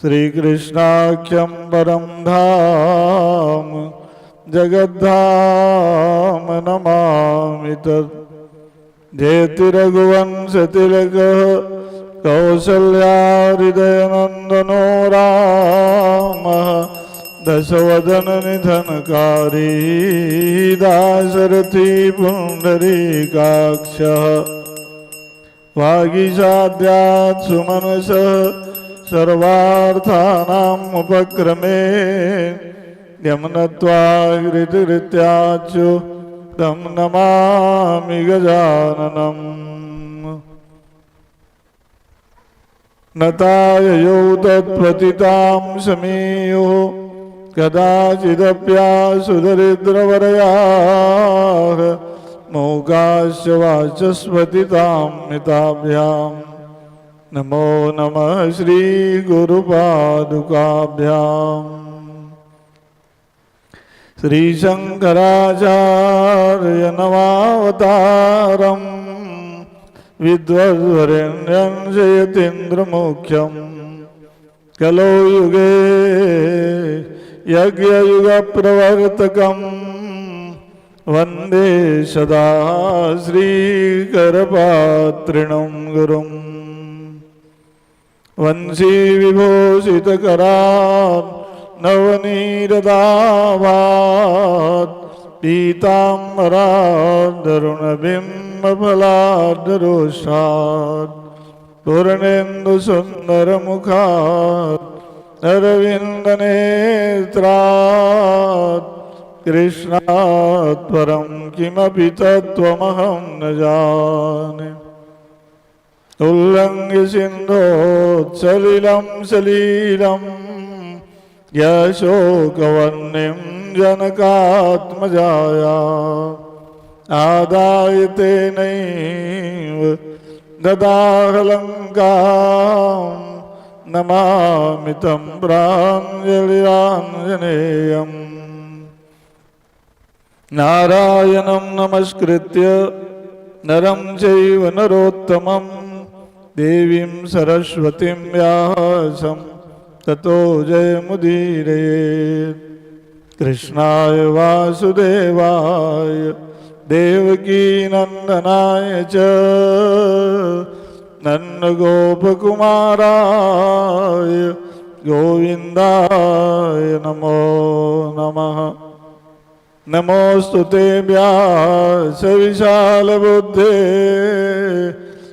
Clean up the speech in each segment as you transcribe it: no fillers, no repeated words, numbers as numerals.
श्रीकृष्णाख्यं परं धाम जगद्धाम नमामि तत्। जयति रघुवंशतिलकः कौसल्या हृदयनन्दनो रामः। दशवदन निधनकारी दाशरथी पुण्डरीकाक्षः। वागीशाद्यात् सुमनसः सर्वार्थानाम् उपक्रमे यं नत्वा हृतिरित्याच्यु तं नमामि गजाननम्। नताययो तत्पतितां समीयुः कदाचिदप्यासु दरिद्रवरयाः। मौकाश्च वाचस्पतितां मिताभ्यां नमो नमः श्रीगुरुपादुकाभ्याम्। श्रीशङ्कराचार्य नवावतारम् विद्वद्वरेण्यं जयतीन्द्रमुख्यं। कलो युगे यज्ञयुगप्रवर्तकं वन्दे सदा श्रीकरपात्रिणं गुरुम्। वंशीविभूषितकरान् नवनीरदाभात् पीताम्बरादरुणबिम्बफलादरोषात्। पूर्णेन्दुसुन्दरमुखात् अरविन्दनेत्रात्। कृष्णात् परं किमपि तत्त्वमहं न जाने। उल्लङ्घ्य सिन्धोत्सलिलं सलीलं यशोकवह्निं जनकात्मजाया। आदाय तेनैव ददाह लङ्कां नमामि तं प्राञ्जलिराञ्जनेयम्। नारायणं नमस्कृत्य नरं चैव नरोत्तमं देवीं सरस्वतीं व्यासं ततो जयमुदीरयेत्। कृष्णाय वासुदेवाय देवकीनन्दनाय च नन्दगोपकुमाराय गोविन्दाय नमो नमः। नमोऽस्तु ते व्यासविशालबुद्धे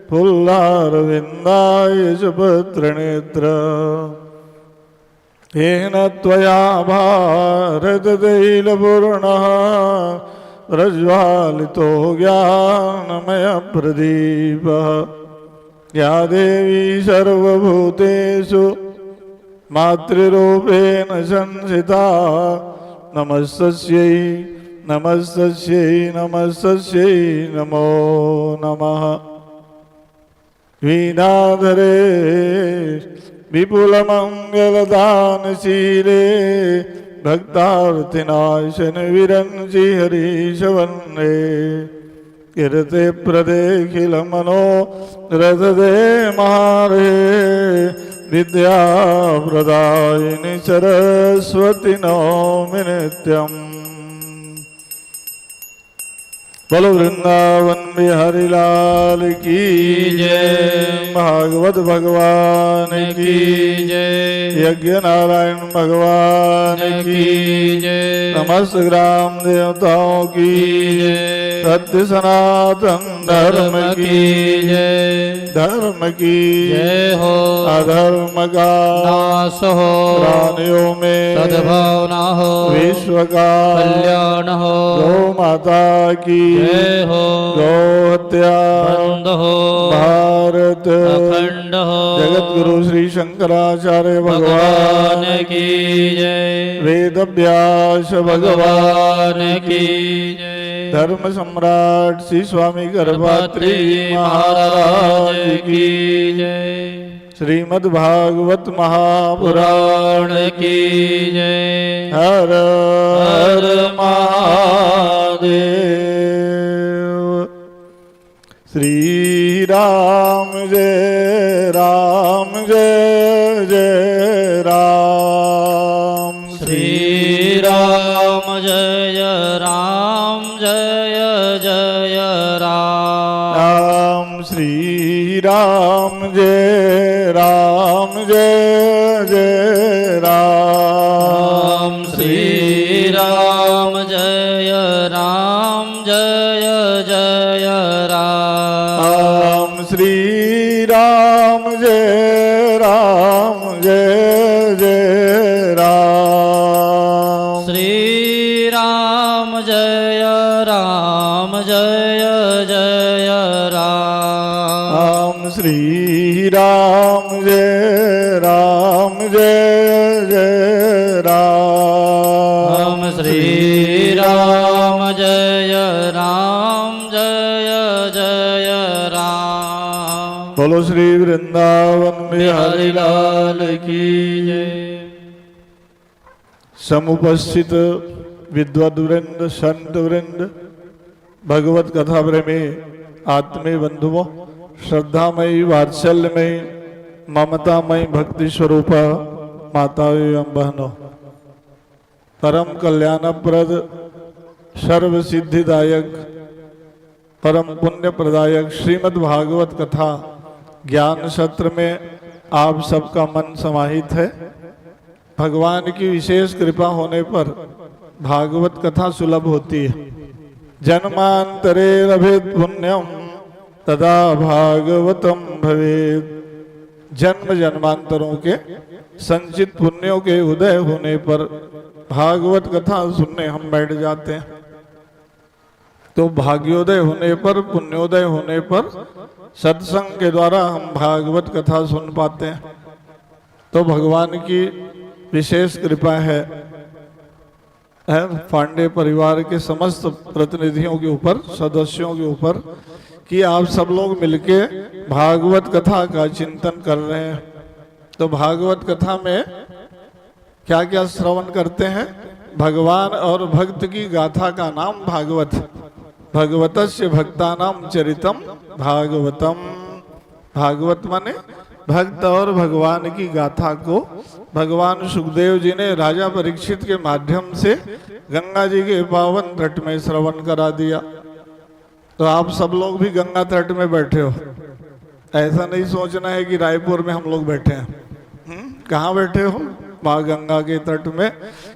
फुल्लारविन्दाय सुभद्रनेत्र। येन त्वया भारततैलपूर्णः प्रज्वालितो ज्ञानमयप्रदीपः। या देवी सर्वभूतेषु मातृरूपेण संस्थिता नमस्तस्यै नमस्तस्यै नमस्तस्यै नमो नमः। वीणाधरे विपुलमङ्गलदानशीले भक्तार्थिनाशनविरञ्चि हरीशवन्दे। कीर्ते प्रदेखिलमनो रथदे महारे विद्याप्रदायिनि सरस्वती नौमि नित्यम्। बोलो वृंदावन बिहारी लाल की जय। भागवत भगवान की जय। यज्ञ नारायण भगवान की जय। समस्त ग्राम देवताओं की जय। सत्य सनातन धर्म की जय। धर्म की जय हो। अधर्म का नाश हो। प्राणियों में सद्भावना हो। विश्व का कल्याण हो। गौ माता की जय हो। गौ हत्या बंद हो। भारत अखंड हो। जगत गुरु श्री शंकराचार्य भगवान की जय। वेद व्यास भगवान की जय। धर्म सम्राट श्री स्वामी गर्भत्री महाराज की जय। श्रीमद् भागवत महापुराण की जय। हर हर महादेव। श्री राम जय जय राम। श्री राम जय राम जय जय राम। राम श्री राम जय राम जय जय राम। श्री राम जय राम जय जय राम। श्री राम जय राम जय जय राम। श्री राम जय राम जय जय राम। श्री राम जय राम जय जय राम। श्री राम जय राम जय जय राम। बोलो श्री वृंदावन बिहारी लाल की जय। समुपस्थित विद्वद वृंद, संत वृंद, भगवत कथा प्रेमी आत्मीय बंधुओं, श्रद्धामयी वात्सल्यमयी ममतामयी भक्ति स्वरूपा माताओं एवं बहनों, परम कल्याणप्रद, सर्व सिद्धिदायक, परम पुण्य प्रदायक श्रीमद् भागवत कथा ज्ञान सत्र में आप सबका मन समाहित है। भगवान की विशेष कृपा होने पर भागवत कथा सुलभ होती है। जन्मांतरे लभेत पुण्यम तदा भागवतम भवेत। जन्म जन्मांतरों के संचित पुण्यों के उदय होने पर भागवत कथा सुनने हम बैठ जाते हैं। तो भाग्योदय होने पर, पुण्योदय होने पर सत्संग के द्वारा हम भागवत कथा सुन पाते हैं। तो भगवान की विशेष कृपा है पांडे परिवार के समस्त प्रतिनिधियों के ऊपर, सदस्यों के ऊपर, कि आप सब लोग मिलके भागवत कथा का चिंतन कर रहे हैं। तो भागवत कथा में क्या क्या श्रवण करते हैं? भगवान और भक्त की गाथा का नाम भागवत। भगवतस्य भक्तानाम चरितम भागवतम। भागवत माने भक्त और भगवान की गाथा को भगवान सुखदेव जी ने राजा परीक्षित के माध्यम से गंगा जी के पावन तट में श्रवण करा दिया। तो आप सब लोग भी गंगा तट में बैठे हो। ऐसा नहीं सोचना है कि रायपुर में हम लोग बैठे हैं। कहाँ बैठे हो? माँ गंगा के तट में,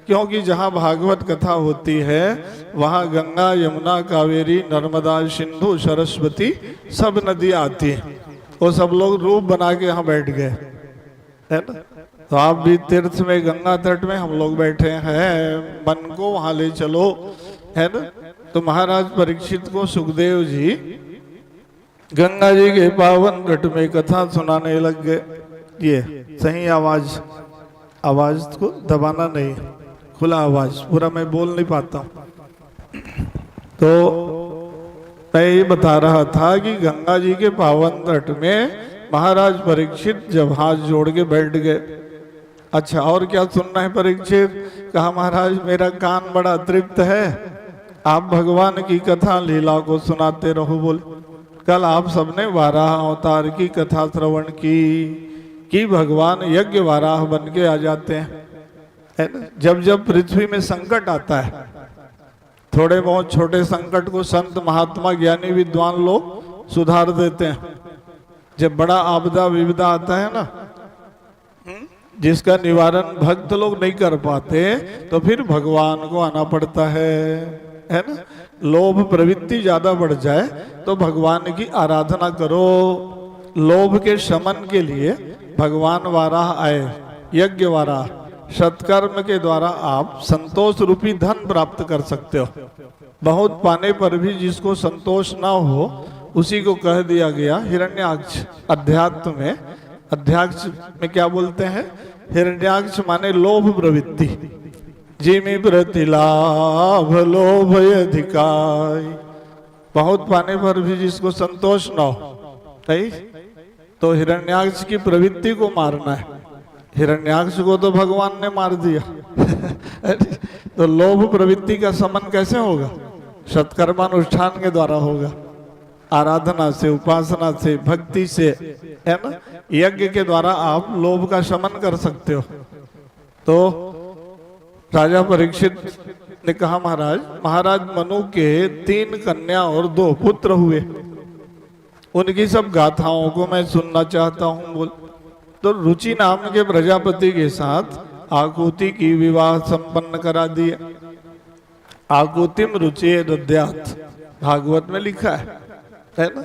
क्योंकि जहाँ भागवत कथा होती है वहाँ गंगा, यमुना, कावेरी, नर्मदा, सिंधु, सरस्वती सब नदी आती है। वो सब लोग रूप बना के यहाँ बैठ गए, है ना। तो आप भी तीर्थ में गंगा तट में हम लोग बैठे हैं, मन को वहाँ ले चलो, है ना। तो महाराज परीक्षित को सुखदेव जी गंगा जी के पावन तट में कथा सुनाने लग गए। ये सही आवाज, आवाज को दबाना नहीं, खुला आवाज, पूरा मैं बोल नहीं पाता। तो मैं ये बता रहा था कि गंगा जी के पावन तट में महाराज परीक्षित जब हाथ जोड़ के बैठ गए। अच्छा, और क्या सुनना है परीक्षित? कहा महाराज मेरा कान बड़ा तृप्त है, आप भगवान की कथा लीला को सुनाते रहो। बोले कल आप सबने वाराह अवतार की कथा श्रवण की कि भगवान यज्ञ वाराह बन के आ जाते हैं, है ना। जब जब पृथ्वी में संकट आता है, थोड़े बहुत छोटे संकट को संत महात्मा ज्ञानी विद्वान लोग सुधार देते हैं। जब बड़ा आपदा विपदा आता है ना, जिसका निवारण भक्त लोग नहीं कर पाते, तो फिर भगवान को आना पड़ता है ना। लोभ प्रवृत्ति ज्यादा बढ़ जाए तो भगवान की आराधना करो। लोभ के शमन के लिए भगवान वाराह आए, यज्ञ वाराह। सत्कर्म के द्वारा आप संतोष रूपी धन प्राप्त कर सकते हो। बहुत पाने पर भी जिसको संतोष ना हो उसी को कह दिया गया हिरण्याक्ष। अध्यात्म में, अध्याक्ष में क्या बोलते हैं? हिरण्याक्ष माने लोभ प्रवृत्ति। जिमि प्रतिलाभ लोभ अधिकाय। बहुत पाने पर भी जिसको संतोष ना हो, सही, तो हिरण्याक्ष की प्रवृत्ति को मारना है। हिरण्याक्ष को तो भगवान ने मार दिया तो लोभ प्रवृत्ति का शमन कैसे होगा? सत्कर्मानुष्ठान के द्वारा होगा, आराधना से, उपासना से, भक्ति से, है ना, यज्ञ के द्वारा आप लोभ का शमन कर सकते हो। तो राजा परीक्षित ने कहा, महाराज मनु के 3 कन्या और 2 पुत्र हुए, उनकी सब गाथाओं को मैं सुनना चाहता हूं। बोल तो रुचि नाम के प्रजापति के साथ आकुति की विवाह संपन्न करा दिए। आकुतिम रुचि दद्यात् भागवत में लिखा है ना।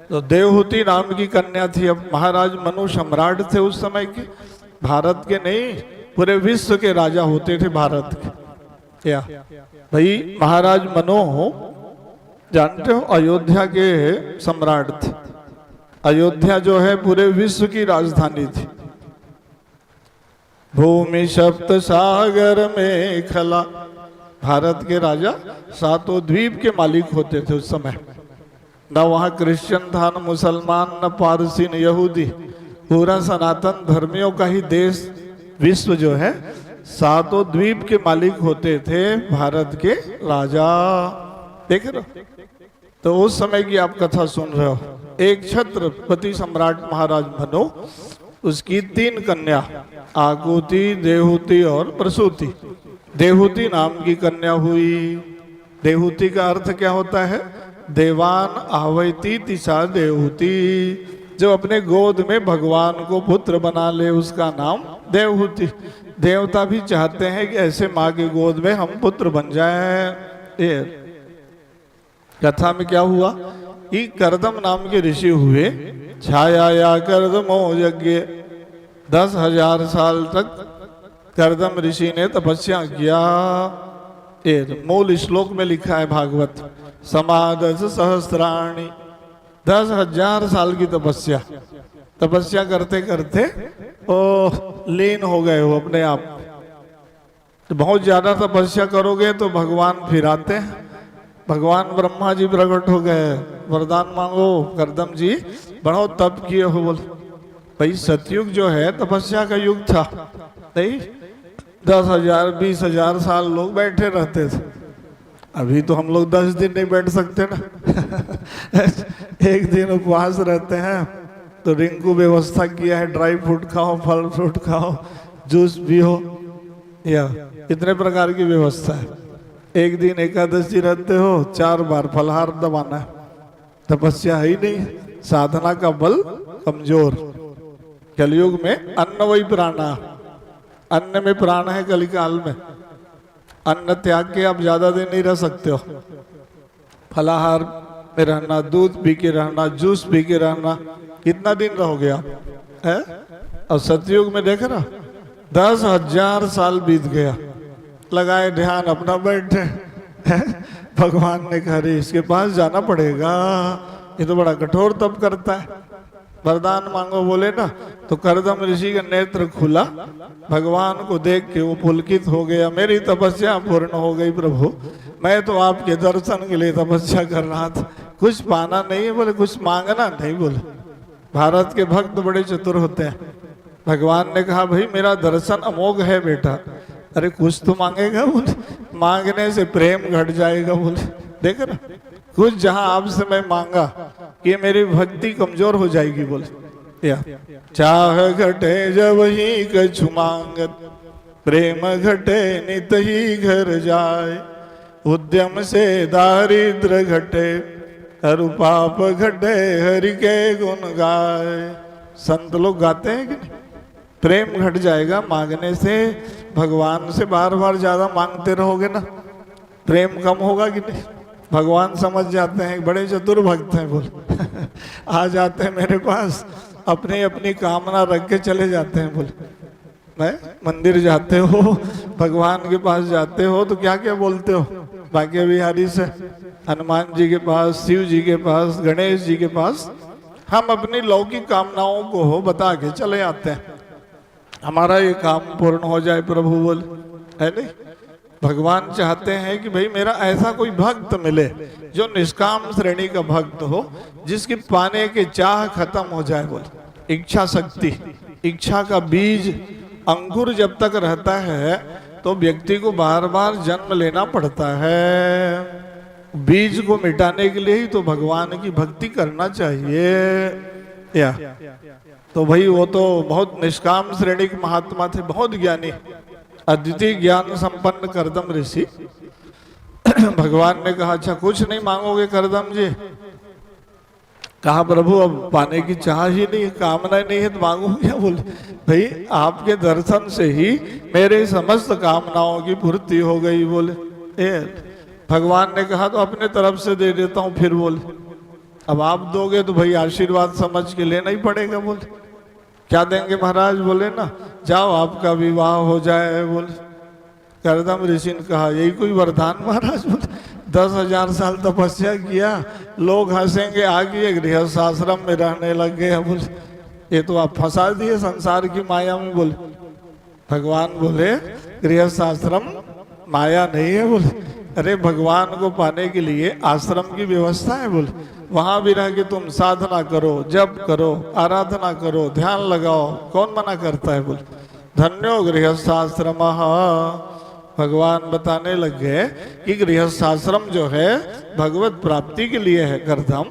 तो देवहूति नाम की कन्या थी। अब महाराज मनु सम्राट थे उस समय के, भारत के नहीं, पूरे विश्व के राजा होते थे भारत के। क्या भाई, महाराज मनु जानते हो अयोध्या के सम्राट थे। अयोध्या जो है पूरे विश्व की राजधानी थी। भूमि सप्त सागर में खला, भारत के राजा 7 द्वीप के मालिक होते थे उस समय। न वहाँ क्रिश्चियन था, न मुसलमान, न पारसी, न यहूदी, पूरा सनातन धर्मियों का ही देश विश्व जो है 7 द्वीप के मालिक होते थे भारत के राजा। देख रहे हो? तो उस समय की आप कथा सुन रहे हो। एक छत्रपति सम्राट महाराज मनु, उसकी 3 कन्या आकुति, देवहूति और प्रसूति। देवहूति नाम की कन्या हुई। देवहूति का अर्थ क्या होता है? देवान आहवैती तिसा देवहूति, जो अपने गोद में भगवान को पुत्र बना ले उसका नाम देवहूति। देवता भी चाहते हैं कि ऐसे माँ के गोद में हम पुत्र बन जाएं। ये कथा में क्या हुआ कि कर्दम नाम के ऋषि हुए। छाया या कर्दमो यज्ञ, 10,000 साल तक कर्दम ऋषि ने तपस्या किया। ये मूल श्लोक में लिखा है भागवत, समादस सहस्राणी, 10,000 साल की तपस्या। तपस्या करते करते ओ लीन हो गए हो अपने आप। तो बहुत ज्यादा तपस्या करोगे तो भगवान फिर आते हैं। भगवान ब्रह्मा जी प्रकट हो गए, वरदान मांगो। कर्दम जी बढ़ो तप किए हो। बोल भाई सतयुग जो है तपस्या का युग था, नहीं 10,000 20,000 साल लोग बैठे रहते थे। अभी तो हम लोग 10 दिन नहीं बैठ सकते ना। एक दिन उपवास रहते हैं। तो रिंकू व्यवस्था किया है, ड्राई फ्रूट खाओ, फल फ्रूट खाओ, जूस पियो, या इतने प्रकार की व्यवस्था है। एक दिन एकादशी रहते हो, 4 बार फलहार दबाना है। तपस्या है ही नहीं, साधना का बल कमजोर। कलयुग में अन्न वही प्राणा, अन्न में प्राण है। कलिकाल में अन्न त्याग के आप ज्यादा दिन नहीं रह सकते हो। फलाहार में रहना, दूध पी के रहना, जूस पी के रहना, कितना दिन रहोगे आप है? और सतयुग में देख रहा 10,000 साल बीत गया, लगाए ध्यान अपना बैठे। भगवान ने कहा रे इसके पास जाना पड़ेगा, ये तो बड़ा कठोर तप करता है। वरदान मांगो बोले ना, तो कर्दम ऋषि का नेत्र खुला। भगवान को देख के वो पुलकित हो गया, मेरी तपस्या पूर्ण हो गई प्रभु, मैं तो आपके दर्शन के लिए तपस्या कर रहा था, कुछ पाना नहीं है। बोले कुछ मांगना नहीं। बोले भारत के भक्त बड़े चतुर होते हैं। भगवान ने कहा भाई मेरा दर्शन अमोघ है बेटा, अरे कुछ तो मांगेगा। बोले मांगने से प्रेम घट जाएगा। बोले देख ना, कुछ जहां आपसे मैं मांगा कि मेरी भक्ति कमजोर हो जाएगी। बोले या चाह घटे जब ही कछु मांगत, प्रेम घटे नित ही घर जाए, उद्यम से दारिद्र घटे, हरु पाप घटे हरि के गुण गाए। संत लोग गाते हैं कि नहीं? प्रेम घट जाएगा मांगने से। भगवान से बार बार ज्यादा मांगते रहोगे ना, प्रेम कम होगा कि नहीं? भगवान समझ जाते हैं, बड़े चतुर भक्त हैं। बोल आ जाते हैं मेरे पास, अपनी अपनी कामना रख के चले जाते हैं। बोल मैं मंदिर जाते हो, भगवान के पास जाते हो तो क्या क्या बोलते हो? भाग्य बिहारी से, हनुमान जी के पास, शिव जी के पास, गणेश जी के पास हम अपनी लौकिक कामनाओं को बता के चले आते हैं, हमारा ये काम पूर्ण हो जाए प्रभु। बोल है नहीं? भगवान चाहते हैं कि भाई मेरा ऐसा कोई भक्त मिले जो निष्काम श्रेणी का भक्त हो, जिसकी पाने के चाह खत्म हो जाए। बोल इच्छा शक्ति, इच्छा का बीज अंकुर जब तक रहता है तो व्यक्ति को बार बार जन्म लेना पड़ता है। बीज को मिटाने के लिए ही तो भगवान की भक्ति करना चाहिए। या तो भाई वो तो बहुत निष्काम श्रेणी के महात्मा थे, बहुत ज्ञानी, अद्वितीय ज्ञान संपन्न करदम ऋषि। भगवान ने कहा अच्छा कुछ नहीं मांगोगे करदम जी? कहा प्रभु अब पाने की चाह ही नहीं, कामना नहीं है तो मांगू क्या? बोले भाई आपके दर्शन से ही मेरे समस्त कामनाओं की पूर्ति हो गई। बोले भगवान ने कहा तो अपने तरफ से दे देता हूँ। फिर बोले अब आप दोगे तो भाई आशीर्वाद समझ के लेना ही पड़ेगा। बोले क्या देंगे महाराज? बोले ना जाओ आपका विवाह हो जाए। बोले करदम ऋषि ने कहा यही कोई वरदान महाराज? बोले 10,000 साल तपस्या किया, लोग हंसेंगे, आगे गृहस्थ आश्रम में रहने लग गए। बोले ये तो आप फंसा दिए संसार की माया में। बोले भगवान बोले गृहस्थ आश्रम माया नहीं है। बोले अरे भगवान को पाने के लिए आश्रम की व्यवस्था है। बोले वहां भी रह के तुम साधना करो, जप करो, आराधना करो, ध्यान लगाओ, कौन मना करता है? बोले धन्यो गृहस्थ आश्रम। भगवान बताने लग गए कि गृहस्थ आश्रम जो है भगवत प्राप्ति के लिए है करदम,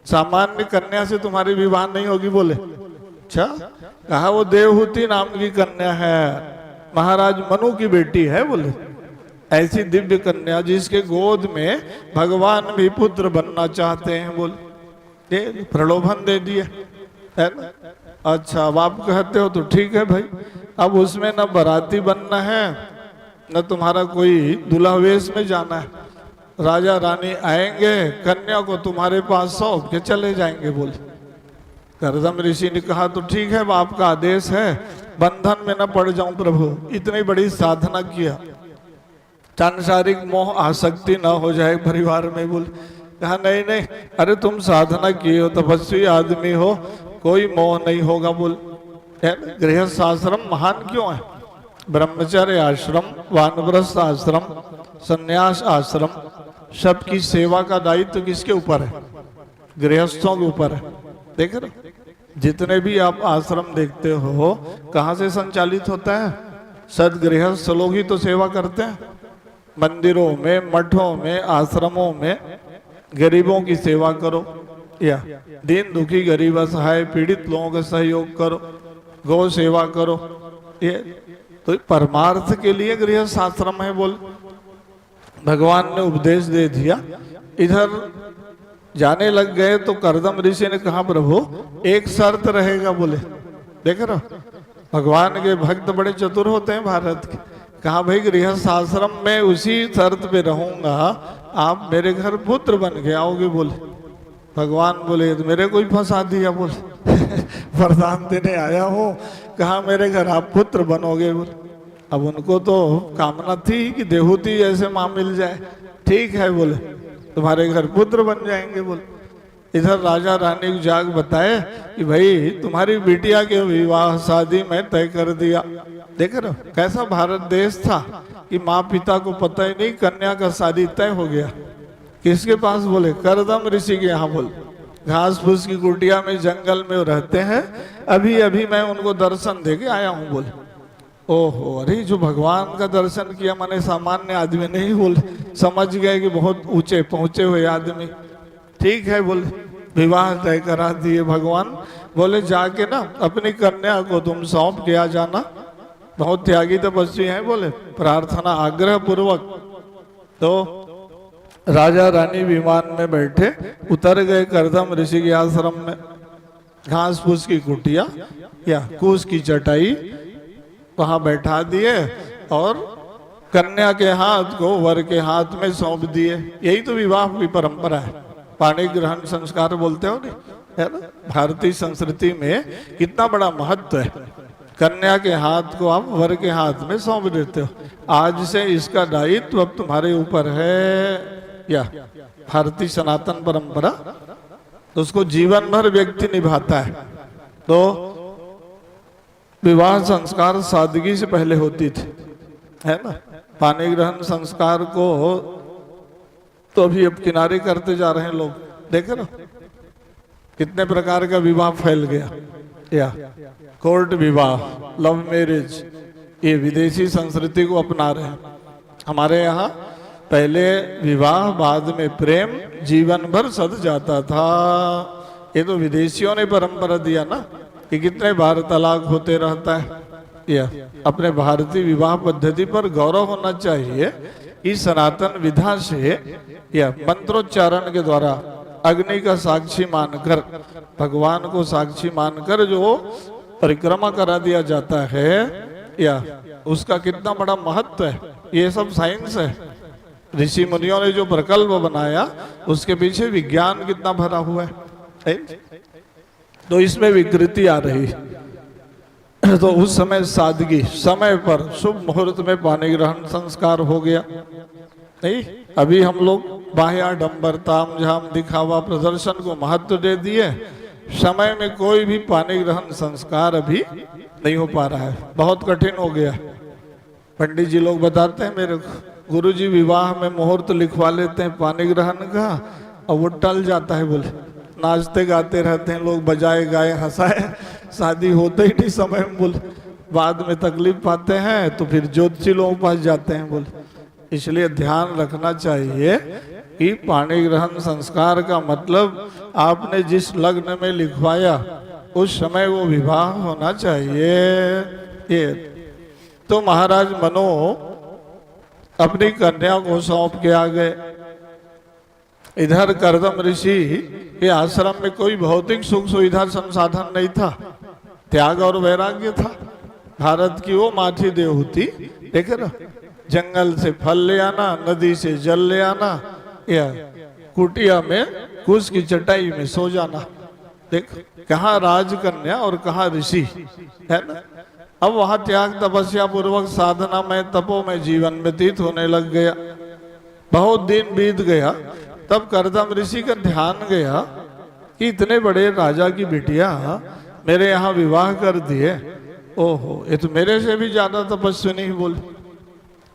सामान्य कन्या से तुम्हारी विवाह नहीं होगी। बोले अच्छा? कहा वो देवहूति नाम की कन्या है, महाराज मनु की बेटी है। बोले ऐसी दिव्य कन्या जिसके गोद में भगवान भी पुत्र बनना चाहते हैं। बोले प्रलोभन दे दिए है ना? अच्छा अब आप कहते हो तो ठीक है भाई, अब उसमें न बाराती बनना है न तुम्हारा कोई दूल्हा वेश में जाना है। राजा रानी आएंगे, कन्या को तुम्हारे पास सौंप के चले जाएंगे। बोले करदम ऋषि ने कहा तो ठीक है, अब आपका आदेश है, बंधन में न पड़ जाऊं प्रभु। इतनी बड़ी साधना किया, सांसारिक मोह आसक्ति न हो जाए परिवार में। बोले कहा नहीं नहीं, अरे तुम साधना किए हो, तपस्वी आदमी हो, कोई मोह नहीं होगा। बोले गृहस्थ आश्रम महान क्यों है? ब्रह्मचर्य आश्रम, वानप्रस्थ आश्रम, संन्यास आश्रम, सबकी सेवा का दायित्व किसके ऊपर है? गृहस्थों के ऊपर है। देख रहे जितने भी आप आश्रम देखते हो कहाँ से संचालित होता है? सदगृहस्थ लोग ही तो सेवा करते हैं। मंदिरों में, मठों में, आश्रमों में गरीबों की सेवा करो, या दीन दुखी गरीब असहाय पीड़ित लोगों का सहयोग करो, गौ सेवा करो। ये तो परमार्थ के लिए गृहस्थ आश्रम है। बोल भगवान ने उपदेश दे दिया, इधर जाने लग गए तो करदम ऋषि ने कहा प्रभु एक शर्त रहेगा। बोले देख रहे हो भगवान के भक्त बड़े चतुर होते हैं भारत के। कहा भाई गृहस्थ आश्रम में उसी शर्त पे रहूंगा, आप मेरे घर पुत्र बन के आओगे। बोले भगवान बोले तो मेरे को ही फंसा दिया। बोले वरदान देने आया हूँ, कहा मेरे घर आप पुत्र बनोगे। बोले अब उनको तो कामना थी कि देहूती ऐसे माँ मिल जाए। ठीक है बोले तुम्हारे घर पुत्र बन जाएंगे। बोले इधर राजा रानी को जाग बताए कि भाई तुम्हारी बिटिया के विवाह शादी में तय कर दिया। देख रहे हो कैसा भारत देश था कि माँ पिता को पता ही नहीं, कन्या का शादी तय हो गया। किसके पास? बोले करदम ऋषि के यहाँ। बोले घास फूस की कुटिया में जंगल में रहते हैं, अभी अभी मैं उनको दर्शन दे के आया हूँ। बोले ओहो अरे जो भगवान का दर्शन किया माने सामान्य आदमी नहीं। बोले समझ गए कि बहुत ऊंचे पहुंचे हुए आदमी। ठीक है बोले विवाह तय करा दिए भगवान। बोले जाके ना अपनी कन्या को तुम सौंप के आ जाना, बहुत त्यागी तपस्वी हैं। बोले प्रार्थना आग्रह पूर्वक। तो राजा रानी विमान में बैठे उतर गए करदम ऋषि के आश्रम में। घास फूस की कुटिया या कूस की चटाई वहां बैठा दिए और कन्या के हाथ को वर के हाथ में सौंप दिए। यही तो विवाह की परंपरा है, पाणी ग्रहण संस्कार बोलते हो नहीं, है ना? भारतीय संस्कृति में कितना बड़ा महत्व है। कन्या के हाथ को आप वर के हाथ में सौंप देते हो। आज से इसका दायित्व अब तुम्हारे ऊपर है। या भारतीय सनातन परंपरा तो उसको जीवन भर व्यक्ति निभाता है। तो विवाह संस्कार सादगी से पहले होती थी, है ना? पानी ग्रहण संस्कार को तो अभी अब किनारे करते जा रहे हैं लोग। देखे ना कितने प्रकार का विवाह फैल गया। या कोर्ट विवाह, लव मैरिज, ये विदेशी संस्कृति को अपना रहे हैं। हमारे यहाँ पहले विवाह बाद में प्रेम जीवन भर सध जाता था। ये तो विदेशियों ने परंपरा दिया ना कि कितने बार तलाक होते रहता है। या अपने भारतीय विवाह पद्धति पर गौरव होना चाहिए कि सनातन विधा से या मंत्रोच्चारण के द्वारा अग्नि का साक्षी मानकर, भगवान को साक्षी मानकर जो परिक्रमा करा दिया जाता है, या उसका कितना बड़ा महत्व है। ये सब साइंस है। ऋषि मुनियों ने जो प्रकल्प बनाया उसके पीछे विज्ञान कितना भरा हुआ है। तो इसमें विकृति आ रही। तो उस समय सादगी, समय पर शुभ मुहूर्त में पानी ग्रहण संस्कार हो गया। नहीं, अभी हम लोग बाह्याडंबर, तामझाम, दिखावा, प्रदर्शन को महत्व दे दिए। समय में कोई भी पानी ग्रहण संस्कार अभी नहीं हो पा रहा है, बहुत कठिन हो गया। पंडित जी लोग बताते हैं मेरे गुरुजी विवाह में मुहूर्त लिखवा लेते हैं पानी ग्रहण का, और वो टल जाता है। बोले नाचते गाते रहते हैं लोग, बजाए गाए हंसाए, शादी होते ही नहीं समय में। बोले बाद में तकलीफ पाते हैं तो फिर ज्योतिषी लोगों के पास जाते हैं। बोले इसलिए ध्यान रखना चाहिए कि पाणी ग्रहण संस्कार का मतलब आपने जिस लग्न में लिखवाया उस समय वो विवाह होना चाहिए। ये तो महाराज मनु अपनी कन्या को सौंप के आ गए। इधर कर्दम ऋषि के आश्रम में कोई भौतिक सुख सुविधा संसाधन नहीं था, त्याग और वैराग्य था। भारत की वो माठी देवहूति, देखे ना, जंगल से फल ले आना, नदी से जल ले आना, या कुटिया में कुश की चटाई में सो जाना। देख कहाँ राजकन्या और कहाँ ऋषि, है ना। अब वहां त्याग तपस्या पूर्वक साधना में, तपो में जीवन व्यतीत होने लग गया। बहुत दिन बीत गया, तब कर्दम ऋषि का ध्यान गया कि इतने बड़े राजा की बिटिया मेरे यहाँ विवाह कर दिए। ओहो, ये तो मेरे से भी ज्यादा तपस्विनी। बोले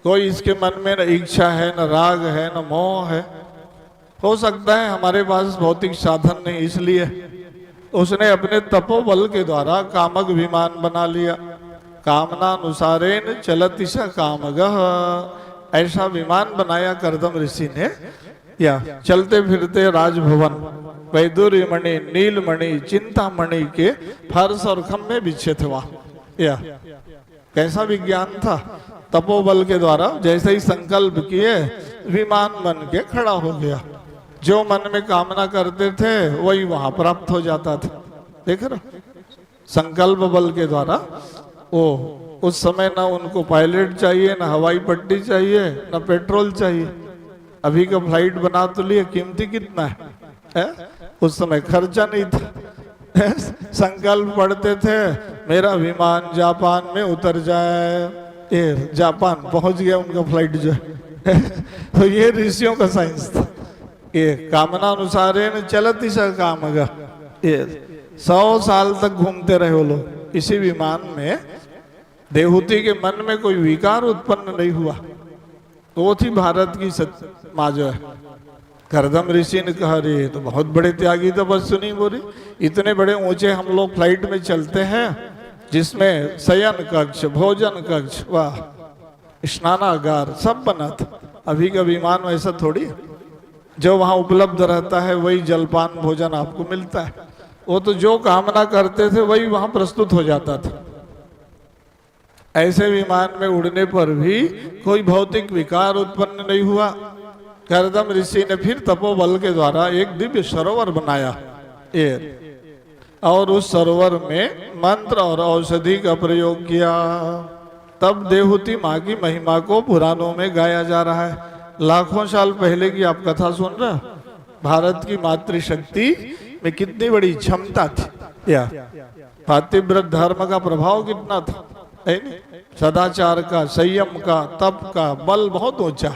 कोई इसके मन में न इच्छा है, न राग है, न मोह है। हो सकता है हमारे पास भौतिक साधन नहीं, इसलिए उसने अपने तपोबल के द्वारा कामक विमान बना लिया। कामना अनुसारेन चलति स कामगः, ऐसा विमान बनाया कर्दम ऋषि ने। या चलते फिरते राजभवन वैदुर्य मणि, नीलमणि, चिंतामणि के फर्श और खम्भे बिछे थे वहां। या कैसा विज्ञान था। तपोबल के द्वारा जैसे ही संकल्प किए, विमान बन के खड़ा हो गया। जो मन में कामना करते थे वही वहां प्राप्त हो जाता था। देख रहे, संकल्प बल के द्वारा। वो उस समय ना उनको पायलट चाहिए, ना हवाई पट्टी चाहिए, ना पेट्रोल चाहिए। अभी का फ्लाइट बना तो लिए, कीमती कितना है? उस समय खर्चा नहीं था। संकल्प पढ़ते थे मेरा विमान जापान में उतर जाए। ये जापान पहुंच गया उनका फ्लाइट जो है। तो ये ऋषियों का साइंस था। ये कामना अनुसार चलती सा कामगा। ये 100 साल तक घूमते रहे वो लोग इसी विमान में। देवहूति के मन में कोई विकार उत्पन्न नहीं हुआ। तो वो थी भारत की माँ जो है। कर्दम ऋषि ने कहा, अरे तो बहुत बड़े त्यागी तपस्विनी। बोली इतने बड़े ऊंचे हम लोग फ्लाइट में चलते हैं जिसमें शयन कक्ष, भोजन कक्ष, वाह, स्नानागार सब बना था। अभी का विमान वैसा थोड़ी, जो वहां उपलब्ध रहता है वही जलपान भोजन आपको मिलता है। वो तो जो कामना करते थे वही वहां प्रस्तुत हो जाता था। ऐसे विमान में उड़ने पर भी कोई भौतिक विकार उत्पन्न नहीं हुआ। कर्दम ऋषि ने फिर तपोबल के द्वारा एक दिव्य सरोवर बनाया। और उस सरोवर में मंत्र और औषधि का प्रयोग किया। तब देवहूति माँ की महिमा को पुराणों में गाया जा रहा है। लाखों साल पहले की आप कथा सुन रहे, भारत की मातृशक्ति में कितनी बड़ी क्षमता थी। या पातिव्रत धर्म का प्रभाव कितना था, है नहीं? सदाचार का, संयम का, तप का बल बहुत ऊंचा।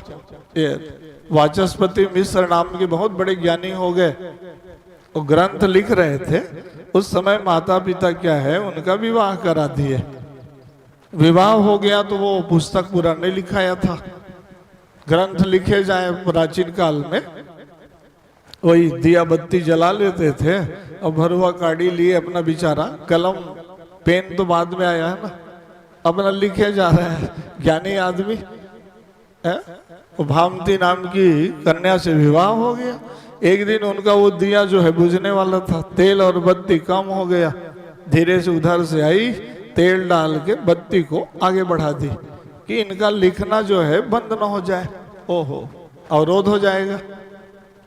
वाचस्पति मिश्र नाम के बहुत बड़े ज्ञानी हो गए। वो ग्रंथ लिख रहे थे। उस समय माता पिता क्या है, उनका विवाह करा दिए। विवाह हो गया तो वो पुस्तक पूरा नहीं लिखाया था। ग्रंथ लिखे जाए प्राचीन काल में, वही दिया बत्ती जला लेते थे और भरुआ काड़ी लिए अपना बिचारा, कलम पेन तो बाद में आया है ना, अपना लिखे जा रहे हैं। ज्ञानी आदमी है, वो भामती नाम की कन्या से विवाह हो गया। एक दिन उनका वो दिया जो है बुझने वाला था, तेल और बत्ती कम हो गया। धीरे से उधर से आई, तेल डाल के बत्ती को आगे बढ़ा दी कि इनका लिखना जो है बंद ना हो जाए, ओहो अवरोध हो जाएगा।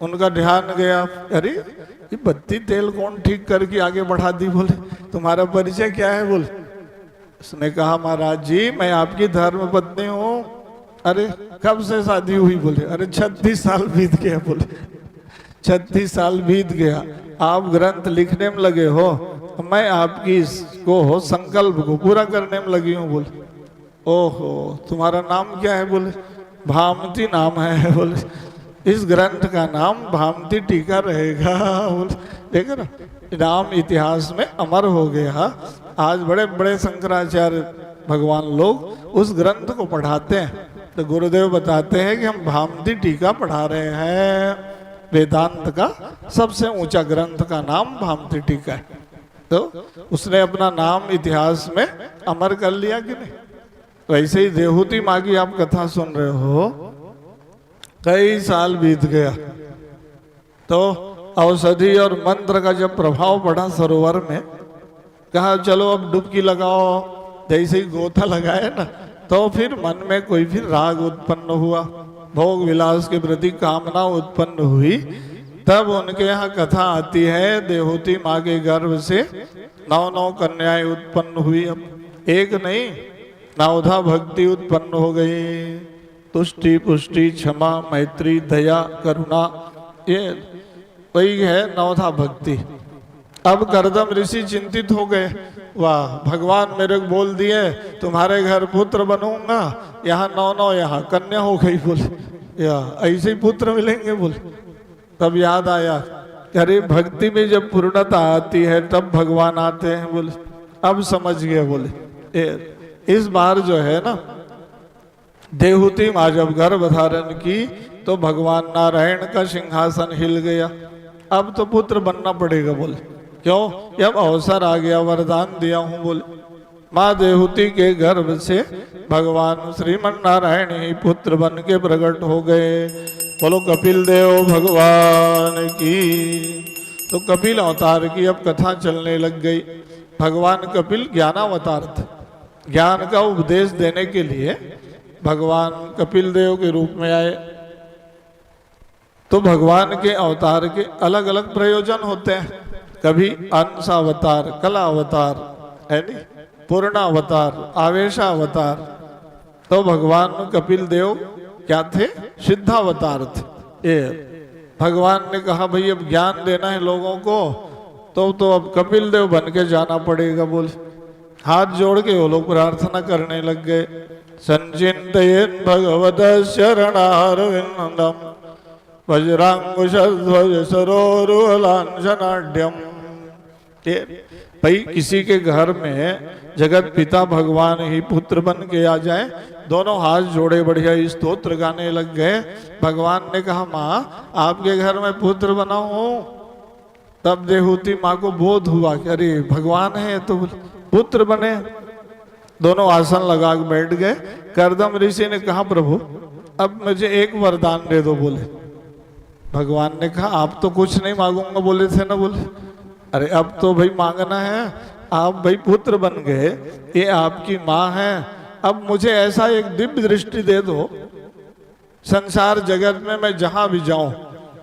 उनका ध्यान गया, अरे ये बत्ती तेल कौन ठीक करके आगे बढ़ा दी। बोले तुम्हारा परिचय क्या है? बोले उसने कहा महाराज जी मैं आपकी धर्म पत्नी हूँ। अरे कब से शादी हुई? बोले अरे 36 साल बीत गया। बोले 36 साल बीत गया, आप ग्रंथ लिखने में लगे हो, मैं आपकी इसको हो संकल्प को पूरा करने में लगी हूँ। बोले ओहो तुम्हारा नाम क्या है? बोले भामती नाम है। बोले इस ग्रंथ का नाम भामती टीका रहेगा। बोले देखो ना, नाम इतिहास में अमर हो गया। आज बड़े बड़े शंकराचार्य भगवान लोग उस ग्रंथ को पढ़ाते हैं, तो गुरुदेव बताते हैं कि हम भामती टीका पढ़ा रहे हैं। वेदांत का सबसे ऊंचा ग्रंथ का नाम भामती टीका है। तो उसने अपना नाम इतिहास में अमर कर लिया कि नहीं? वैसे ही देहूती माँ की आप कथा सुन रहे हो, कई साल बीत गया तो औषधि और मंत्र का जब प्रभाव पड़ा सरोवर में, कहा चलो अब डुबकी लगाओ। जैसे ही गोता लगाए ना, तो फिर मन में कोई फिर राग उत्पन्न हुआ, भोग विलास के प्रति कामना उत्पन्न हुई। तब उनके यहाँ कथा आती है, देहूती माँ के गर्भ से 9 कन्याएं उत्पन्न हुई। अब एक नहीं, 9 भक्ति उत्पन्न हो गई। तुष्टि, पुष्टि, क्षमा, मैत्री, दया, करुणा, ये वही है 9 भक्ति। अब कर्दम ऋषि चिंतित हो गए, वाह भगवान मेरे को बोल दिए तुम्हारे घर पुत्र बनूंगा, यहाँ 9 यहाँ कन्या हो गई। बोले या ऐसे ही पुत्र मिलेंगे। बोले तब याद आया, अरे भक्ति में जब पूर्णता आती है तब भगवान आते हैं। बोले अब समझ गए। बोले इस बार जो है ना, देहूती माँ जब गर्भ धारण की तो भगवान नारायण का सिंहासन हिल गया। अब तो पुत्र बनना पड़ेगा। बोले क्यों? अब अवसर आ गया, वरदान दिया हूँ। बोले माँ देहूती के गर्भ से भगवान श्रीमन नारायण ही पुत्र बन के प्रकट हो गए। बोलो कपिल देव भगवान की। तो कपिल अवतार की अब कथा चलने लग गई। भगवान कपिल ज्ञानावतार थे, ज्ञान का उपदेश देने के लिए भगवान कपिल देव के रूप में आए। तो भगवान के अवतार के अलग अलग प्रयोजन होते हैं। कभी अंशावतार, कला अवतार है नहीं, पूर्णावतार, आवेशावतार। तो भगवान कपिल देव क्या थे? सिद्धावतार थे। ये भगवान ने कहा भाई अब ज्ञान देना है लोगों को, तो अब कपिल देव बन के जाना पड़ेगा। बोले हाथ जोड़ के वो लोग प्रार्थना करने लग गए। संचिंतयेन भगवत शरणारविंदम वज्रांकुशध्वज सरोरुहलांछनाढ्यम। भाई किसी के घर में जगत पिता भगवान ही पुत्र बन के आ जाए, दोनों हाथ जोड़े बढ़िया स्तोत्र गाने लग गए। भगवान ने कहा माँ आपके घर में पुत्र बना हूं। तब देहूती माँ को बोध हुआ कि अरे भगवान है तो पुत्र बने। दोनों आसन लगा के बैठ गए। कर्दम ऋषि ने कहा प्रभु अब मुझे एक वरदान दे दो। बोले भगवान ने कहा आप तो कुछ नहीं मांगूंगा बोले थे ना। बोले अरे अब तो भाई मांगना है, आप भाई पुत्र बन गए, ये आपकी माँ है, अब मुझे ऐसा एक दिव्य दृष्टि दे दो संसार जगत में मैं जहां भी जाऊं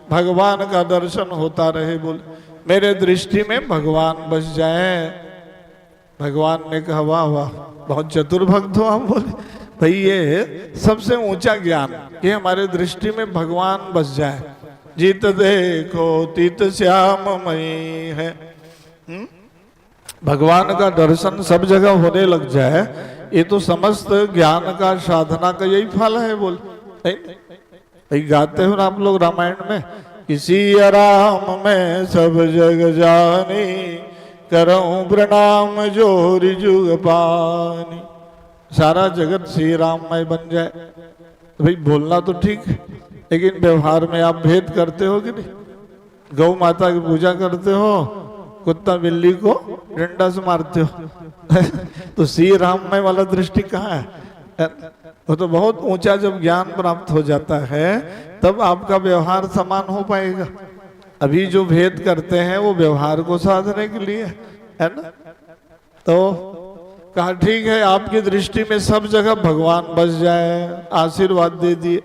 भगवान का दर्शन होता रहे। बोले मेरे दृष्टि में भगवान बस जाए। भगवान ने कहा वाह वाह बहुत चतुर भक्त हो आप। बोले भाई ये सबसे ऊंचा ज्ञान कि हमारे दृष्टि में भगवान बस जाए। जीत देखो तीत श्याममयी है, भगवान का दर्शन सब जगह होने लग जाए, ये तो समस्त ज्ञान का साधना का यही फल है। बोल गाते हो ना आप लोग रामायण में, किसी राम में सब जग जानी, करऊं प्रणाम जोरी जुग पानी। सारा जगत श्री राममय बन जाए तो भाई बोलना तो ठीक है, लेकिन व्यवहार में आप भेद करते हो कि नहीं? गौ माता की पूजा करते हो, कुत्ता बिल्ली को डंडा से मारते हो तो श्री राममय वाला दृष्टि कहाँ है? वो तो बहुत ऊंचा जब ज्ञान प्राप्त हो जाता है तब आपका व्यवहार समान हो पाएगा। अभी जो भेद करते हैं वो व्यवहार को साधने के लिए है ना। तो कहा ठीक है, आपकी दृष्टि में सब जगह भगवान बस जाए, आशीर्वाद दे दिए।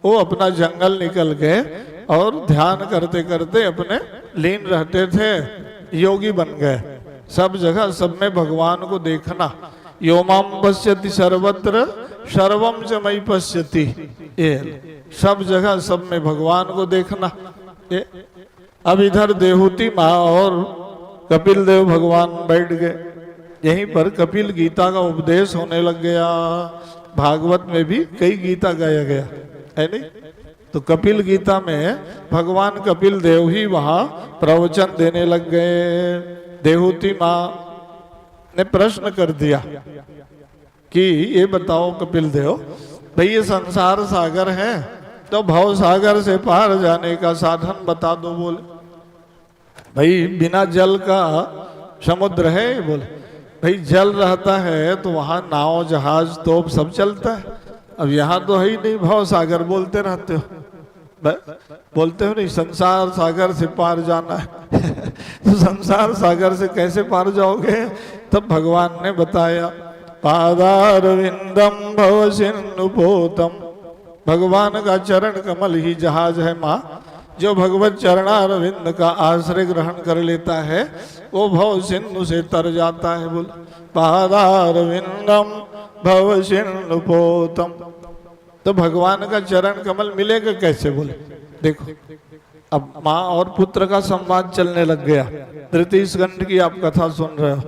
वो अपना जंगल निकल गए और ध्यान करते करते अपने लीन रहते थे, योगी बन गए। सब जगह सब में भगवान को देखना। यो माम पश्यति सर्वत्र सर्वम च मयि पश्यति, ये सब जगह सब में भगवान को देखना। अब इधर देहूती माँ और कपिल देव भगवान बैठ गए। यहीं पर कपिल गीता का उपदेश होने लग गया। भागवत में भी कई गीता गाया गया है नहीं। तो कपिल गीता में भगवान कपिल देव ही वहां प्रवचन देने लग गए। देहूती माँ ने प्रश्न कर दिया कि ये बताओ कपिल देव, भाई ये संसार सागर है तो भव सागर से पार जाने का साधन बता दो। बोले भाई बिना जल का समुद्र है? बोले भाई जल रहता है तो वहां नाव जहाज तोप सब चलता है। अब यहाँ तो है ही नहीं, भव सागर बोलते रहते हो, बोलते हो नहीं संसार सागर से पार जाना है। तो संसार सागर से कैसे पार जाओगे? तब भगवान ने बताया पादारविंदम भव सिन्नुपोतम, भगवान का चरण कमल ही जहाज है माँ। जो भगवत चरणारविंद का आश्रय ग्रहण कर लेता है वो भव सिंधु से तर जाता है। बोल पादारविंदम भव सिन्नुपोतम, तो भगवान का चरण कमल मिलेगा कैसे? बोले देखो अब माँ और पुत्र का संवाद चलने लग गया। तृतीय स्कंद की आप कथा सुन रहे हो।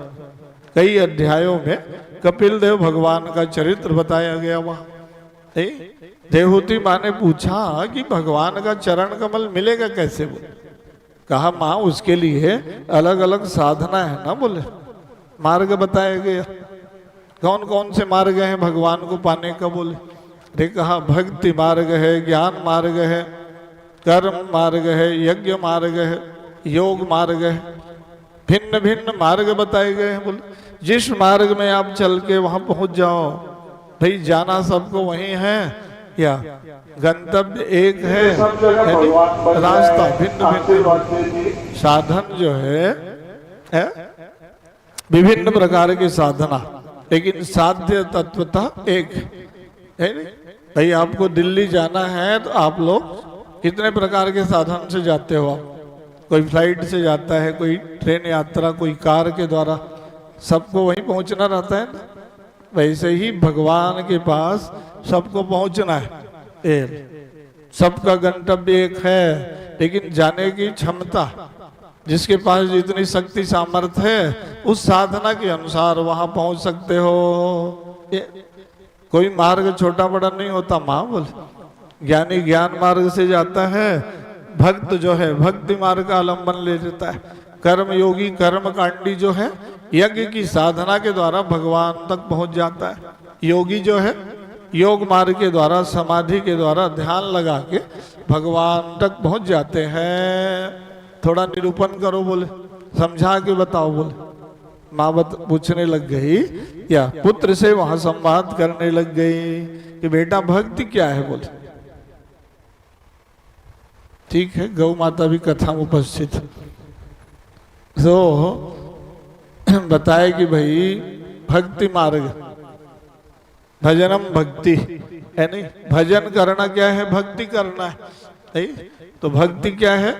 कई अध्यायों में कपिल देव भगवान का चरित्र बताया गया। वहां देहूती माँ ने पूछा कि भगवान का चरण कमल मिलेगा कैसे? बोले कहा माँ उसके लिए अलग अलग साधना है ना। बोले मार्ग बताया गया। कौन कौन से मार्ग हैं भगवान को पाने का? बोले अरे कहा भक्ति मार्ग है, ज्ञान मार्ग है, कर्म मार्ग है, यज्ञ मार्ग है, योग मार्ग है। भिन्न भिन्न मार्ग बताए गए हैं। बोले जिस मार्ग में आप चल के वहां पहुंच जाओ, भाई जाना सबको वही है या गंतव्य एक है, रास्ता भिन्न भिन्न साधन जो है विभिन्न प्रकार की साधना, लेकिन साध्य तत्वता एक है नहीं। भाई आपको दिल्ली जाना है तो आप लोग कितने प्रकार के साधन से जाते हो? आप कोई फ्लाइट से जाता है, कोई ट्रेन यात्रा, कोई कार के द्वारा, सबको वहीं पहुंचना रहता है ना। वैसे ही भगवान के पास सबको पहुंचना है। सबका गंतव्य एक है, लेकिन जाने की क्षमता, जिसके पास जितनी शक्ति सामर्थ्य है उस साधना के अनुसार वहां पहुंच सकते हो। कोई मार्ग छोटा बड़ा नहीं होता माँ। बोले ज्ञानी ज्ञान मार्ग से जाता है, भक्त जो है भक्ति मार्ग का आलम्बन ले लेता है, कर्म योगी कर्म कांडी जो है यज्ञ की साधना के द्वारा भगवान तक पहुंच जाता है। योगी जो है योग मार्ग के द्वारा समाधि के द्वारा ध्यान लगा के भगवान तक पहुंच जाते हैं। थोड़ा निरूपण करो, बोले समझा के बताओ। बोले माँ पूछने लग गई या पुत्र से वहां संवाद करने लग गई कि बेटा भक्ति क्या है? बोले ठीक है, गौ माता भी कथा में उपस्थित तो बताए कि भाई भक्ति मार्ग, भजनम भक्ति है नहीं। भजन करना क्या है? भक्ति करना है नहीं? तो भक्ति क्या है?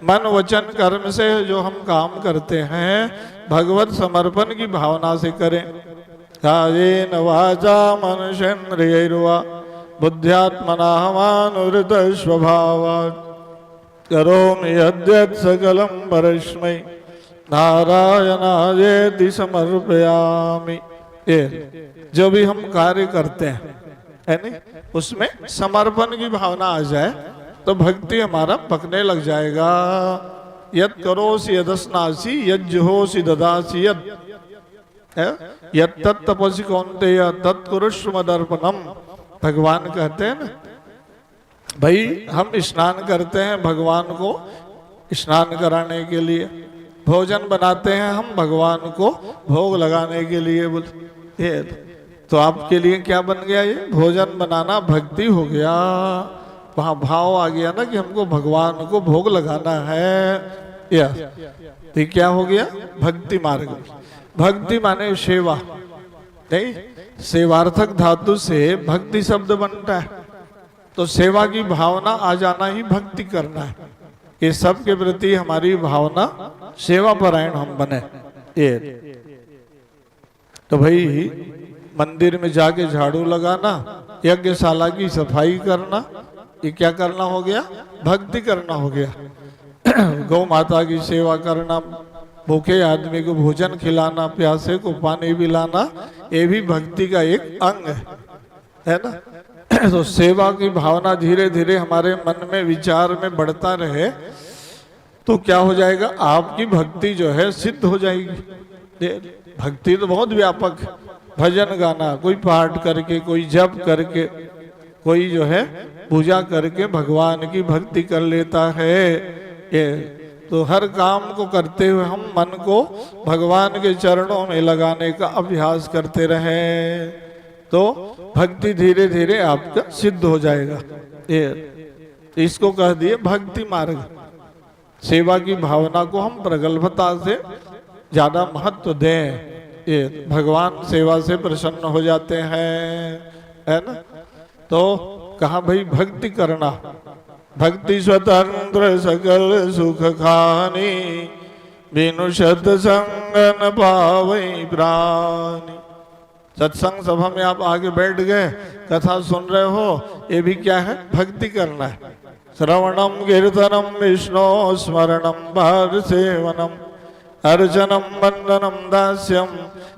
मन वचन कर्म से जो हम काम करते हैं भगवत समर्पण की भावना से करें। कायेन वाचा मनसेन्द्रियैर्वा बुद्ध्यात्मना मानुवृत स्वभावात् करोमि यद्यत् सकलं परस्मै नारायणायेति समर्पयामि। ये जो भी हम कार्य करते हैं है नहीं, उसमें समर्पण की भावना आ जाए तो भक्ति हमारा पकने लग जाएगा। यद करोसि यदस्नासि यज्जुहोसि ददासि यद यद तपसि कौन्तेय तत्कुरुष्व मदर्पणम। भगवान कहते हैं ना, भाई हम स्नान करते हैं भगवान को स्नान कराने के लिए, भोजन बनाते हैं हम भगवान को भोग लगाने के लिए। बोले तो आपके लिए क्या बन गया? ये भोजन बनाना भक्ति हो गया। वहां भाव आ गया ना कि हमको भगवान को भोग लगाना है। या तो क्या हो गया? भक्ति मार्ग। भक्ति माने सेवा, नहीं, सेवार्थक धातु से भक्ति शब्द बनता है। तो सेवा की भावना आ जाना ही भक्ति करना है। ये सब के प्रति हमारी भावना सेवा परायण हम बने। ये तो भाई मंदिर में जाके झाड़ू लगाना, यज्ञशाला की सफाई करना, ये क्या करना हो गया? भक्ति करना हो गया। गौ माता की सेवा करना, भूखे आदमी को भोजन खिलाना, प्यासे को पानी पिलाना, ये भी भक्ति का एक अंग है ना। तो सेवा की भावना धीरे धीरे हमारे मन में, विचार में बढ़ता रहे तो क्या हो जाएगा? आपकी भक्ति जो है सिद्ध हो जाएगी। भक्ति तो बहुत व्यापक, भजन गाना, कोई पाठ करके, कोई जप करके, कोई जो है पूजा करके भगवान की भक्ति कर लेता है। ये तो हर काम को करते हुए हम मन को भगवान के चरणों में लगाने का अभ्यास करते रहे तो भक्ति धीरे धीरे आपका सिद्ध हो जाएगा। ये इसको कह दिए भक्ति मार्ग। सेवा की भावना को हम प्रगल्भता से ज्यादा महत्व दें। ये भगवान सेवा से प्रसन्न हो जाते हैं, है ना। तो कहा भाई भक्ति करना, भक्ति स्वतंत्र सकल सुख खानी, बिनु सत्संग न पावई प्राणी। सत्संग सभा में आप आगे बैठ गए, कथा सुन रहे हो, ये भी क्या है? भक्ति करना है। श्रवणम कीर्तनम विष्णु स्मरणम भार सेवनम, अर्चनम वंदनम दास्यम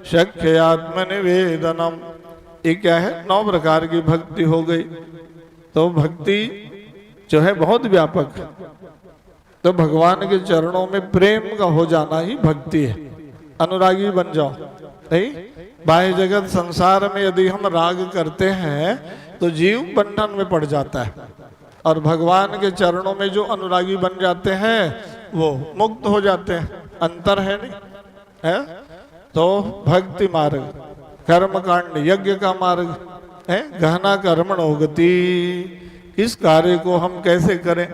शक्य आत्मनिवेदनम। ये क्या है? 9 प्रकार की भक्ति हो गई। तो भक्ति जो है बहुत व्यापक। तो भगवान के चरणों में प्रेम का हो जाना ही भक्ति है। अनुरागी बन जाओ। नहीं, बाह्य जगत संसार में यदि हम राग करते हैं तो जीव बंधन में पड़ जाता है, और भगवान के चरणों में जो अनुरागी बन जाते हैं वो मुक्त हो जाते हैं। अंतर है नहीं है? तो भक्ति मार्ग, कर्म कांड, यज्ञ का मार्ग है। गहना कर्मणो गति, इस कार्य को हम कैसे करें,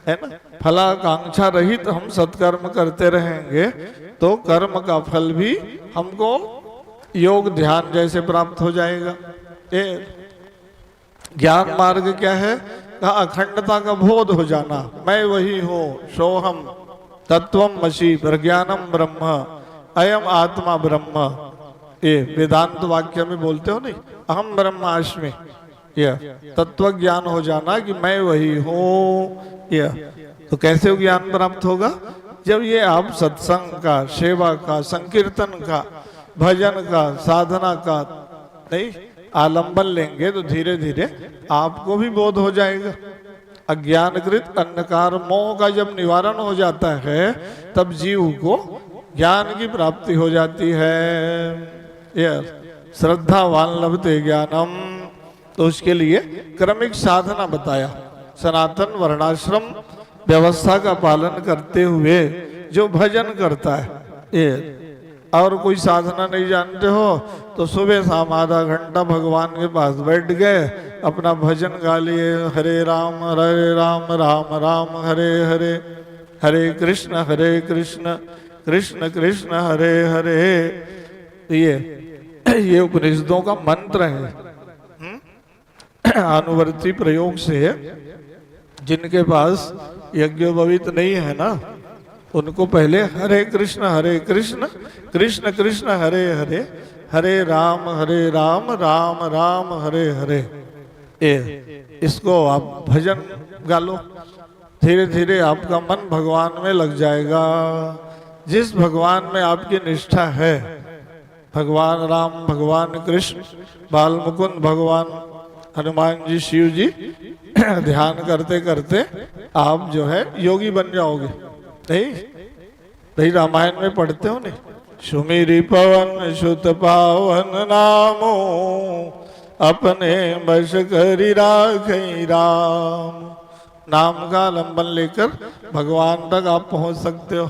है ना। फलाकांक्षा रहित हम सत्कर्म करते रहेंगे तो कर्म का फल भी हमको योग ध्यान जैसे प्राप्त हो जाएगा। ये ज्ञान मार्ग क्या है? अखंडता का बोध हो जाना, मैं वही हूँ, सोहम तत्वमसि प्रज्ञानम ब्रह्म, अयम आत्मा ब्रह्म। ये वेदांत वाक्य में बोलते हो नहीं, अहम ब्रह्मास्मि। यह तत्व ज्ञान हो जाना कि मैं वही हूँ। यह तो कैसे ज्ञान प्राप्त होगा? जब ये आप सत्संग का, सेवा का, संकीर्तन का, भजन का, साधना का नहीं आलंबन लेंगे तो धीरे धीरे आपको भी बोध हो जाएगा। अज्ञानकृत अंधकार मोह का जब निवारण हो जाता है तब जीव को ज्ञान की प्राप्ति हो जाती है। यह श्रद्धावान लभते ज्ञानम। तो उसके लिए क्रमिक साधना बताया। सनातन वर्णाश्रम व्यवस्था का पालन करते हुए जो भजन करता है, ये और कोई साधना नहीं जानते हो तो सुबह शाम आधा घंटा भगवान के पास बैठ गए, अपना भजन गा लिए। हरे राम राम राम हरे हरे, हरे कृष्ण कृष्ण कृष्ण हरे हरे। ये उपनिषदों का मंत्र है। अनुवर्ती प्रयोग से जिनके पास यज्ञोपवीत नहीं है ना, उनको पहले हरे कृष्ण कृष्ण कृष्ण हरे हरे, हरे राम राम राम हरे हरे। इसको आप भजन गा लो, धीरे धीरे आपका मन भगवान में लग जाएगा। जिस भगवान में आपकी निष्ठा है, भगवान राम, भगवान कृष्ण, बाल मुकुंद भगवान, हनुमान जी, शिव जी, ध्यान करते करते आप जो है योगी बन जाओगे। नहीं रामायण में पढ़ते हो नहीं, सुमिरी पवन सुत पावन नामो, अपने बस करी राखई राम। नाम का लंबन लेकर भगवान तक आप पहुंच सकते हो।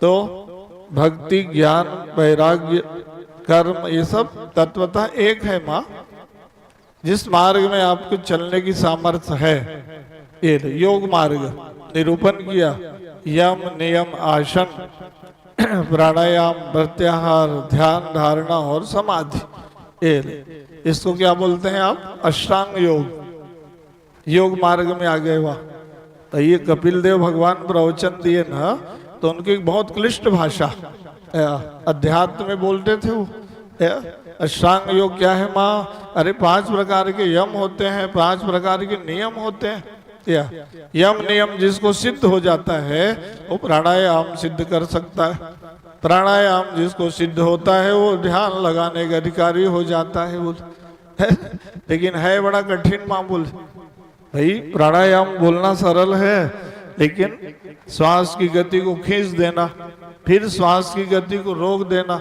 तो भक्ति, ज्ञान, वैराग्य कर्म, ये सब तत्वतः एक है माँ। जिस मार्ग में आपको चलने की सामर्थ्य है, ये योग मार्ग निरूपण किया। यम नियम आसन प्राणायाम प्रत्याहार ध्यान धारणा और समाधि, ये इसको क्या बोलते हैं आप? अष्टांग योग। योग मार्ग में आ गए वह। तो ये कपिल देव भगवान प्रवचन दिए ना, तो उनकी बहुत क्लिष्ट भाषा अध्यात्म में बोलते थे वो। अष्टांग योग क्या है माँ? अरे 5 प्रकार के यम होते हैं, 5 प्रकार के नियम होते हैं। या यम नियम जिसको सिद्ध हो जाता है वो प्राणायाम सिद्ध कर सकता है। प्राणायाम जिसको सिद्ध होता है वो ध्यान लगाने का अधिकारी हो जाता है बोल। लेकिन है बड़ा कठिन माँ बोल। भाई प्राणायाम बोलना सरल है, लेकिन श्वास की गति को खींच देना, फिर श्वास की गति को रोक देना,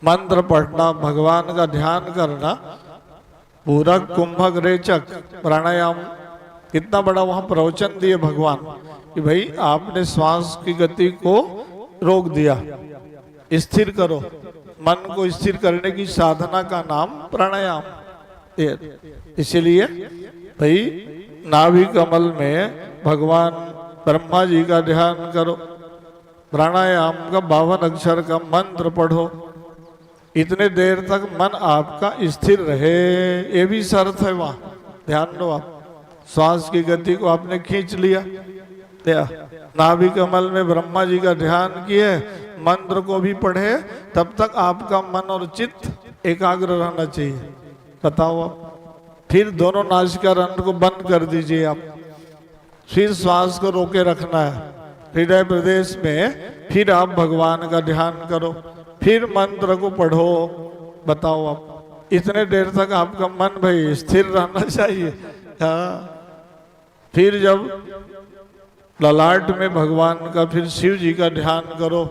मंत्र पढ़ना, भगवान का ध्यान करना, पूरा कुंभक रेचक प्राणायाम। कितना बड़ा वहां प्रवचन दिए भगवान कि भाई आपने श्वास की गति को रोक दिया, स्थिर करो। मन को स्थिर करने की साधना का नाम प्राणायाम। इसलिए भाई नाभि कमल में भगवान ब्रह्मा जी का ध्यान करो, प्राणायाम का 52 अक्षर का मंत्र पढ़ो, इतने देर तक मन आपका स्थिर रहे। ये भी शर्त है वहाँ, ध्यान दो आप। श्वास की गति को आपने खींच लिया, नाभि कमल में ब्रह्मा जी का ध्यान किए, मंत्र को भी पढ़े, तब तक आपका मन और चित्त एकाग्र रहना चाहिए। बताओ आप। फिर दोनों नासिका रंध्र को बंद कर दीजिए आप, फिर श्वास को रोके रखना है हृदय प्रदेश में। फिर आप भगवान का ध्यान करो, फिर मंत्र को पढ़ो। बताओ आप, इतने देर तक आपका मन भाई स्थिर रहना चाहिए। हाँ। फिर जब ललाट में भगवान का, फिर शिव जी का ध्यान करो,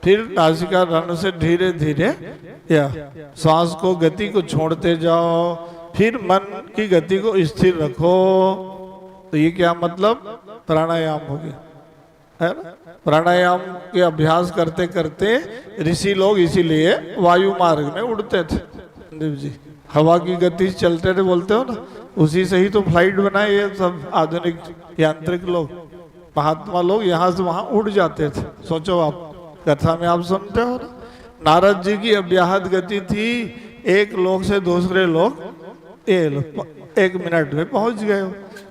फिर नासिका रंध्र से धीरे धीरे या श्वास को गति को छोड़ते जाओ, फिर मन की गति को स्थिर रखो। तो ये क्या मतलब? प्राणायाम हो गया, है ना। प्राणायाम के अभ्यास करते करते ऋषि लोग इसीलिए वायु मार्ग में उड़ते थे। देव जी हवा की गति से चलते थे, बोलते हो ना, उसी से ही तो फ्लाइट बनाए ये सब आधुनिक यांत्रिक लोग। महात्मा लोग यहाँ से वहां उड़ जाते थे। सोचो आप, कथा में आप सुनते हो ना, नारद जी की अव्याहत गति थी, एक लोक से दूसरे लोक 1 मिनट में पहुंच गए।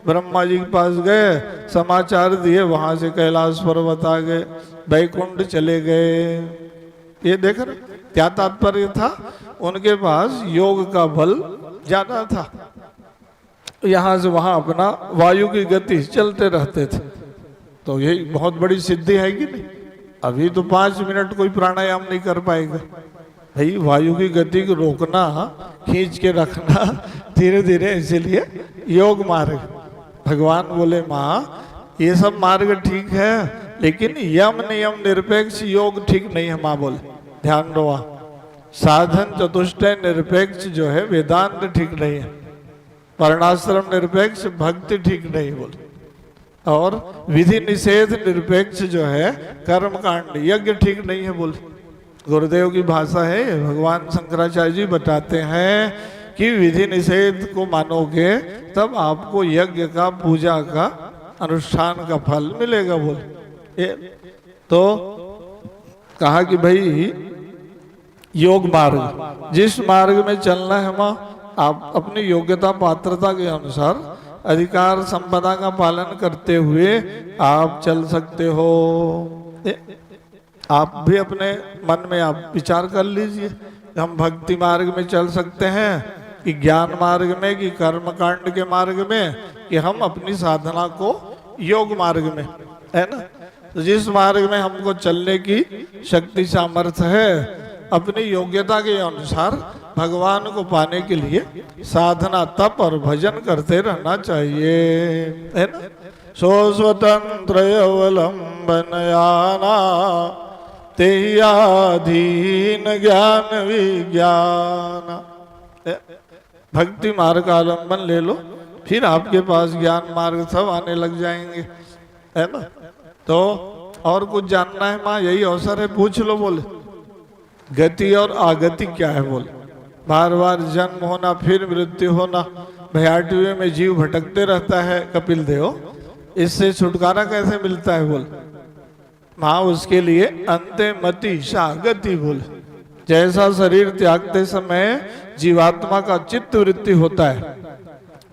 ब्रह्मा जी के पास गए, समाचार दिए, वहां से कैलाश पर्वत आ गए, बैकुंठ चले गए। ये देख रहे क्या तात्पर्य था? उनके पास योग का बल ज्यादा था, यहां से वहां अपना वायु की गति चलते रहते थे। तो ये बहुत बड़ी सिद्धि है कि नहीं? अभी तो 5 मिनट कोई प्राणायाम नहीं कर पाएगा भाई। वायु की गति को रोकना, खींच के रखना धीरे धीरे, इसीलिए योग मार्ग। भगवान बोले माँ ये सब मार्ग ठीक है, लेकिन यम नियम निरपेक्ष योग ठीक नहीं है। माँ बोले ध्यान दो, साधन चतुष्टय निरपेक्ष जो है वेदांत ठीक नहीं है, वर्णाश्रम निरपेक्ष भक्ति ठीक नहीं बोले, और विधि निषेध निरपेक्ष जो है कर्म कांड यज्ञ ठीक नहीं है बोले। गुरुदेव की भाषा है। भगवान शंकराचार्य जी बताते हैं कि विधि निषेध को मानोगे तब आपको यज्ञ का, पूजा का, अनुष्ठान का फल मिलेगा बोले। तो कहा कि भाई योग मार्ग, जिस मार्ग में चलना है माँ, आप अपनी योग्यता पात्रता के अनुसार अधिकार संपदा का पालन करते हुए आप चल सकते हो। आप भी अपने मन में आप विचार कर लीजिए, हम भक्ति मार्ग में चल सकते हैं कि ज्ञान मार्ग में, कि कर्म कांड के मार्ग में, कि हम अपनी साधना को योग मार्ग में, है ना। तो जिस मार्ग में हमको चलने की शक्ति सामर्थ्य है, अपनी योग्यता के अनुसार भगवान को पाने के लिए साधना, तप और भजन करते रहना चाहिए, है ना। सो स्वतंत्र अवलंबन याना तेयाधीन ज्ञान विज्ञान। भक्ति मार्ग का अवलंबन ले लो, फिर आपके पास ज्ञान मार्ग सब आने लग जाएंगे, है ना। तो और कुछ जानना है माँ? यही अवसर है, पूछ लो बोले। गति और आगति क्या है बोल? बार बार जन्म होना फिर मृत्यु होना, भयाटुए में जीव भटकते रहता है कपिल देव, इससे छुटकारा कैसे मिलता है बोल? हाँ, उसके लिए अंते मति शागति बोल। जैसा शरीर त्यागते समय जीवात्मा का चित्त वृत्ति होता है,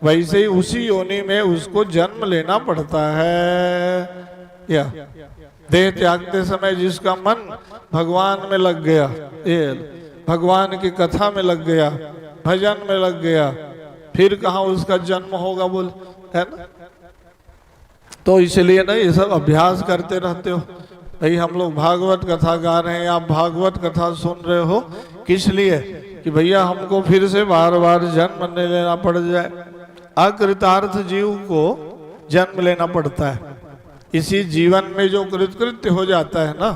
वैसे ही उसी योनि में उसको जन्म लेना पड़ता है। या देह त्यागते समय जिसका मन भगवान में लग गया, ये भगवान की कथा में लग गया, भजन में लग गया, फिर कहाँ उसका जन्म होगा बोल, है ना? तो इसलिए ना ये सब अभ्यास करते रहते हो। भाई हम लोग भागवत कथा गा रहे हैं, आप भागवत कथा सुन रहे हो, किस लिए? कि भैया हमको फिर से बार बार जन्म नहीं लेना पड़ जाए। अकृतार्थ जीव को जन्म लेना पड़ता है। इसी जीवन में जो कृतकृत्य हो जाता है ना,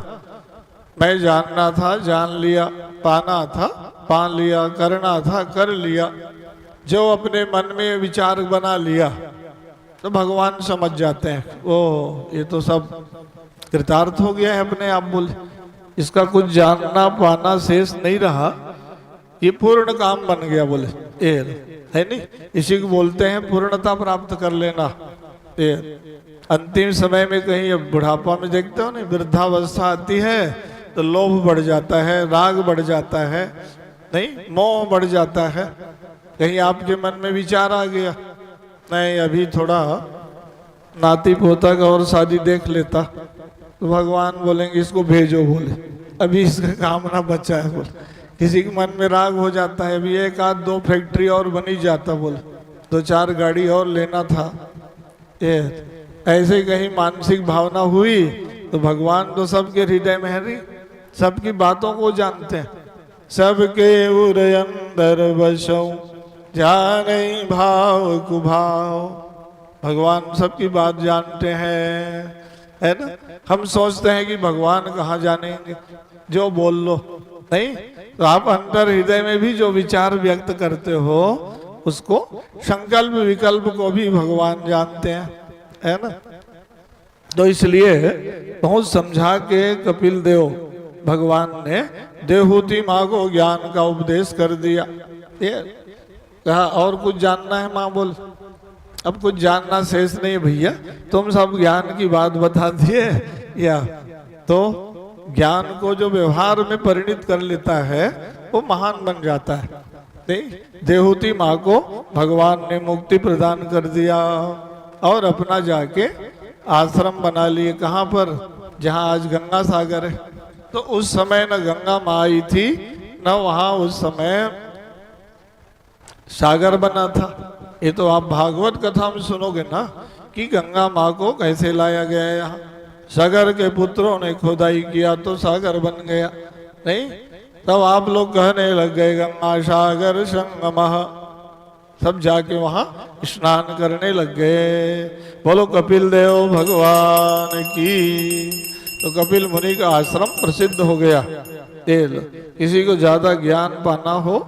मैं जानना था जान लिया, पाना था पा लिया, करना था कर लिया, जो अपने मन में विचार बना लिया तो भगवान समझ जाते हैं ओ ये तो सब कृतार्थ हो गया है अपने आप बोले, इसका कुछ जानना पाना शेष नहीं रहा, ये पूर्ण काम बन गया बोले, ये है नहीं? इसी को बोलते हैं पूर्णता प्राप्त कर लेना। ये अंतिम समय में कहीं बुढ़ापा में देखते हो नहीं, वृद्धावस्था आती है तो लोभ बढ़ जाता है, राग बढ़ जाता है, नहीं मोह बढ़ जाता है। कहीं आपके मन में विचार आ गया, नहीं अभी थोड़ा नाती पोता का और शादी देख लेता, तो भगवान बोलेंगे इसको भेजो बोले, अभी इसका काम ना बचा है बोले। किसी के मन में राग हो जाता है, अभी एक आध दो फैक्ट्री और बनी जाता बोले, दो चार गाड़ी और लेना था। ये ऐसे कहीं मानसिक भावना हुई तो भगवान तो सबके हृदय में है, नहीं सबकी बातों को जानते हैं। सबके उर अंदर बसो जाने भाव कुभाव, भगवान सबकी बात जानते हैं, है ना? हम सोचते हैं कि भगवान कहाँ जानेंगे, जो बोल लो, नहीं तो आप अंतर हृदय में भी जो विचार व्यक्त करते हो उसको संकल्प विकल्प को भी भगवान जानते हैं, है ना? तो इसलिए बहुत समझा के कपिल देव भगवान ने देवहूति माँ को ज्ञान का उपदेश कर दिया। ये कहा और कुछ जानना है माँ बोल, अब कुछ जानना शेष नहीं भैया, तुम सब ज्ञान की बात बता दिए। या तो ज्ञान को जो व्यवहार में परिणित कर लेता है वो महान बन जाता है। नहीं देवहूति माँ को भगवान ने मुक्ति प्रदान कर दिया और अपना जाके आश्रम बना लिए। कहाँ पर? जहाँ आज गंगा सागर है। तो उस समय न गंगा माँ आई थी न वहाँ उस समय सागर बना था। ये तो आप भागवत कथा में सुनोगे ना कि गंगा माँ को कैसे लाया गया है यहाँ। सागर के पुत्रों ने खुदाई किया तो सागर बन गया, नहीं? तब आप लोग कहने लग गए गंगा सागर संगमः, सब जाके वहाँ स्नान करने लग गए। बोलो कपिल देव भगवान की। तो कपिल मुनि का आश्रम प्रसिद्ध हो गया। किसी को ज्यादा ज्ञान पाना हो,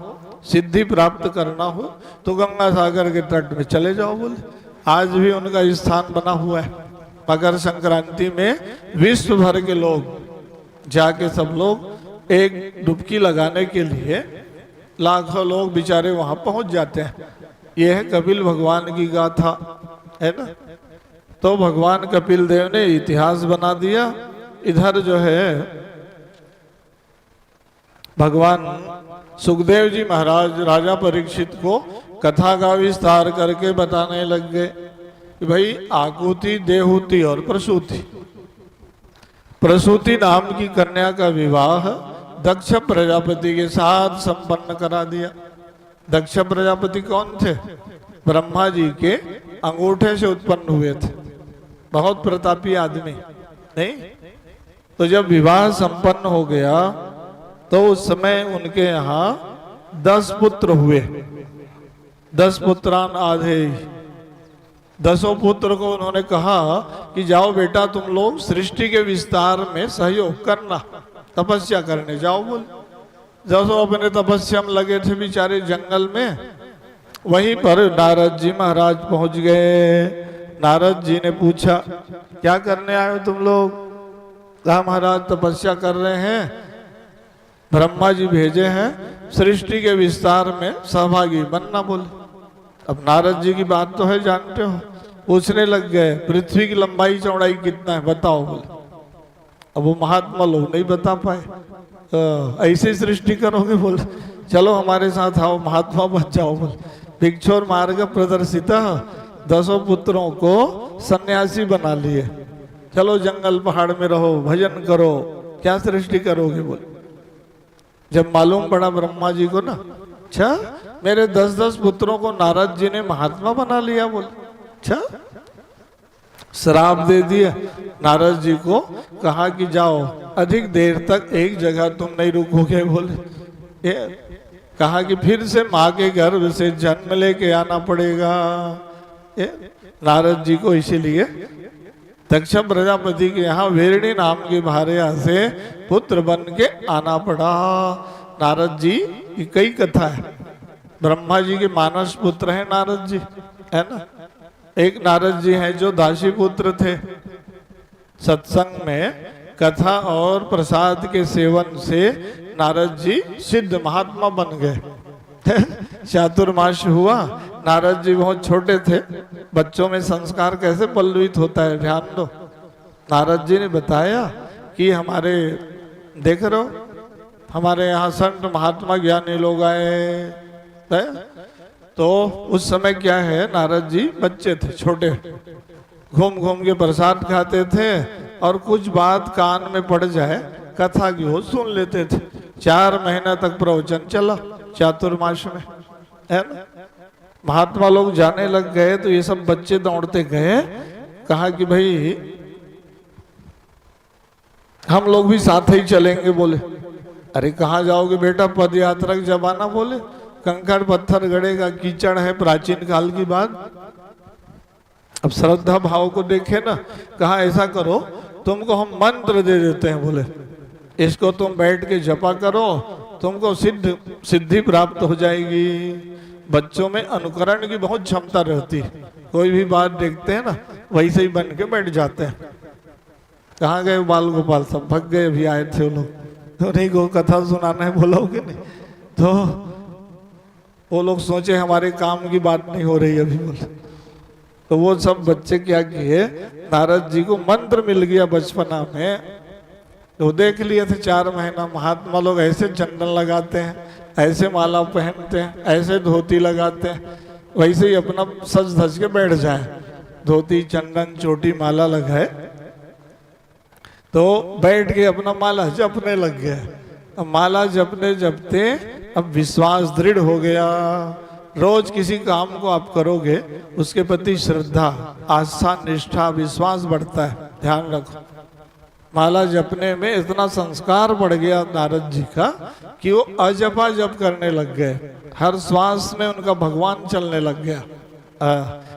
सिद्धि प्राप्त करना हो तो गंगा सागर के तट में चले जाओ बोले। आज भी उनका स्थान बना हुआ है। मकर संक्रांति में विश्व भर के लोग जाके सब लोग एक डुबकी लगाने के लिए लाखों लोग बेचारे वहां पहुंच जाते हैं। यह है कपिल भगवान की गाथा, है ना? तो भगवान कपिल देव ने इतिहास बना दिया। इधर जो है भगवान सुखदेव जी महाराज राजा परीक्षित को कथा का विस्तार करके बताने लग गए कि भाई आकुति, देहूति और प्रसूति। प्रसूति नाम की कन्या का विवाह दक्ष प्रजापति के साथ संपन्न करा दिया। दक्ष प्रजापति कौन थे? ब्रह्मा जी के अंगूठे से उत्पन्न हुए थे, बहुत प्रतापी आदमी, नहीं? तो जब विवाह संपन्न हो गया तो उस समय उनके यहाँ 10 पुत्र हुए। 10 पुत्रान आधे। 10 पुत्र को उन्होंने कहा कि जाओ बेटा तुम लोग सृष्टि के विस्तार में सहयोग करना, तपस्या करने जाओ बोल। 10 अपने तपस्या में लगे थे बेचारे जंगल में। वहीं पर नारद जी महाराज पहुंच गए। नारद जी ने पूछा क्या करने आए हो तुम लोग? कहा महाराज तपस्या कर रहे हैं। ब्रह्मा जी भेजे हैं सृष्टि के विस्तार में सहभागी बनना बोले। अब नारद जी की बात तो है जानते हो, पूछने लग गए पृथ्वी की लंबाई चौड़ाई कितना है बताओ बोले। अब वो महात्मा लोग नहीं बता पाए, ऐसे सृष्टि करोगे बोले, चलो हमारे साथ आओ महात्मा बन जाओ बोले। भिक्षुर मार्ग प्रदर्शित 10 पुत्रों को सन्यासी बना लिए, चलो जंगल पहाड़ में रहो भजन करो, क्या सृष्टि करोगे बोले। जब मालूम पड़ा ब्रह्मा जी को ना, अच्छा मेरे 10-10 पुत्रों को नारद जी ने महात्मा बना लिया बोले। अच्छा श्राप दे दिया नारद जी को, कहा कि जाओ अधिक देर तक एक जगह तुम नहीं रुकोगे बोले। ये कहा कि फिर से माँ के गर्भ से जन्म लेके आना पड़ेगा ये नारद जी को। इसीलिए दक्ष प्रजापति के यहाँ वेरणी नाम की भार्या से पुत्र बन के आना पड़ा। नारद जी की कई कथा है, ब्रह्मा जी के मानस पुत्र हैं नारद जी, है ना। एक नारद जी हैं जो दासी पुत्र थे, सत्संग में कथा और प्रसाद के सेवन से नारद जी सिद्ध महात्मा बन गए। चातुर्मास हुआ, नारद जी बहुत छोटे थे, बच्चों में संस्कार कैसे पल्लवित होता है ध्यान दो। नारद जी ने बताया कि हमारे देख रहे हो हमारे यहाँ संत महात्मा ज्ञानी लोग आए हैं, तो उस समय क्या है नारद जी बच्चे थे छोटे, घूम घूम के प्रसाद खाते थे और कुछ बात कान में पड़ जाए कथा की हो सुन लेते थे। 4 महीना तक प्रवचन चला चातुर्मास में, है ना। महात्मा लोग जाने लग गए तो ये सब बच्चे दौड़ते गए, कहा कि भाई हम लोग भी साथ ही चलेंगे बोले। अरे कहाँ जाओगे बेटा, पद यात्रा की जमाना बोले, कंकड़ पत्थर गड़ेगा, कीचड़ है प्राचीन काल की बात। अब श्रद्धा भाव को देखे ना, कहा ऐसा करो तुमको हम मंत्र दे देते हैं बोले, इसको तुम बैठ के जपा करो, तुमको सिद्धि प्राप्त हो जाएगी। बच्चों में अनुकरण की बहुत क्षमता रहती है, कोई भी बात देखते हैं ना वैसे ही बन के बैठ जाते हैं। कहाँ गए बाल गोपाल, सब भग गए, अभी आए थे वो लोग, तो नहीं को कथा सुनाना है बोलोगे नहीं, तो वो लोग सोचे हमारे काम की बात नहीं हो रही अभी बोले। तो वो सब बच्चे क्या किए, नारद जी को मंत्र मिल गया बचपना में, तो देख लिए थे 4 महीना महात्मा लोग ऐसे चंदन लगाते हैं, ऐसे माला पहनते हैं, ऐसे धोती लगाते हैं, वैसे ही अपना सज धज के बैठ जाए, धोती चंदन चोटी माला लगाए, तो बैठ के अपना माला जपने लग गया। अब माला जपने जपते अब विश्वास दृढ़ हो गया। रोज किसी काम को आप करोगे उसके प्रति श्रद्धा आस्था निष्ठा विश्वास बढ़ता है, ध्यान रखो। माला जपने में इतना संस्कार बढ़ गया नारद जी का कि वो अजपा जप करने लग गए, हर श्वास में उनका भगवान चलने लग गया।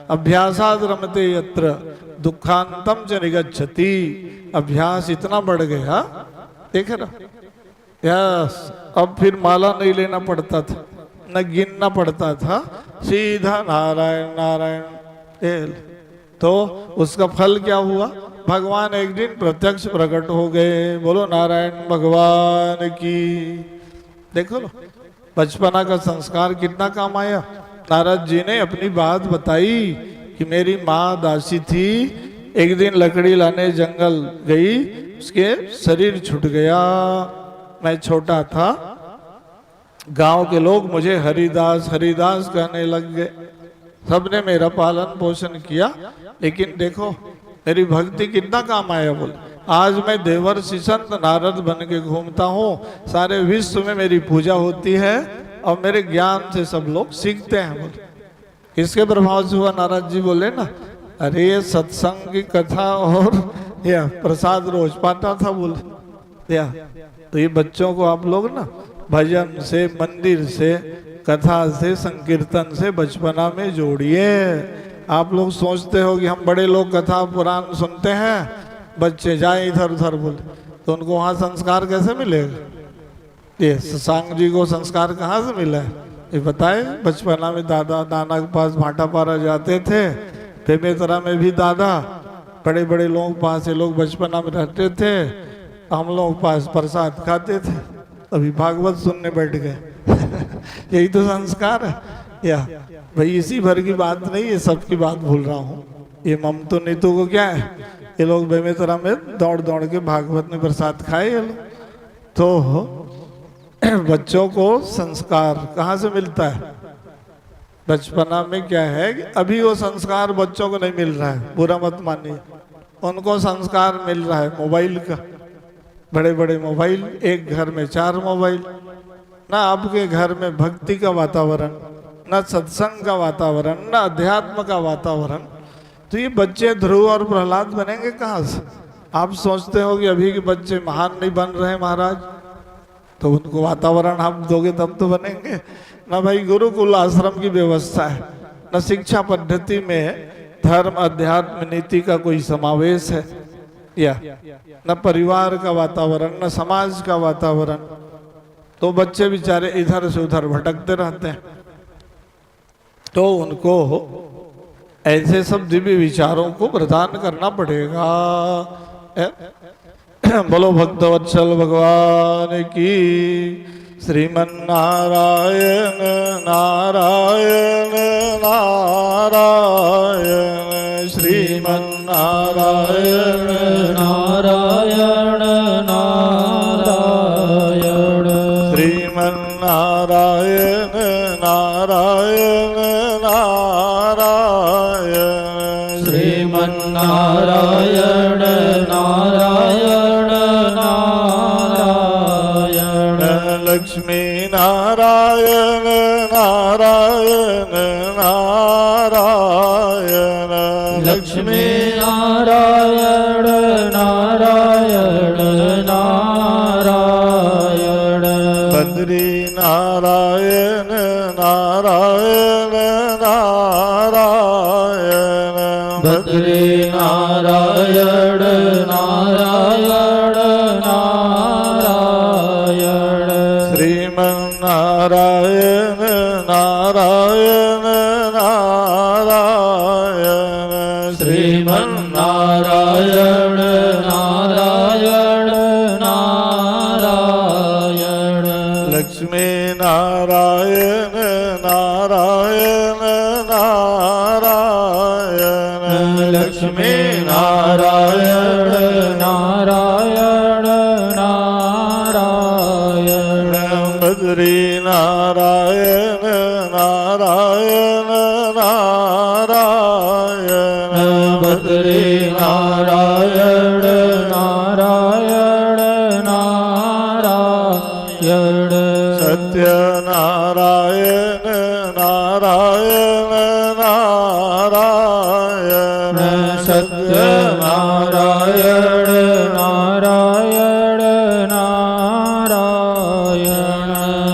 अभ्यासाद रमते यत्र दुखांतम च निगच्छति, अभ्यास इतना बढ़ गया, देखे ना यस। अब फिर माला नहीं लेना पड़ता था, न गिनना पड़ता था, सीधा नारायण नारायण। तो उसका फल क्या हुआ, भगवान एक दिन प्रत्यक्ष प्रकट हो गए, बोलो नारायण भगवान की। देखो लो बचपना का संस्कार कितना काम आया। नारद जी ने अपनी बात बताई कि मेरी माँ दासी थी, एक दिन लकड़ी लाने जंगल गई, उसके शरीर छूट गया, मैं छोटा था, गांव के लोग मुझे हरिदास हरिदास कहने लग गए, सबने मेरा पालन पोषण किया, लेकिन देखो मेरी भक्ति कितना काम आया बोले। आज मैं देवर्षि संत नारद बन के घूमता हूँ, सारे विश्व में मेरी पूजा होती है और मेरे ज्ञान से सब लोग सीखते हैं बोले। किसके प्रभाव से हुआ, नारद जी बोले ना, अरे ये सत्संग की कथा और या प्रसाद रोज पाता था बोले। या तो ये बच्चों को आप लोग ना भजन से, मंदिर से, कथा से, संकीर्तन से बचपना में जोड़िए। आप लोग सोचते हो कि हम बड़े लोग कथा पुराण सुनते हैं, बच्चे जाए इधर उधर बोले, तो उनको वहाँ संस्कार कैसे मिलेगा। ये सत्संग जी को संस्कार कहाँ से मिला है, ये बताए। बचपना में दादा नाना के पास भाटा पारा जाते थे, बेमेतरा में भी दादा, बड़े बड़े लोगों के पास ये लोग बचपना में रहते थे, हम लोग पास प्रसाद खाते थे, अभी भागवत सुनने बैठ गए। यही तो संस्कार है। या भाई इसी भर की बात नहीं, ये सबकी बात भूल रहा हूँ। ये ममतो नीतू को क्या है, ये लोग बेमेतरा में दौड़ दौड़ के भागवत में प्रसाद खाए ये लोग। तो बच्चों को संस्कार कहाँ से मिलता है? बचपना में क्या है कि अभी वो संस्कार बच्चों को नहीं मिल रहा है, बुरा मत मानिए। उनको संस्कार मिल रहा है मोबाइल का, बड़े बड़े मोबाइल, एक घर में 4 मोबाइल। ना आपके घर में भक्ति का वातावरण, ना सत्संग का वातावरण, ना अध्यात्म का वातावरण। तो ये बच्चे ध्रुव और प्रहलाद बनेंगे कहाँ से? आप सोचते हो कि अभी के बच्चे महान नहीं बन रहे महाराज, तो उनको वातावरण आप दोगे तब तो बनेंगे ना। भाई गुरुकुल आश्रम की व्यवस्था है, न शिक्षा पद्धति में धर्म अध्यात्म नीति का कोई समावेश है, या न परिवार का वातावरण, न समाज का वातावरण। तो बच्चे बेचारे इधर से उधर भटकते रहते हैं। तो उनको ऐसे सब दिव्य विचारों को प्रदान करना पड़ेगा। बोलो भक्तवत्सल भगवान की। श्रीमन नारायण नारायण नारायण, श्रीमन नारायण नारायण नारायण, श्रीमन नारायण नारायण नारायण, श्रीमन नारायण नारायण नारायण, लक्ष्मी नारायण नारायण नारायण, लक्ष्मी नारायण नारायण नारायण, बद्री नारायण नारायण नारायण, बद्री नारायण नारायण नारायण, श्रीमन नारायण नारायण नारायण, श्रीमन नारायण नारायण नारायण, लक्ष्मी नारायण नारायण नारायण, लक्ष्मी नारायण नारायण नारायण, बद्री नारायण नारायण नारायण, बद्री नारायण नारायण नारायण, सत्य नारायण नारायण नारायण, सत्य नारायण नारायण नारायण,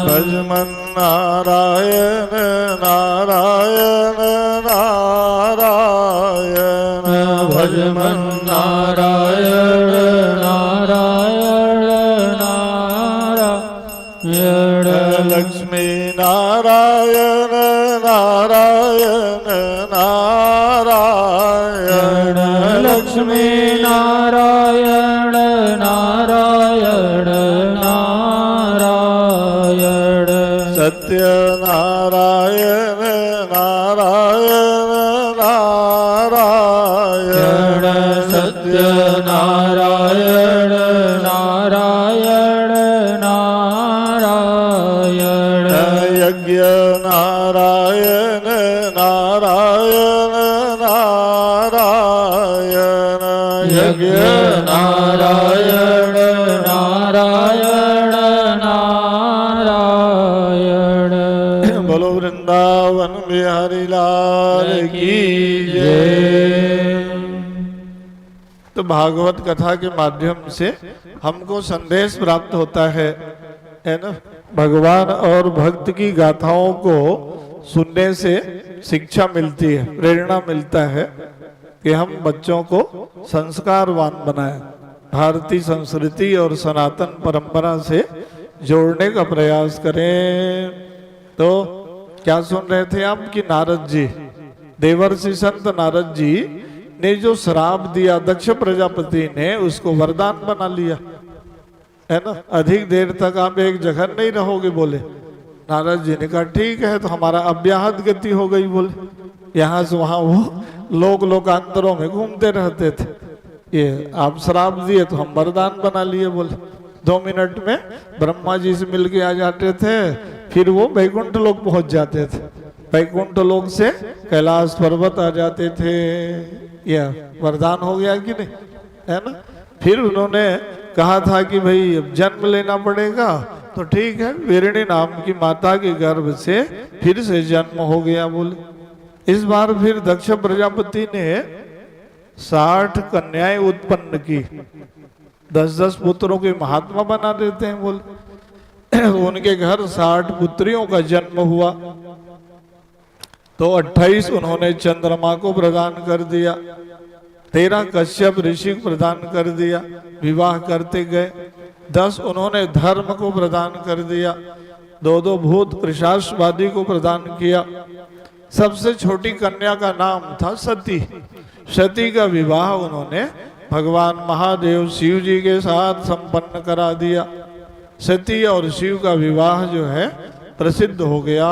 भजमन नारायण नारायण नारायण, भजमन नारायण नारायण नारायण, लक्ष्मी नारायण नारायण नारायण, लक्ष्मी नारायण नारायण नारायण, सत्य नारायण नारायण नारायण, सत्य नारायण नारायण नारायण, यज्ञ नारायण नारायण नारायण, यज्ञ नारायण नारायण नारायण, बोलो वृंदावन बिहारी लाल की जय। तो भागवत कथा के माध्यम से हमको संदेश प्राप्त होता है ना। भगवान और भक्त की गाथाओं को सुनने से शिक्षा मिलती है, प्रेरणा मिलता है कि हम बच्चों को संस्कारवान बनाएं, भारतीय संस्कृति और सनातन परंपरा से जोड़ने का प्रयास करें। तो क्या सुन रहे थे आप कि नारद जी, देवर्षि संत नारद जी ने जो श्राप दिया दक्ष प्रजापति ने, उसको वरदान बना लिया। है ना, अधिक देर तक आप एक जगह नहीं रहोगे बोले। नारद जी ने कहा ठीक है, तो हमारा अव्याहत गति हो गई बोले, यहाँ से वहां वो लोकांतरों में घूमते रहते थे। ये आप श्राप दिए तो हम वरदान बना लिए बोले, 2 मिनट में ब्रह्मा जी से मिलके आ जाते थे, फिर वो वैकुंठ लोक पहुंच जाते थे, वैकुंठ लोक से कैलाश पर्वत आ जाते थे। यह वरदान हो गया कि नहीं, है ना। फिर उन्होंने कहा था कि भाई अब जन्म लेना पड़ेगा, तो ठीक है, वीरणी नाम की माता के गर्भ से फिर से जन्म हो गया बोले। इस बार फिर दक्ष प्रजापति ने 60 कन्याएं उत्पन्न की, 10-10 पुत्रों के महात्मा बना देते हैं बोले। उनके घर 60 पुत्रियों का जन्म हुआ, तो 28 उन्होंने चंद्रमा को प्रदान कर दिया, 13 कश्यप ऋषि को प्रदान कर दिया, विवाह करते गए। 10 उन्होंने धर्म को प्रदान कर दिया, 2 भूत कृशाश्वादी को प्रदान किया। सबसे छोटी कन्या का नाम था सती। सती का विवाह उन्होंने भगवान महादेव शिव जी के साथ संपन्न करा दिया। सती और शिव का विवाह जो है प्रसिद्ध हो गया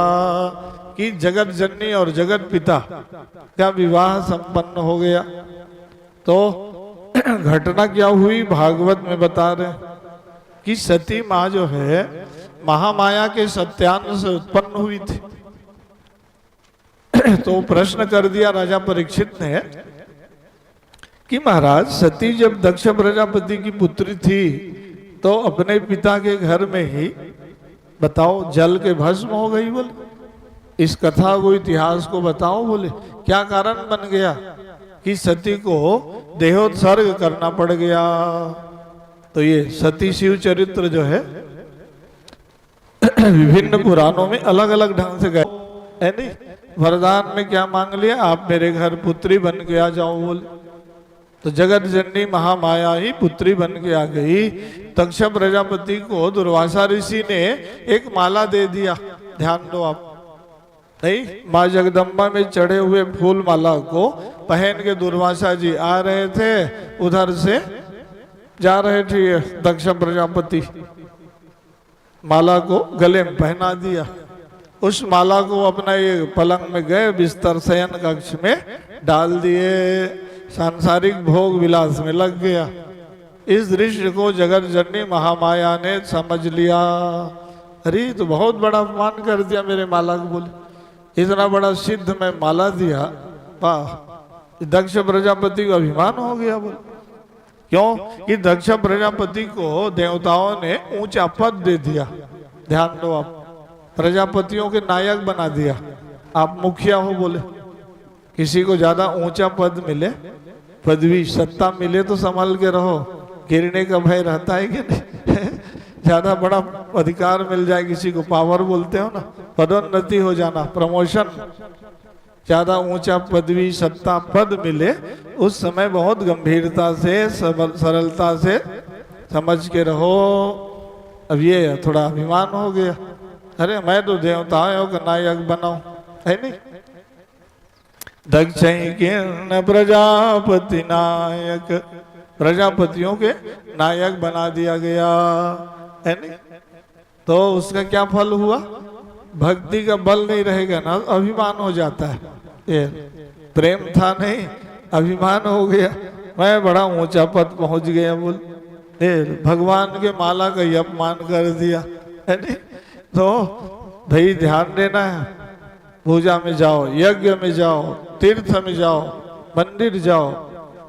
कि जगत जननी और जगत पिता का विवाह संपन्न हो गया। तो घटना क्या हुई भागवत में बता रहे कि सती माँ जो है महामाया के सत्यान से उत्पन्न हुई थी। तो प्रश्न कर दिया राजा परीक्षित ने कि महाराज सती जब दक्ष प्रजापति की पुत्री थी तो अपने पिता के घर में ही बताओ जल के भस्म हो गई बोले। इस कथा को इतिहास को बताओ बोले, क्या कारण बन गया कि सती को देहोत्सर्ग करना पड़ गया। तो ये सती शिव चरित्र जो है विभिन्न पुराणों में अलग अलग ढंग से गए है नहीं। वरदान में क्या मांग लिया, आप मेरे घर पुत्री बन के आ जाओ बोले। तो जगत जननी महामाया ही पुत्री बन के आ गई। दक्ष प्रजापति को दुर्वासा ऋषि ने एक माला दे दिया, ध्यान दो आप, नहीं माँ जगदम्बा में चढ़े हुए फूल माला को पहन के दुर्वासा जी आ रहे थे, उधर से जा रहे थे दक्ष प्रजापति, माला को गले में पहना दिया। उस माला को अपना ये पलंग में गए बिस्तर शयन कक्ष में डाल दिए, सांसारिक भोग विलास में लग गया। इस दृश्य को जगत जननी महामाया ने समझ लिया, अरे तो बहुत बड़ा अपमान कर दिया मेरे माला को बोले, इतना बड़ा सिद्ध में माला दिया, वाह। दक्ष प्रजापति को अभिमान हो गया बोले, क्यों कि दक्ष प्रजापति को देवताओं ने ऊंचा पद दे दिया। ध्यान दो आप, प्रजापतियों के नायक बना दिया, आप मुखिया हो बोले। किसी को ज्यादा ऊंचा पद मिले, पदवी सत्ता मिले तो संभल के रहो, गिरने का भय रहता है कि नहीं। ज्यादा बड़ा अधिकार मिल जाए किसी को, पावर बोलते हो ना, पदोन्नति हो जाना, प्रमोशन, ज्यादा ऊंचा पदवी सत्ता पद मिले, उस समय बहुत गंभीरता से सरलता से समझ के रहो। अब ये थोड़ा अभिमान हो गया, अरे मैं तो देवताओं का नायक बनाऊं, है नहीं। दक्ष प्रजापति नायक, प्रजापतियों के नायक बना दिया गया, है नहीं। तो उसका क्या फल हुआ, भक्ति का बल नहीं रहेगा ना, अभिमान हो जाता है। ये प्रेम था नहीं, अभिमान हो गया, मैं बड़ा ऊंचा पद पहुंच गया बोल, भगवान के माला का ही अपमान कर दिया, है नहीं। तो भाई ध्यान देना है, पूजा में जाओ, यज्ञ में जाओ, तीर्थ में जाओ, मंदिर जाओ,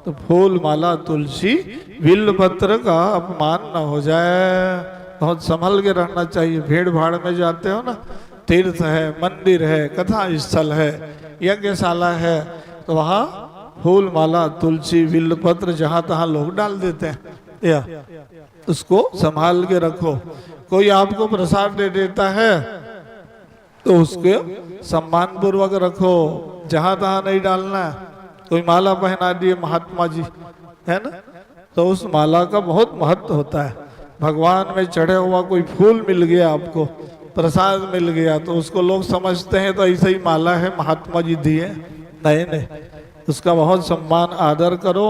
तो फूल माला तुलसी बिल्व पत्र का अपमान न हो जाए, बहुत संभल के रहना चाहिए। भीड़ भाड़ में जाते हो ना, तीर्थ है, मंदिर है, कथा स्थल है, यज्ञशाला है, तो वहाँ फूल माला तुलसी बिल्व पत्र जहाँ तहाँ लोग डाल देते हैं, या उसको संभाल के रखो। कोई आपको प्रसाद दे देता है तो उसके सम्मान पूर्वक रखो, जहां तहां नहीं डालना। कोई माला पहना दिए महात्मा जी, है ना, तो उस माला का बहुत महत्व होता है। भगवान में चढ़े हुआ कोई फूल मिल गया, आपको प्रसाद मिल गया, तो उसको लोग समझते हैं तो ऐसे ही माला है, महात्मा जी दिए, नहीं नहीं, उसका बहुत सम्मान आदर करो।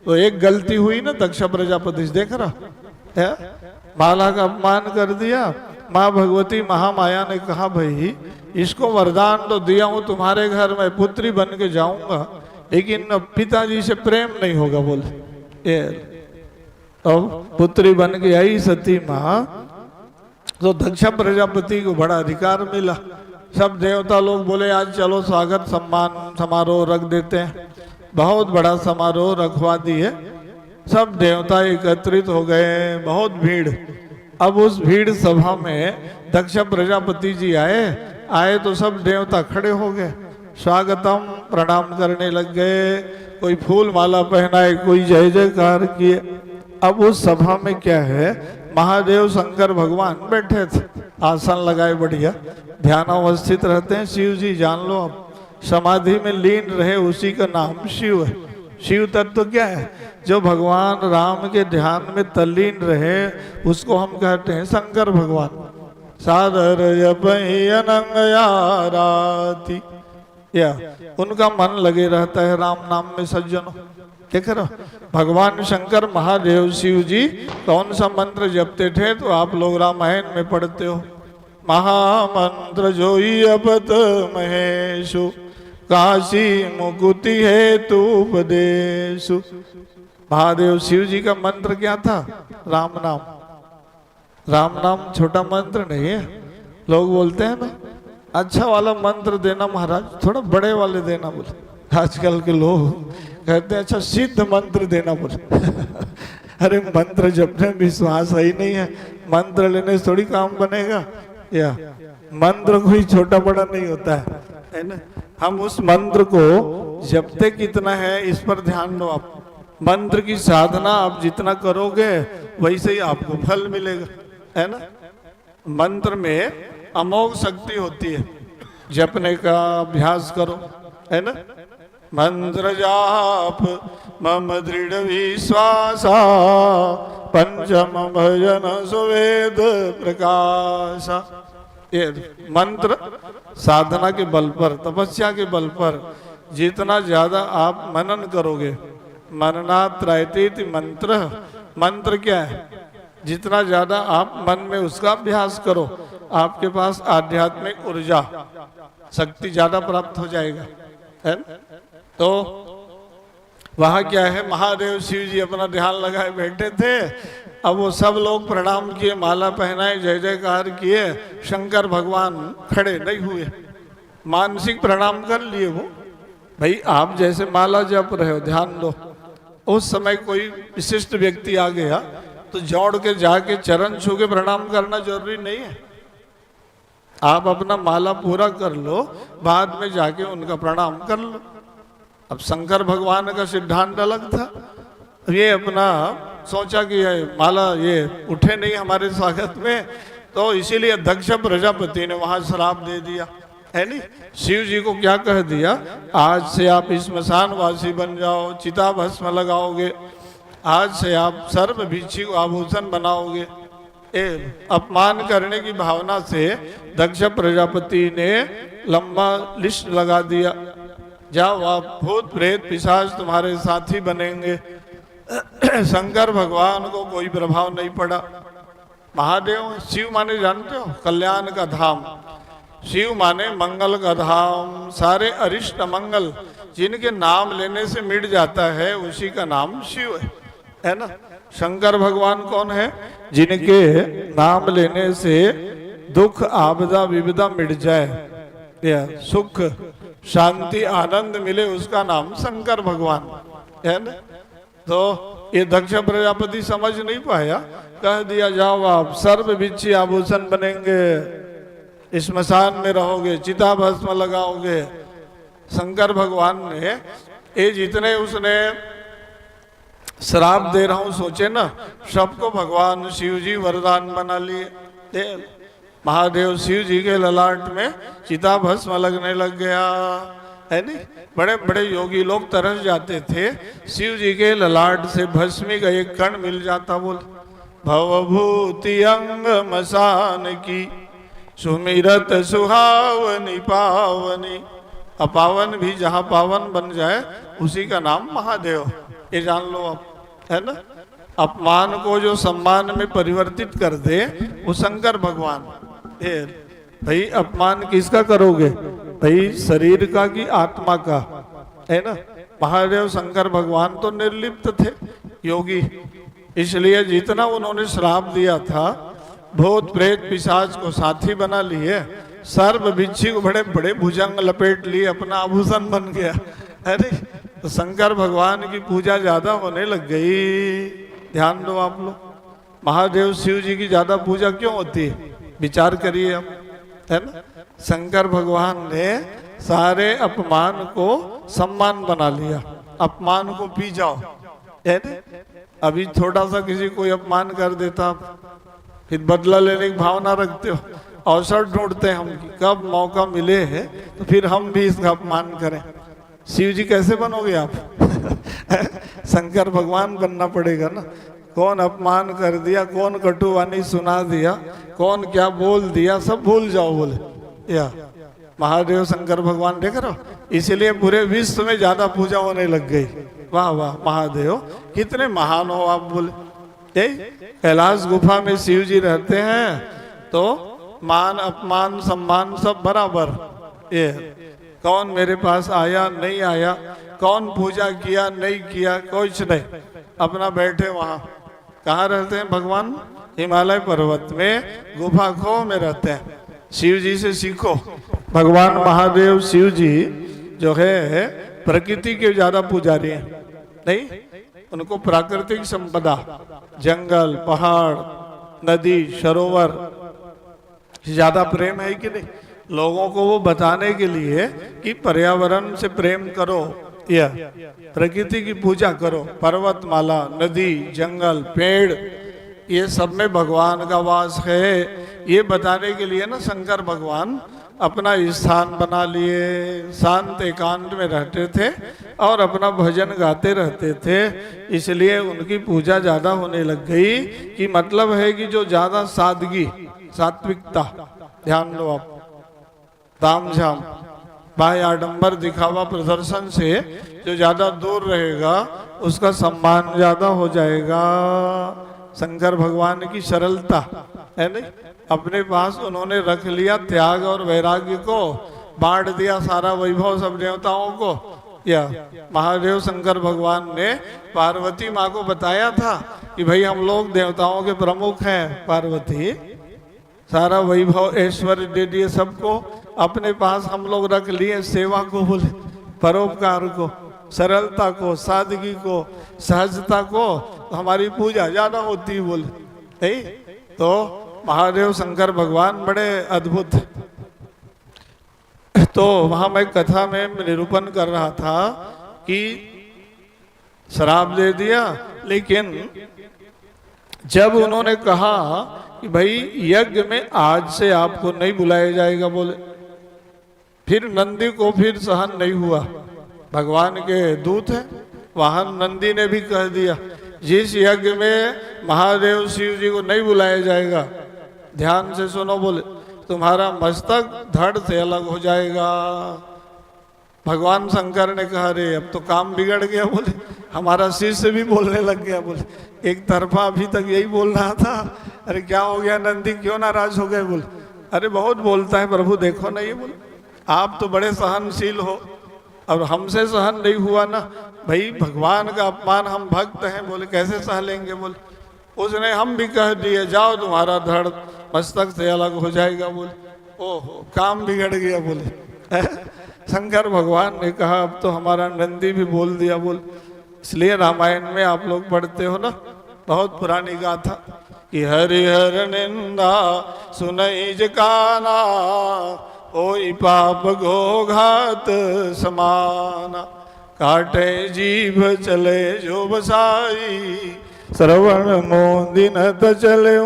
तो एक गलती हुई ना दक्ष प्रजापति, देख रहा है? माला का अपमान कर दिया। माँ भगवती महामाया ने कहा भाई इसको वरदान तो दिया हूं तुम्हारे घर में पुत्री बन के जाऊंगा, लेकिन पिताजी से प्रेम नहीं होगा। बोले अब पुत्री बन के आई सती माँ, तो दक्ष प्रजापति को बड़ा अधिकार मिला। सब देवता लोग बोले आज चलो स्वागत सम्मान समारोह रख देते हैं। बहुत बड़ा समारोह रखवा दिए। सब देवता एकत्रित हो गए, बहुत भीड़। अब उस भीड़ सभा में दक्ष प्रजापति जी आए तो सब देवता खड़े हो गए, स्वागतम प्रणाम करने लग गए। कोई फूल माला पहनाए, कोई जय जयकार किए। अब उस सभा में क्या है, महादेव शंकर भगवान बैठे थे, आसन लगाए बढ़िया, ध्यान अवस्थित रहते हैं। शिव जी जान लो, अब समाधि में लीन रहे उसी का नाम शिव है। शिव तत्व क्या है? जो भगवान राम के ध्यान में तल्लीन रहे उसको हम कहते हैं शंकर भगवान। सादर याराती, या उनका मन लगे रहता है राम नाम में। सज्जनों क्या करो, भगवान शंकर महादेव शिव जी कौन सा मंत्र जपते थे तो आप लोग रामायण में पढ़ते हो। महामंत्र जोई अपत महेशु, काशी मुकुति हेतु उपदेशु। महादेव शिव जी का मंत्र क्या था? राम नाम। राम नाम छोटा मंत्र नहीं है। लोग बोलते हैं ना अच्छा वाला मंत्र देना महाराज, थोड़ा बड़े वाले देना। बोले आजकल के लोग कहते हैं अच्छा सिद्ध मंत्र देना। बोले अरे मंत्र जपने में विश्वास ही नहीं है, मंत्र लेने से थोड़ी काम बनेगा। या मंत्र कोई छोटा बड़ा नहीं होता है ना। हम उस मंत्र को जपते कितना है इस पर ध्यान दो आप। मंत्र की साधना आप जितना करोगे वैसे ही आपको फल मिलेगा, है ना। मंत्र में अमोघ शक्ति होती है, जपने का अभ्यास करो, है ना। मंत्र जाप मम दृढ़ विश्वासा, पंचम भजन सुवेद प्रकाशा। ये मंत्र साधना के बल पर, तपस्या के बल पर जितना ज्यादा आप मनन करोगे, मननात्रयतीति मंत्र, मंत्र क्या है? जितना ज्यादा आप मन में उसका अभ्यास करो, आपके पास आध्यात्मिक ऊर्जा शक्ति ज्यादा प्राप्त हो जाएगा, है ना? तो वहां क्या है, महादेव शिव जी अपना ध्यान लगाए बैठे थे। अब वो सब लोग प्रणाम किए, माला पहनाए, जय जयकार किए। शंकर भगवान खड़े नहीं हुए, मानसिक प्रणाम कर लिए। वो भाई आप जैसे माला जप रहे हो, ध्यान दो। उस समय कोई विशिष्ट व्यक्ति आ गया तो जोड़ के जाके चरण छू के प्रणाम करना जरूरी नहीं है। आप अपना माला पूरा कर लो, बाद में जाके उनका प्रणाम कर लो। अब शंकर भगवान का सिद्धांत अलग था। ये अपना सोचा कि ये माला ये उठे नहीं हमारे स्वागत में, तो इसीलिए दक्ष प्रजापति ने वहां श्राप दे दिया, है नहीं। शिव जी को क्या कह दिया, आज से आप स्मशानवासी बन जाओ, चिता भस्म लगाओगे, आज से आप सर्व भिक्षु को आभूषण बनाओगे। अपमान करने की भावना से दक्ष प्रजापति ने लंबा लिस्ट लगा दिया, जाओ आप भूत प्रेत पिशाच तुम्हारे साथी बनेंगे। शंकर भगवान को कोई प्रभाव नहीं पड़ा। महादेव शिव माने जानते हो कल्याण का धाम, शिव माने मंगल का धाम। सारे अरिष्ट मंगल जिनके नाम लेने से मिट जाता है उसी का नाम शिव है ना। शंकर भगवान कौन है? जिनके नाम लेने से दुख आपदा विपदा मिट जाए, या सुख शांति आनंद मिले, उसका नाम शंकर भगवान है ना। तो ये दक्ष प्रजापति समझ नहीं पाया, कह दिया जाओ आप सर्व भिक्षु आभूषण बनेंगे, स्मशान में रहोगे, चिता भस्म लगाओगे। शंकर भगवान ने ये जितने उसने श्राप दे रहा हूं सोचे ना, सबको भगवान शिव जी वरदान बना लिए। महादेव शिव जी के ललाट में चिता भस्म लगने लग गया, है नहीं। बड़े बड़े योगी लोग तरस जाते थे, शिव जी के ललाट से भस्मी का एक कण मिल जाता। बोल भवभूति अंग मसान की, सुमिरत सुहावनी पावनी। अपावन भी जहाँ पावन बन जाए उसी का नाम महादेव, ये जान लो आप, है ना। अपमान को जो सम्मान में परिवर्तित कर दे वो शंकर भगवान। ये भाई अपमान किसका करोगे, भाई शरीर का कि आत्मा का, है ना। महादेव शंकर भगवान तो निर्लिप्त थे, योगी, इसलिए जितना उन्होंने श्राप दिया था, भूत प्रेत पिशाच को साथी बना लिए, सर्व बिच्छी को बड़े बड़े भुजंग लपेट लिए, अपना आभूषण बन गया। अरे तो शंकर भगवान की पूजा ज्यादा होने लग गई। ध्यान दो आप लोग, महादेव शिव जी की ज्यादा पूजा क्यों होती है, विचार करिए आप, है ना। शंकर भगवान ने सारे अपमान को सम्मान बना लिया, अपमान को पी जाओ, है ना। अभी थोड़ा सा किसी कोई अपमान कर देता, फिर बदला लेने की भावना रखते हो, अवसर ढूंढते हैं हम कि कब मौका मिले है तो फिर हम भी इसका अपमान करें। शिव जी कैसे बनोगे आप शंकर भगवान बनना पड़ेगा ना। कौन अपमान कर दिया, कौन कटुवाणी सुना दिया, कौन क्या बोल दिया, सब भूल जाओ बोले। या महादेव शंकर भगवान देख रहे हो, इसलिए पूरे विश्व में ज्यादा पूजा होने लग गई। वाह वाह महादेव कितने महान हो आप बोले। कैलाश गुफा में शिव जी रहते हैं तो मान अपमान सम्मान सब बराबर। ये कौन मेरे पास आया नहीं आया, कौन पूजा किया नहीं किया, कुछ नहीं, अपना बैठे वहां। कहाँ रहते हैं भगवान, हिमालय पर्वत में गुफा खो में रहते हैं। शिव जी से सीखो, भगवान महादेव शिव जी जो है प्रकृति के ज्यादा पुजारी हैं, नहीं, उनको प्राकृतिक संपदा, जंगल पहाड़ नदी सरोवर ज्यादा प्रेम है कि नहीं। लोगों को वो बताने के लिए कि पर्यावरण से प्रेम करो, या प्रकृति की पूजा करो, पर्वतमाला नदी जंगल पेड़ ये सब में भगवान का वास है, ये बताने के लिए ना शंकर भगवान अपना स्थान बना लिए, शांत एकांत में रहते थे और अपना भजन गाते रहते थे। इसलिए उनकी पूजा ज्यादा होने लग गई कि मतलब है कि जो ज्यादा सादगी सात्विकता, ध्यान दो आप, तामझाम बाह्य आडंबर दिखावा प्रदर्शन से जो ज्यादा दूर रहेगा उसका सम्मान ज्यादा हो जाएगा। शंकर भगवान की सरलता है नहीं, अपने पास उन्होंने रख लिया त्याग और वैराग्य को, बांट दिया सारा वैभव सब देवताओं को। या महादेव शंकर भगवान ने पार्वती माँ को बताया था कि भाई हम लोग देवताओं के प्रमुख हैं, पार्वती सारा वैभव ऐश्वर्य दे दिए सबको, अपने पास हम लोग रख लिए सेवा को, बोले परोपकार को, सरलता को, सादगी को, सहजता को, तो हमारी पूजा ज्यादा होती है बोले। नहीं तो महादेव शंकर भगवान बड़े अद्भुत। तो वहां मैं कथा में निरूपण कर रहा था कि शराब दे दिया, लेकिन जब उन्होंने कहा कि भाई यज्ञ में आज से आपको नहीं बुलाया जाएगा बोले, फिर नंदी को फिर सहन नहीं हुआ, भगवान के दूत है, वहां नंदी ने भी कह दिया जिस यज्ञ में महादेव शिव जी को नहीं बुलाया जाएगा, ध्यान से सुनो बोले, तुम्हारा मस्तक धड़ से अलग हो जाएगा। भगवान शंकर ने कहा रे अब तो काम बिगड़ गया बोले, हमारा शिष्य भी बोलने लग गया बोले, एक तरफा अभी तक यही बोल रहा था, अरे क्या हो गया नंदी क्यों नाराज हो गए बोले, अरे बहुत बोलता है प्रभु देखो ना ये बोले, आप तो बड़े सहनशील हो, अब हमसे सहन नहीं हुआ ना, भाई भगवान का अपमान, हम भक्त हैं बोले कैसे सह लेंगे बोले। उसने हम भी कह दिए जाओ तुम्हारा धड़ मस्तक से अलग हो जाएगा बोले, ओहो काम बिगड़ गया बोले। शंकर भगवान ने कहा अब तो हमारा नंदी भी बोल दिया बोल। इसलिए रामायण में आप लोग पढ़ते हो ना, बहुत पुरानी गाथा कि हरिहर निंदा सुनई काना, ओई पाप घोघात समाना, काटे जीभ चले जो बसाई, श्रवण मोदिन त चले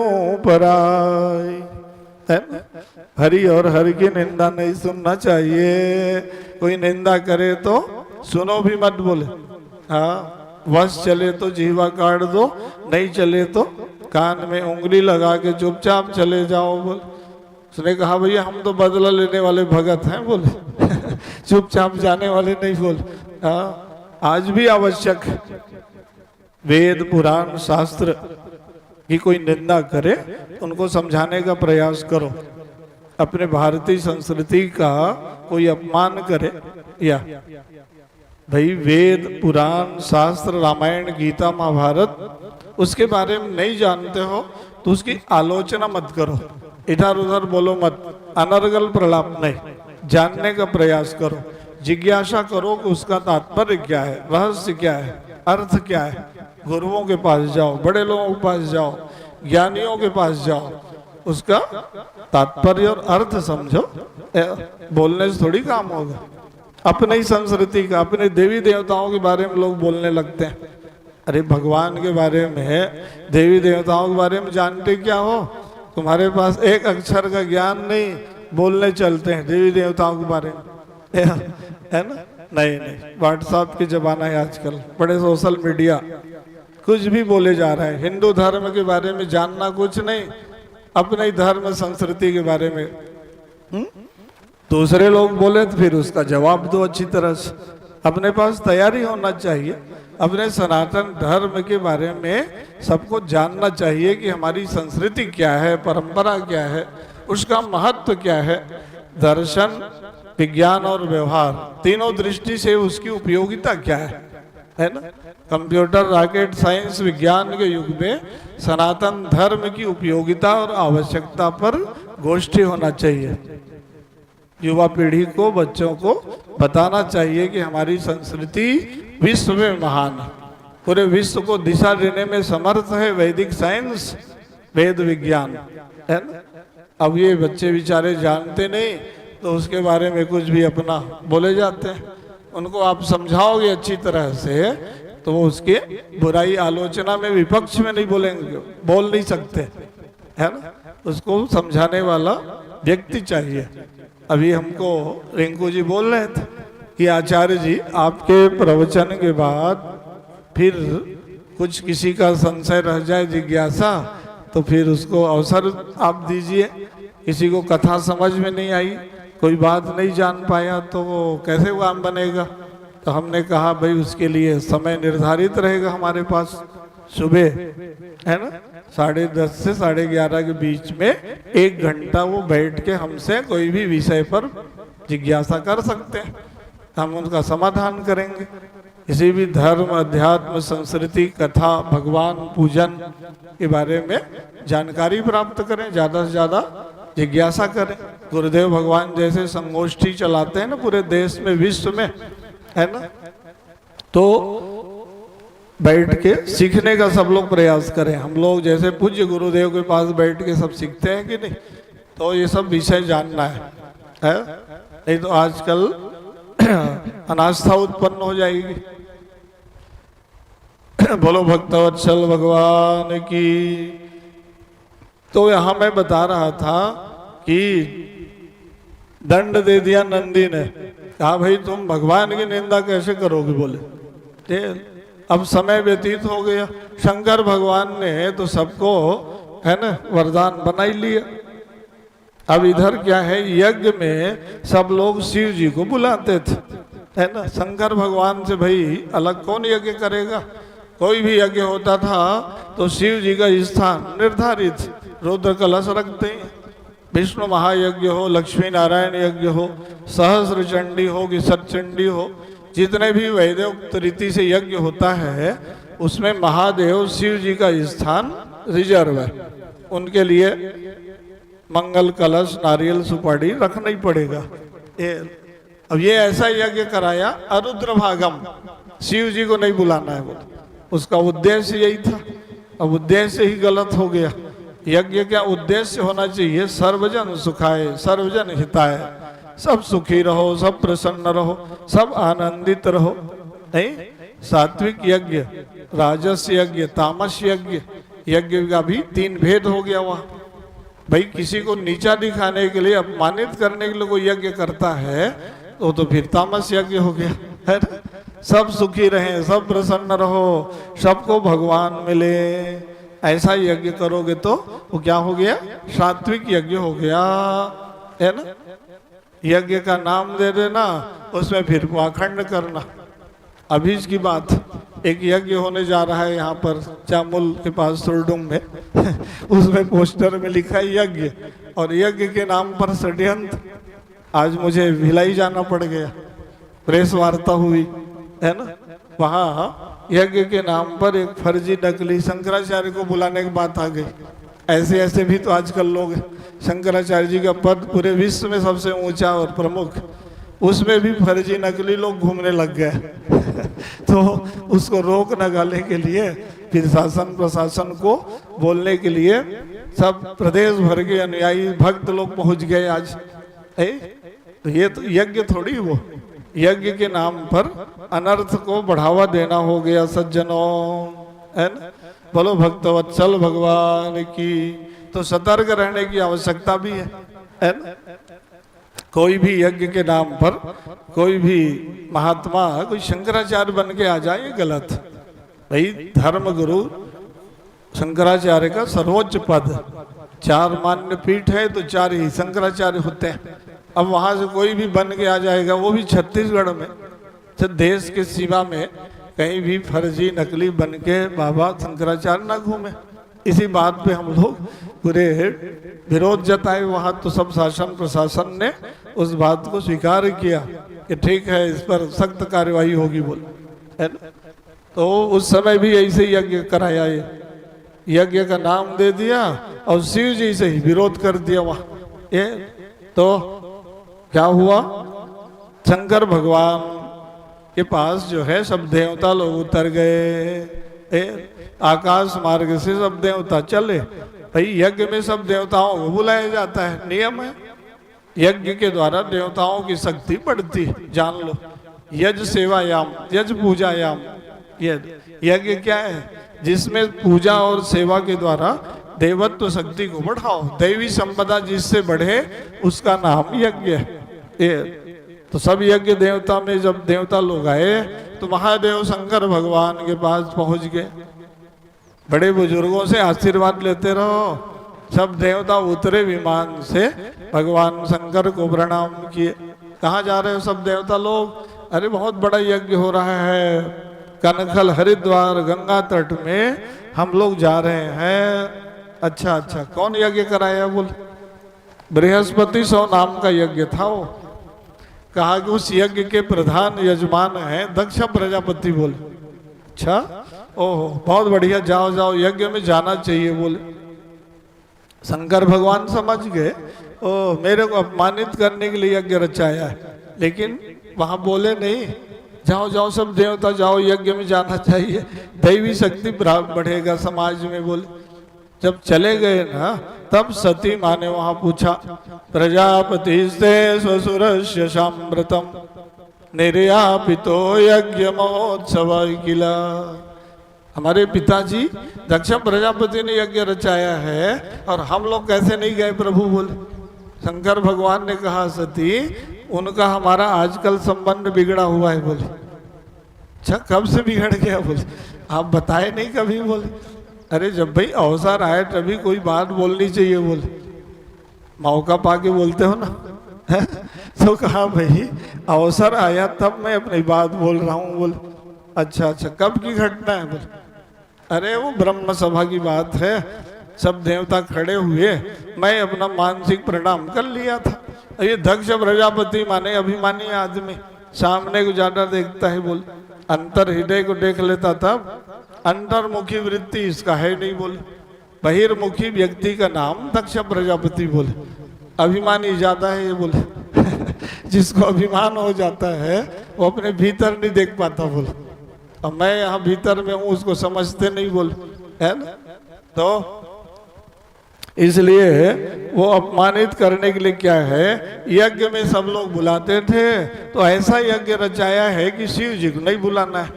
पराई। है ना, हरि और हरि की निंदा नहीं सुनना चाहिए, कोई निंदा करे तो सुनो भी मत बोले। हाँ वश चले तो जीवा काट दो, नहीं चले तो कान में उंगली लगा के चुपचाप चले जाओ बोले। उसने कहा भैया हम तो बदला लेने वाले भगत हैं बोले चुपचाप जाने वाले नहीं बोले। हाँ आज भी आवश्यक है, वेद पुराण शास्त्र की कोई निंदा करे उनको समझाने का प्रयास करो। अपने भारतीय संस्कृति का कोई अपमान करे या भाई वेद पुराण शास्त्र रामायण गीता महाभारत उसके बारे में नहीं जानते हो तो उसकी आलोचना मत करो, इधर उधर बोलो मत, अनर्गल प्रलाप नहीं, जानने का प्रयास करो, जिज्ञासा करो कि उसका तात्पर्य क्या है, रहस्य क्या है, अर्थ क्या है। गुरुओं के पास जाओ, बड़े लोगों के पास जाओ, ज्ञानियों के पास जाओ, उसका तात्पर्य और अर्थ समझो। बोलने से थोड़ी काम होगा। अपनी ही संस्कृति का, अपने देवी देवताओं के बारे में लोग बोलने लगते हैं। अरे भगवान के बारे में, देवी देवताओं के बारे में जानते क्या हो? तुम्हारे पास एक अक्षर का ज्ञान नहीं, बोलने चलते हैं देवी देवताओं के बारे में, है ना? नहीं नहीं, व्हाट्सएप के जमाना है आजकल, बड़े सोशल मीडिया, कुछ भी बोले जा रहा है। हिंदू धर्म के बारे में जानना कुछ नहीं, अपने धर्म संस्कृति के बारे में दूसरे लोग बोले तो फिर उसका जवाब दो अच्छी तरह से। अपने पास तैयारी होना चाहिए, अपने सनातन धर्म के बारे में सबको जानना चाहिए कि हमारी संस्कृति क्या है, परंपरा क्या है, उसका महत्व क्या है। दर्शन, विज्ञान और व्यवहार तीनों दृष्टि से उसकी उपयोगिता क्या है ना? कंप्यूटर, रॉकेट साइंस, विज्ञान के युग में सनातन धर्म की उपयोगिता और आवश्यकता पर गोष्ठी होना चाहिए। युवा पीढ़ी को, बच्चों को बताना चाहिए कि हमारी संस्कृति विश्व में महान है, पूरे विश्व को दिशा देने में समर्थ है वैदिक साइंस, वेद विज्ञान, है ना? अब ये बच्चे बेचारे जानते नहीं तो उसके बारे में कुछ भी अपना बोले जाते हैं। उनको आप समझाओगे अच्छी तरह से तो वो उसके बुराई आलोचना में, विपक्ष में नहीं बोलेंगे, बोल नहीं सकते, है ना? उसको समझाने वाला व्यक्ति चाहिए। अभी हमको रिंकू जी बोल रहे थे कि आचार्य जी आपके प्रवचन के बाद फिर कुछ किसी का संशय रह जाए, जिज्ञासा, तो फिर उसको अवसर आप दीजिए। किसी को कथा समझ में नहीं आई, कोई बात नहीं जान पाया तो वो कैसे काम बनेगा? तो हमने कहा भाई उसके लिए समय निर्धारित रहेगा हमारे पास, सुबह, है ना, 10:30 से 11:30 के बीच में 1 घंटा वो बैठ के हमसे कोई भी विषय पर जिज्ञासा कर सकते हैं, हम उनका समाधान करेंगे। किसी भी धर्म, अध्यात्म, संस्कृति, कथा, भगवान पूजन के बारे में जानकारी प्राप्त करें, ज़्यादा से ज़्यादा जिज्ञासा करें। गुरुदेव भगवान जैसे संगोष्ठी चलाते हैं ना पूरे देश में, विश्व में, है ना, तो बैठ के सीखने का सब लोग प्रयास करें। हम लोग जैसे पूज्य गुरुदेव के पास बैठ के सब सीखते हैं कि नहीं, तो ये सब विषय जानना है? नहीं तो आजकल अनास्था उत्पन्न हो जाएगी। बोलो भक्तवत्सल भगवान की। तो यहाँ मैं बता रहा था कि दंड दे दिया नंदी ने, कहा भाई तुम भगवान की निंदा कैसे करोगे? बोले अब समय व्यतीत हो गया, शंकर भगवान ने तो सबको, है ना, वरदान बना ही लिया। अब इधर क्या है, यज्ञ में सब लोग शिव जी को बुलाते थे, है ना। शंकर भगवान से भाई अलग कौन यज्ञ करेगा? कोई भी यज्ञ होता था तो शिव जी का स्थान निर्धारित, रुद्र कलश रखते हैं। विष्णु महायज्ञ हो, लक्ष्मी नारायण यज्ञ हो, सहस्र चंडी हो कि सतचंडी हो, जितने भी वैदिक रीति से यज्ञ होता है उसमें महादेव शिव जी का स्थान रिजर्व है। उनके लिए मंगल कलश, नारियल, सुपारी रखना ही पड़ेगा। अब ये ऐसा यज्ञ कराया अरुद्र भागम, शिव जी को नहीं बुलाना है, वो उसका उद्देश्य यही था। अब उद्देश्य ही गलत हो गया। यज्ञ क्या उद्देश्य होना चाहिए? सर्वजन सुखाय, सर्वजन हिताय, सब सुखी रहो, सब प्रसन्न रहो, सब आनंदित रहो। नहीं, सात्विक यज्ञ, राजस यज्ञ, तामस यज्ञ, यज्ञ का भी 3 भेद हो गया वहाँ। भाई किसी को नीचा दिखाने के लिए, अपमानित करने के लिए कोई यज्ञ करता है तो फिर तामस यज्ञ हो गया, है ना। सब सुखी रहें, सब प्रसन्न रहो, सबको भगवान मिले, ऐसा यज्ञ करोगे तो वो क्या हो गया? सात्विक यज्ञ हो गया, है ना। यज्ञ का नाम दे देना, उसमें फिर पाखंड करना। अभी की बात एक यज्ञ होने जा रहा है यहाँ पर चामुल के पास सुरडुम में उसमें पोस्टर में लिखा है यज्ञ, और यज्ञ के नाम पर षड्यंत्र। आज मुझे भिलाई जाना पड़ गया, प्रेस वार्ता हुई है ना, वहाँ यज्ञ के नाम पर एक फर्जी नकली शंकराचार्य को बुलाने की बात आ गई। ऐसे ऐसे भी तो आजकल लोग, शंकराचार्य जी का पद पूरे विश्व में सबसे ऊंचा और प्रमुख, उसमें भी फर्जी नकली लोग घूमने लग गए तो उसको रोक लगाने के लिए फिर शासन प्रशासन को बोलने के लिए सब प्रदेश भर के अनुयायी भक्त लोग पहुंच गए आज। तो ये तो यज्ञ थोड़ी, वो यज्ञ के नाम पर अनर्थ को बढ़ावा देना हो गया सज्जनों, है ना। बोलो भक्तवत्सल भगवान की। तो सतर्क रहने की आवश्यकता भी है ना। कोई भी यज्ञ के नाम पर कोई भी महात्मा कोई शंकराचार्य बन के आ जाए, ये गलत। भाई धर्म गुरु शंकराचार्य का सर्वोच्च पद, 4 मान्य पीठ है तो 4 ही शंकराचार्य होते हैं। अब वहां से कोई भी बन के आ जाएगा, वो भी छत्तीसगढ़ में, देश के सीमा में कहीं भी फर्जी नकली बन के बाबा शंकराचार्य ना घूमे। इसी बात पे हम लोग पूरे विरोध जताए वहां, तो सब शासन प्रशासन ने उस बात को स्वीकार किया कि ठीक है, इस पर सख्त कार्यवाही होगी बोल, है ना। तो उस समय भी ऐसे यज्ञ कराया, ये यज्ञ का नाम दे दिया और शिव जी से ही विरोध कर दिया वहां। ये तो क्या हुआ, शंकर भगवान के पास जो है सब देवता लोग उतर गए, आकाश मार्ग से सब देवता चले। भाई यज्ञ में सब देवताओं को बुलाया जाता है, नियम है। यज्ञ के द्वारा देवताओं की शक्ति बढ़ती है, जान लो। यज्ञ सेवायाम, यज्ञ पूजायाम। यज्ञ क्या है, जिसमें पूजा और सेवा के द्वारा देवत्व शक्ति को बढ़ाओ, दैवी संपदा जिससे बढ़े उसका नाम यज्ञ है। तो सब यज्ञ देवता में जब देवता लोग आए तो महादेव शंकर भगवान के पास पहुंच गए। बड़े बुजुर्गों से आशीर्वाद लेते रहो। सब देवता उतरे विमान से, भगवान शंकर को प्रणाम किए। कहाँ जा रहे हो सब देवता लोग? अरे बहुत बड़ा यज्ञ हो रहा है कनखल हरिद्वार गंगा तट में, हम लोग जा रहे हैं। अच्छा अच्छा, कौन यज्ञ कराया? बोल बृहस्पति सौ नाम का यज्ञ था वो। कहा कि उस यज्ञ के प्रधान यजमान हैं दक्ष प्रजापति। बोले अच्छा, ओहो बहुत बढ़िया, जाओ जाओ, यज्ञ में जाना चाहिए। बोले शंकर भगवान समझ गए, ओ मेरे को अपमानित करने के लिए यज्ञ रचाया है, लेकिन वहां बोले नहीं, जाओ जाओ सब देवता जाओ, यज्ञ में जाना चाहिए, दैवी शक्ति बढ़ेगा समाज में। बोले जब चले गए ना, तब सती माँ ने वहां पूछा, प्रजापति से स्वसुरस्य साम्प्रतम निर्यापितो यज्ञ महोत्सव किला। हमारे पिताजी दक्ष प्रजापति ने यज्ञ रचाया है और हम लोग कैसे नहीं गए प्रभु? बोले शंकर भगवान ने कहा, सती उनका हमारा आजकल संबंध बिगड़ा हुआ है। बोले अच्छा, कब से बिगड़ गया? बोले आप बताए नहीं कभी। बोले अरे जब भाई अवसर आए तभी कोई बात बोलनी चाहिए। बोले मौका पाके बोलते हो ना तो कहा भाई अवसर आया तब मैं अपनी बात बोल रहा हूँ। बोले अच्छा अच्छा, कब की घटना है? बोले अरे वो ब्रह्म सभा की बात है, सब देवता खड़े हुए, मैं अपना मानसिक प्रणाम कर लिया था। ये दक्ष प्रजापति माने अभिमानी आदमी, सामने को ज्यादा देखता है। बोले अंतर हृदय को देख लेता था, अंतर्मुखी वृत्ति इसका है नहीं। बोले बहिर्मुखी व्यक्ति का नाम दक्ष प्रजापति। बोले अभिमानी ज्यादा है ये। बोले जिसको अभिमान हो जाता है वो अपने भीतर नहीं देख पाता। बोले और मैं यहाँ भीतर में हूँ, उसको समझते नहीं। बोले है ना, तो इसलिए वो अपमानित करने के लिए क्या है, यज्ञ में सब लोग बुलाते थे, तो ऐसा यज्ञ रचाया है कि शिव जी को नहीं बुलाना है,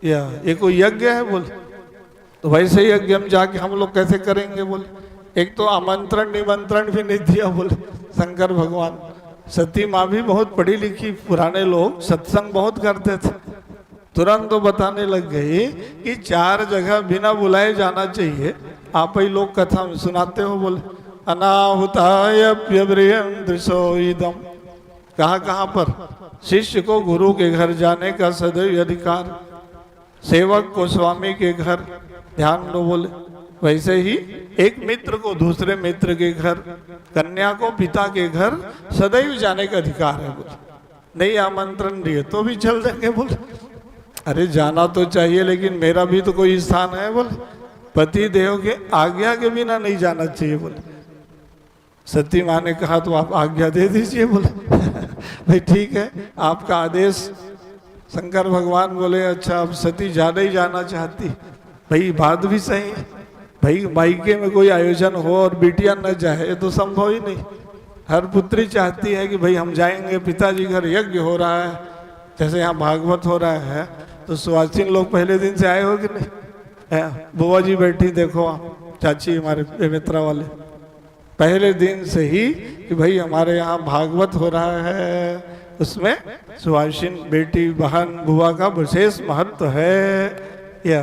या ये कोई यज्ञ है? बोले तो वैसे यज्ञ हम जाके हम लोग कैसे करेंगे? बोले एक तो आमंत्रण निमंत्रण भी नहीं दिया। बोले शंकर भगवान। सती माँ भी बहुत पढ़ी लिखी, पुराने लोग सत्संग बहुत करते थे, तुरंत तो बताने लग गई कि 4 जगह बिना बुलाए जाना चाहिए। आप ही लोग कथा में सुनाते हो। बोले अनाहुतायप्यव्रियंदृशो इदम, कहाँ कहाँ पर शिष्य को गुरु के घर जाने का सदैव अधिकार। सेवक को स्वामी के घर, ध्यान दो बोले, वैसे ही एक मित्र को दूसरे मित्र के घर, कन्या को पिता के घर सदैव जाने का अधिकार है बोले। नहीं आमंत्रण दिए तो भी चल देंगे बोले। अरे जाना तो चाहिए, लेकिन मेरा भी तो कोई स्थान है बोले। पति देव के आज्ञा के बिना नहीं जाना चाहिए बोले। सती माँ ने कहा तो आप आज्ञा दे दीजिए बोले। भाई ठीक है, आपका आदेश। शंकर भगवान बोले अच्छा अब सती ज्यादा ही जाना चाहती। भाई बात भी सही है, भाई मायके में कोई आयोजन हो और बिटिया न जाए ये तो संभव ही नहीं। हर पुत्री चाहती है कि भाई हम जाएंगे, पिताजी घर यज्ञ हो रहा है, जैसे यहाँ भागवत हो रहा है तो सुहासिन लोग पहले दिन से आए हो कि नहीं। बुआ जी बैठी देखो, आप चाची हमारे मित्रा वाले, पहले दिन से ही कि भाई हमारे यहाँ भागवत हो रहा है, उसमें सुहासिन बेटी बहन बुआ का विशेष महत्व है। या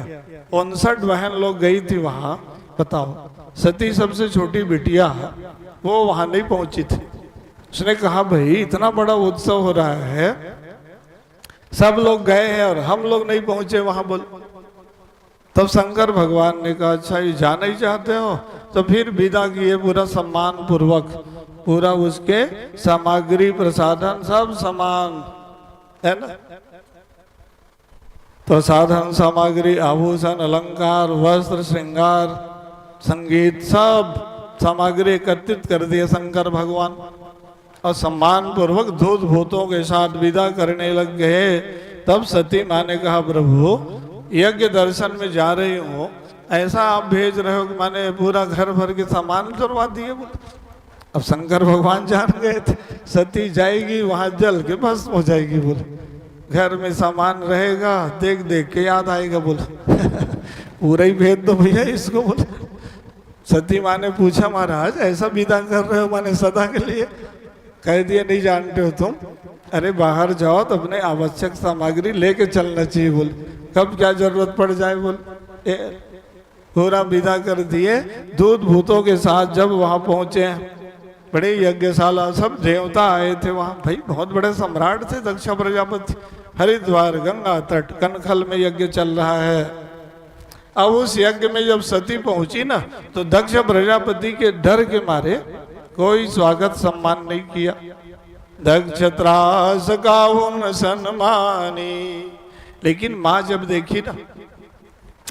59 बहन लोग गई थी वहाँ, बताओ। सती सबसे छोटी बिटिया वो वहाँ नहीं पहुंची थी। उसने कहा भाई इतना बड़ा उत्सव हो रहा है, सब लोग गए हैं और हम लोग नहीं पहुंचे वहाँ बोल। तब शंकर भगवान ने कहा अच्छा ये जाना ही चाहते हो तो फिर विदा किए पूरा सम्मान पूर्वक, पूरा उसके सामग्री प्रसाधन सब समान है ना, प्रसाधन सामग्री आभूषण अलंकार वस्त्र श्रृंगार संगीत सब सामग्री एकत्रित कर दिए शंकर भगवान और सम्मान पूर्वक दूध भूतों के साथ विदा करने लग गए। तब सती माँ ने कहा प्रभु यज्ञ दर्शन में जा रही हूँ, ऐसा आप भेज रहे हो कि मैंने पूरा घर भर के सामान करवा दिए बोले। अब शंकर भगवान जान गए थे सती जाएगी वहां जल के भस्म हो जाएगी बोले, घर में सामान रहेगा देख देख के याद आएगा बोले। पूरा ही भेज दो भैया इसको बोले। सती माँ ने पूछा महाराज ऐसा विदा कर रहे हो माने सदा के लिए। कह दिए नहीं जानते हो तुम, अरे बाहर जाओ तो अपने आवश्यक सामग्री लेके चलना चाहिए बोले, कब क्या जरूरत पड़ जाए बोले। पूरा विदा कर दिए। दूध भूतों के साथ जब वहां पहुंचे, बड़े यज्ञशाला सब देवता आए थे वहां, भाई बहुत बड़े सम्राट थे दक्ष प्रजापति। हरिद्वार गंगा तट कनखल में यज्ञ चल रहा है। अब उस यज्ञ में जब सती पहुंची ना तो दक्ष प्रजापति के डर के मारे कोई स्वागत सम्मान नहीं किया। दक्ष त्रास गाउन सन्मानी। लेकिन माँ जब देखी ना,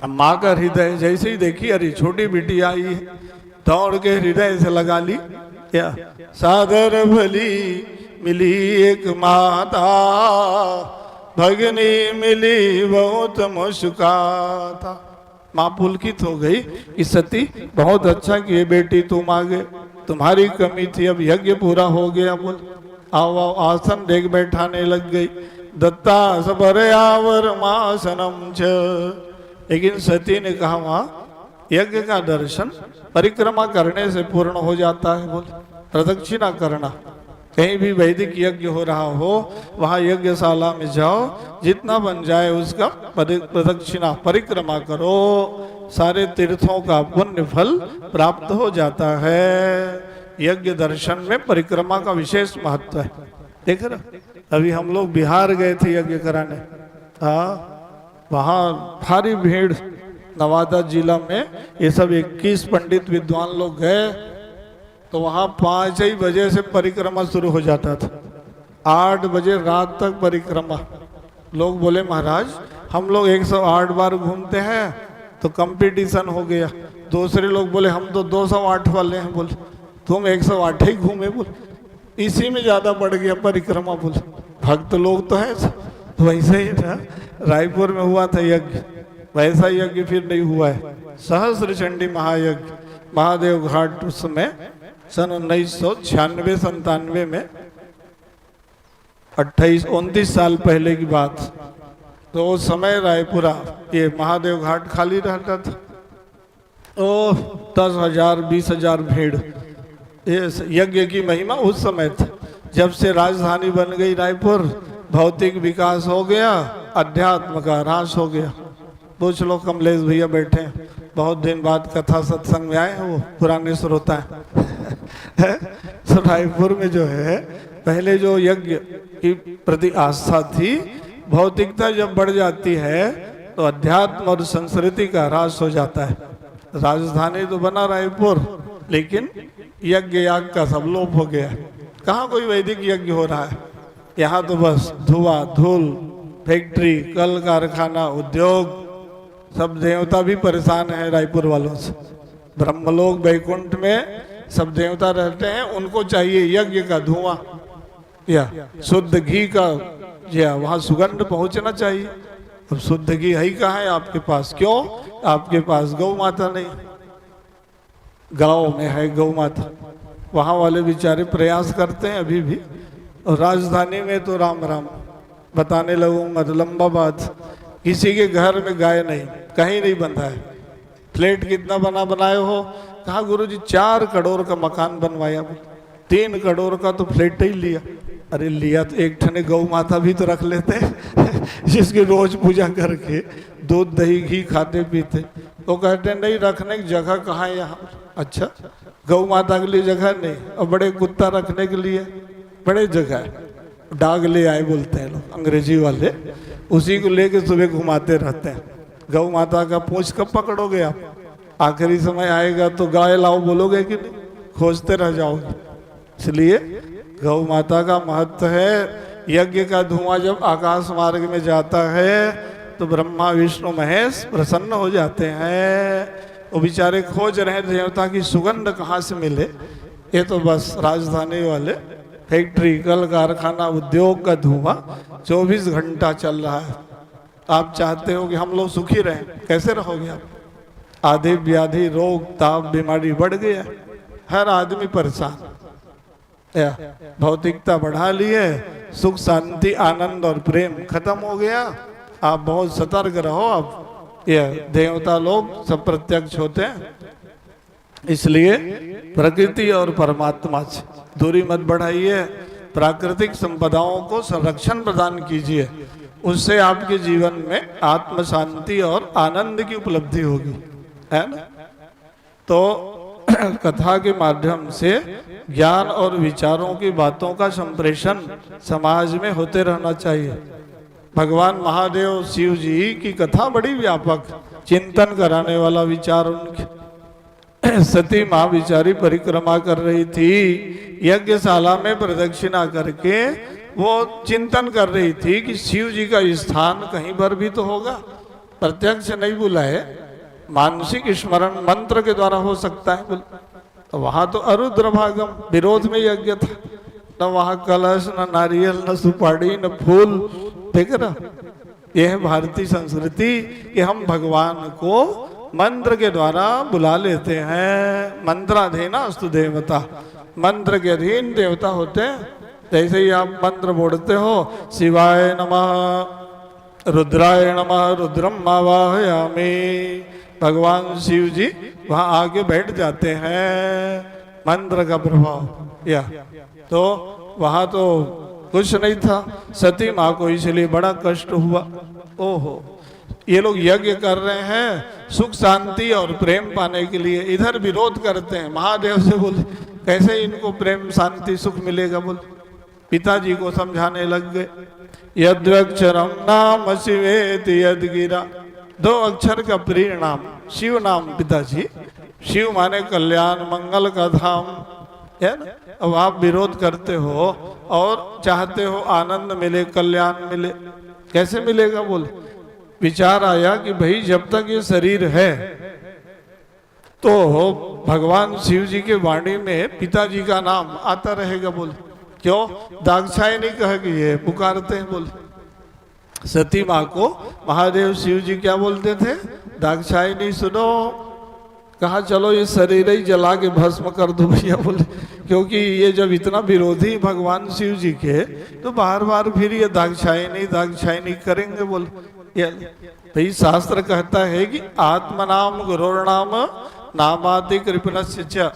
माँ का हृदय जैसे ही देखी अरे छोटी बेटी आई है, दौड़ के हृदय से लगा ली। क्या सादर भली मिली एक माता, भगनी मिली बहुत मुस्काता। माँ पुलकित हो गई कि सती बहुत अच्छा किए बेटी तुम आ गए, तुम्हारी कमी थी अब यज्ञ पूरा हो गया बोल। आओ आओ आसन देख बैठाने लग गई। दत्ता सबरयावर मासनम च। लेकिन सती ने कहा वहां यज्ञ का दर्शन परिक्रमा करने से पूर्ण हो जाता है बोल, प्रदक्षिणा करना। कहीं भी वैदिक यज्ञ हो रहा हो वहां यज्ञशाला में जाओ, जितना बन जाए उसका प्रदक्षिणा परिक्रमा करो, सारे तीर्थों का पुण्य फल प्राप्त हो जाता है। यज्ञ दर्शन में परिक्रमा का विशेष महत्व है। देख रहे अभी हम लोग बिहार गए थे यज्ञ कराने, हाँ वहाँ भारी भीड़, नवादा जिला में ये सब 21 पंडित विद्वान लोग गए तो वहाँ 5 ही बजे से परिक्रमा शुरू हो जाता था, 8 बजे रात तक परिक्रमा। लोग बोले महाराज हम लोग 108 बार घूमते हैं तो कंपटीशन हो गया। दूसरे लोग बोले हम तो 208 वाले हैं, बोले तुम 108 ही घूमे, बोले इसी में ज्यादा बढ़ गया परिक्रमा, बोले भक्त लोग तो है। तो वैसे ही था रायपुर में हुआ था यज्ञ, वैसा यज्ञ फिर नहीं हुआ है। सहस्त्र चंडी महायज्ञ महादेव घाट उस समय सन 1996-97 में 28-29 साल पहले की बात। तो उस समय रायपुरा ये महादेव घाट खाली रहता था। ओ 10,000 20,000 भीड़। ये यज्ञ की महिमा उस समय था। जब से राजधानी बन गई रायपुर, भौतिक विकास हो गया, अध्यात्म का ह्रास हो गया। पूछ लो कमलेश भैया बैठे हैं, बहुत दिन बाद कथा सत्संग में आए हैं, वो पुराने श्रोता है। तो रायपुर में जो है पहले जो यज्ञ की प्रति आस्था थी, भौतिकता जब बढ़ जाती है तो अध्यात्म और संस्कृति का ह्रास हो जाता है। राजधानी तो बना रायपुर, लेकिन यज्ञ याग का सब लोप हो गया। कहाँ कोई वैदिक यज्ञ हो रहा है? यहाँ तो बस धुआं धूल, फैक्ट्री, कल कारखाना, उद्योग। सब देवता भी परेशान है रायपुर वालों से। ब्रह्मलोक वैकुंठ में सब देवता रहते हैं, उनको चाहिए यज्ञ का धुआं या शुद्ध घी का, या वहाँ सुगंध पहुंचना चाहिए। अब शुद्ध घी है ही कहाँ है आपके पास? क्यों? आपके पास गौ माता नहीं। गांव में है गौ माता, वहाँ वाले बेचारे प्रयास करते हैं अभी भी। और राजधानी में तो राम राम, बताने लगूंगा तो लंबा बात। किसी के घर में गाय नहीं, कहीं नहीं बंधा है। फ्लैट कितना बनाए हो? कहा गुरुजी 4 करोड़ का मकान बनवाया, 3 करोड़ का तो फ्लैट ही लिया। अरे लिया तो एक ठने गौ माता भी तो रख लेते जिसकी रोज पूजा करके दूध दही घी खाते पीते। तो कहते नहीं, रखने की जगह कहाँ है यहाँ? अच्छा, गौ माता के लिए जगह नहीं, और बड़े कुत्ता रखने के लिए बड़े जगह है। डाग ले आए बोलते हैं लोग, अंग्रेजी वाले, उसी को लेके सुबह घुमाते रहते हैं। गौ माता का पूंछ कब पकड़ोगे आप? आखिरी समय आएगा तो गाय लाओ बोलोगे कि नहीं? खोजते रह जाओगे। इसलिए गौ माता का महत्व है। यज्ञ का धुआं जब आकाश मार्ग में जाता है तो ब्रह्मा विष्णु महेश प्रसन्न हो जाते हैं। वो बेचारे खोज रहे देवता की सुगंध कहाँ से मिले। ये तो बस राजधानी वाले फैक्ट्री, कल कारखाना, उद्योग का धुआं 24 घंटा चल रहा है। आप चाहते हो कि हम लोग सुखी रहें, कैसे रहोगे आप? आधे व्याधि, रोग, ताप, बीमारी बढ़ गया, हर आदमी परेशान। भौतिकता बढ़ा लिए, सुख शांति आनंद और प्रेम खत्म हो गया। आप बहुत सतर्क रहो। आप ये देवता लोग सब प्रत्यक्ष होते हैं, इसलिए प्रकृति और परमात्मा से दूरी मत बढ़ाइए। प्राकृतिक संपदाओं को संरक्षण प्रदान कीजिए, उससे आपके जीवन में आत्म शांति और आनंद की उपलब्धि होगी, है ना? तो कथा के माध्यम से ज्ञान और विचारों की बातों का संप्रेषण समाज में होते रहना चाहिए। भगवान महादेव शिव जी की कथा बड़ी व्यापक, चिंतन कराने वाला विचार उनके। सती माँ बिचारी परिक्रमा कर रही थी, यज्ञशाला में प्रदक्षिणा करके वो चिंतन कर रही थी कि शिव जी का स्थान कहीं पर भी तो होगा। प्रत्यक्ष नहीं बुलाए, मानसिक स्मरण मंत्र के द्वारा हो सकता है। तो वहां तो अरुद्र भागम विरोध में यज्ञ था, न वहां कलश, न नारियल, न सुपारी, न फूल। देख रहा, यह है भारतीय संस्कृति कि हम भगवान को मंत्र के द्वारा बुला लेते हैं। मंत्राधीन अस्तु देवता, मंत्र के अधीन देवता होते हैं। जैसे ही आप मंत्र बोलते हो, शिवाय नमः, रुद्राय नमः, रुद्रम आवाहयामि, भगवान शिव जी वहां आके बैठ जाते हैं। मंत्र का प्रभाव या तो वहां तो कुछ नहीं था। सती माँ को इसलिए बड़ा कष्ट हुआ। ओहो, ये लोग यज्ञ कर रहे हैं सुख शांति और प्रेम पाने के लिए, इधर विरोध करते हैं। महादेव से बोले कैसे इनको प्रेम शांति सुख मिलेगा? बोले पिताजी को समझाने लग गए। यद्वक्षरम नाम शिवेति यद गिरा, 2 अक्षर का प्रिय नाम शिव नाम। पिताजी शिव माने कल्याण मंगल का धाम, है ना? अब आप विरोध करते हो और चाहते हो आनंद मिले, कल्याण मिले, कैसे मिलेगा? बोले विचार आया कि भाई जब तक ये शरीर है तो भगवान शिव जी के वाणी में पिताजी का नाम आता रहेगा। बोले क्यों? दाक्षायणी कह के ये पुकारते हैं। बोले सती माँ को महादेव शिव जी क्या बोलते थे? दाक्षायणी सुनो। कहा चलो ये शरीर ही जला के भस्म कर दो भैया। बोले क्योंकि ये जब इतना विरोधी भगवान शिव जी के, तो बार बार फिर ये दाक्षायणी दाक्षायणी करेंगे। बोले भाई शास्त्र कहता है कि आत्मनाम गुरुर्नाम नामाति कृपणस्य च।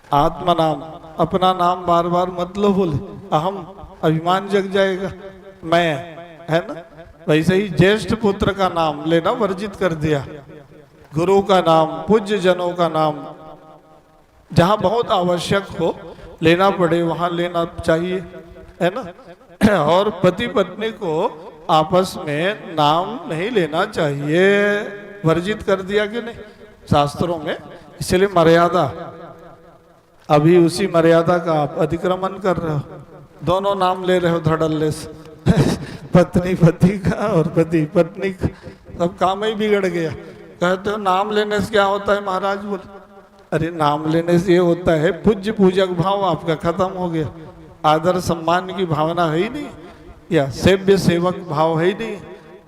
आत्मनाम, अपना नाम बार बार मत लो। बोले अहम, अभिमान जग जाएगा, मैं, है ना? वैसे ही ज्येष्ठ पुत्र का नाम लेना वर्जित कर दिया। गुरु का नाम, पूज्य जनों का नाम जहाँ बहुत आवश्यक हो लेना पड़े वहां लेना चाहिए, है ना? और पति पत्नी को आपस में नाम नहीं लेना चाहिए, वर्जित कर दिया कि नहीं शास्त्रों में। इसलिए मर्यादा, अभी उसी मर्यादा का आप अतिक्रमण कर रहे हो, दोनों नाम ले रहे हो धड़ल्ले से पत्नी पति का और पति पत्नी का, सब काम ही बिगड़ गया। कहते हो नाम लेने से क्या होता है महाराज? बोले अरे नाम लेने से ये होता है पूज्य पूजक भाव आपका खत्म हो गया, आदर सम्मान की भावना है ही नहीं, या सेव्य सेवक भाव है ही नहीं,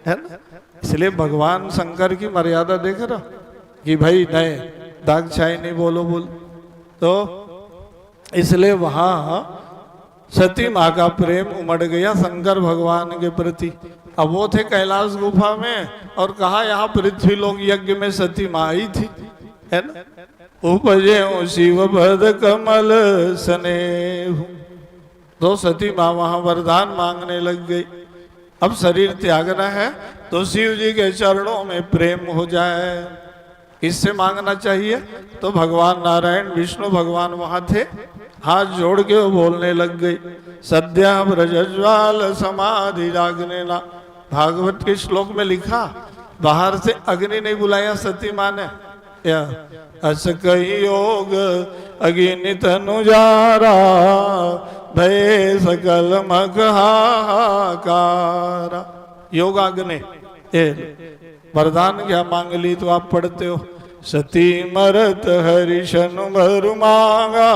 है ना। इसलिए भगवान शंकर की मर्यादा देख रहा कि भाई नहीं दाग छाई नहीं बोलो बोल, तो इसलिए वहां सती माँ का प्रेम उमड़ गया शंकर भगवान के प्रति। अब वो थे कैलाश गुफा में और कहा यहाँ पृथ्वी लोक यज्ञ में सती माँ आई थी, है ना। उपजे शिव पद कमल स्नेह, तो सती माँ वहां वरदान मांगने लग गई। अब शरीर त्यागना है तो शिव जी के चरणों में प्रेम हो जाए, इससे मांगना चाहिए। तो भगवान नारायण विष्णु भगवान वहां थे, हाथ जोड़ के वो बोलने लग गई, सद्या ब्रजज्वाल समाधि जागने ना। भागवत के श्लोक में लिखा, बाहर से अग्नि नहीं बुलाया सती माँ ने, या अस कही योग अग्नि तनुजारा भय सकल मख हाहाकारा। योगाग्नि वरदान क्या मांग ली तो आप पढ़ते हो, सती मरत हरिशन भरु मांगा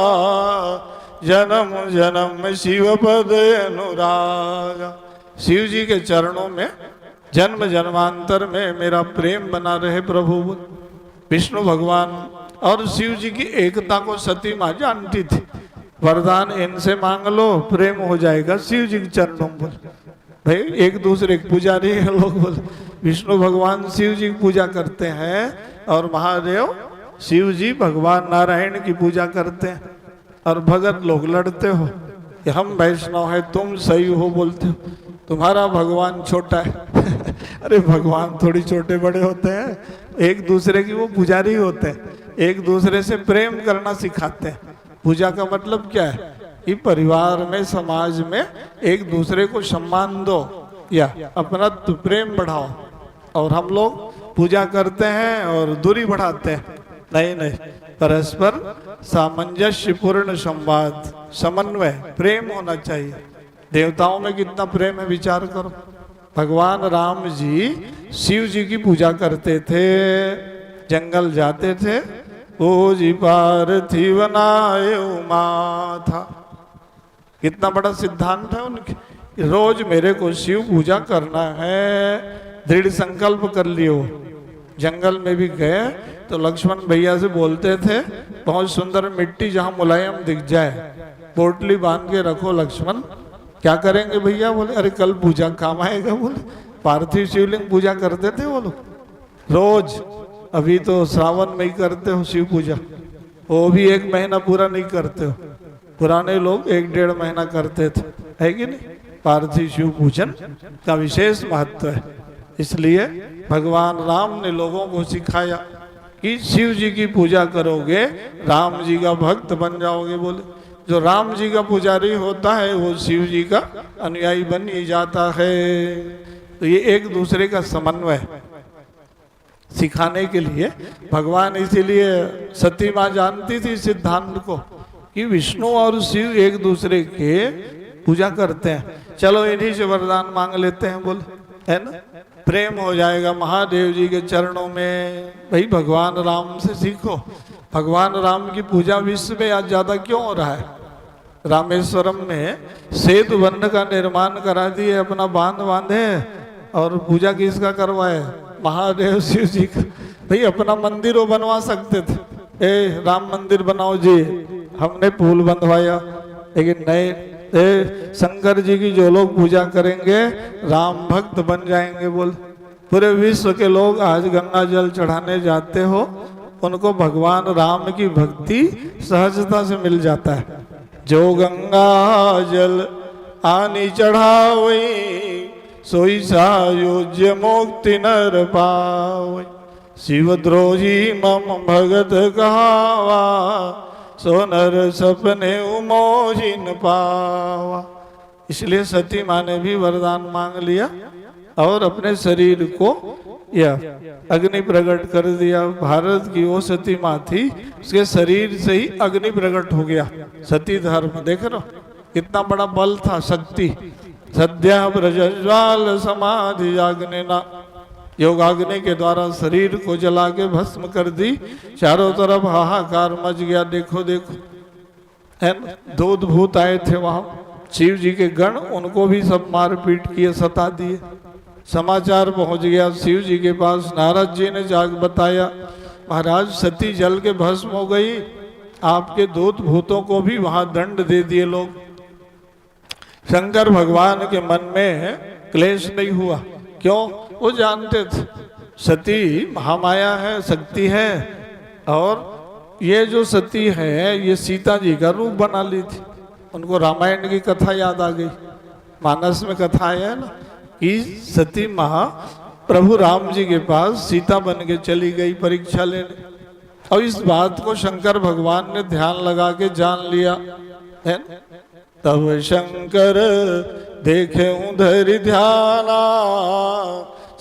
जन्म जन्म शिव पद अनुरागा। शिव जी के चरणों में जन्म जन्मांतर में मेरा प्रेम बना रहे प्रभु। विष्णु भगवान और शिव जी की एकता को सती माँ जानती थी, वरदान इनसे मांग लो प्रेम हो जाएगा शिव जी के चरणों में। भाई एक दूसरे के पुजारी है लोग, बोले विष्णु भगवान शिव जी की पूजा करते हैं और महादेव शिव जी भगवान नारायण की पूजा करते हैं, और भगत लोग लड़ते हो कि हम वैष्णव है तुम सही हो बोलते हो, तुम्हारा भगवान छोटा है अरे भगवान थोड़ी छोटे बड़े होते हैं, एक दूसरे की वो पुजारी होते हैं, एक दूसरे से प्रेम करना सिखाते हैं। पूजा का मतलब क्या है कि परिवार में समाज में एक दूसरे को सम्मान दो या अपना प्रेम बढ़ाओ। और हम लोग पूजा करते हैं और दूरी बढ़ाते हैं, नहीं नहीं, परस्पर सामंजस्य पूर्ण संवाद समन्वय प्रेम होना चाहिए। देवताओं में कितना प्रेम है विचार करो। भगवान राम जी शिव जी की पूजा करते थे, जंगल जाते थे, ओ जी पार्थिव नाय उमा था। कितना बड़ा सिद्धांत है उनके, रोज मेरे को शिव पूजा करना है, दृढ़ संकल्प कर लियो। जंगल में भी गए तो लक्ष्मण भैया से बोलते थे, बहुत सुंदर मिट्टी जहाँ मुलायम दिख जाए पोटली बांध के रखो लक्ष्मण। क्या करेंगे भैया? बोले अरे कल पूजा काम आएगा। बोले पार्थिव शिवलिंग पूजा करते थे वो लोग रोज, अभी तो श्रावण में ही करते हो शिव पूजा, वो भी 1 महीना पूरा नहीं करते हो, पुराने लोग 1-1.5 महीना करते थे, है कि नहीं। पार्थिव शिव पूजन का विशेष महत्व है, इसलिए भगवान राम ने लोगों को सिखाया कि शिव जी की पूजा करोगे राम जी का भक्त बन जाओगे। बोले जो राम जी का पुजारी होता है वो शिव जी का अनुयायी बन ही जाता है। तो ये एक दूसरे का समन्वय सिखाने के लिए भगवान, इसीलिए सती माँ जानती थी सिद्धांत को कि विष्णु और शिव एक दूसरे के पूजा करते हैं। चलो इन्हीं से वरदान मांग लेते हैं, बोले, है ना, प्रेम हो जाएगा महादेव जी के चरणों में। भाई भगवान राम से सीखो। भगवान राम की पूजा विश्व में आज ज्यादा क्यों हो रहा है? रामेश्वरम में सेतु बंध का निर्माण करा दिए, अपना बांध बांधे और पूजा किसका करवाए? महादेव शिव जी का। भाई अपना मंदिर वो बनवा सकते थे, ए राम मंदिर बनाओ जी, हमने पुल बंधवाया, लेकिन नहीं, शंकर जी की जो लोग पूजा करेंगे राम भक्त बन जाएंगे। बोल पूरे विश्व के लोग आज गंगा जल चढ़ाने जाते हो, उनको भगवान राम की भक्ति सहजता से मिल जाता है। जो गंगा जल आनी चढ़ावई सोई सायुज्य मुक्ति नर पावई। शिवद्रोही मम भगत कहावा सोनर सपने उमोहिन पावा। इसलिए सती माँ ने भी वरदान मांग लिया और अपने शरीर को यह अग्नि प्रकट कर दिया। भारत की वो सती माँ थी, उसके शरीर से ही अग्नि प्रकट हो गया। सती धर्म देख रहे हो कितना बड़ा बल था, शक्ति। सद्या प्रज्वाल समाधि अग्निना, योगाग्नि के द्वारा शरीर को जला के भस्म कर दी। चारों तरफ हाहाकार मच गया। देखो देखो है ना, दूत भूत आए थे वहां, शिव जी के गण, उनको भी सब मार पीट किए, सता दिए। समाचार पहुंच गया शिव जी के पास। नारद जी ने जाग बताया, महाराज सती जल के भस्म हो गई। आपके दूत भूतों को भी वहां दंड दे दिए लोग। शंकर भगवान के मन में क्लेश नहीं हुआ। क्यों? वो जानते थे सती महामाया है, शक्ति है, और ये जो सती है ये सीता जी का रूप बना ली थी। उनको रामायण की कथा याद आ गई। मानस में कथा है ना कि सती माँ प्रभु राम जी के पास सीता बन के चली गई परीक्षा लेने। और इस बात को शंकर भगवान ने ध्यान लगा के जान लिया है ना? तब शंकर देखे उधर ध्याना,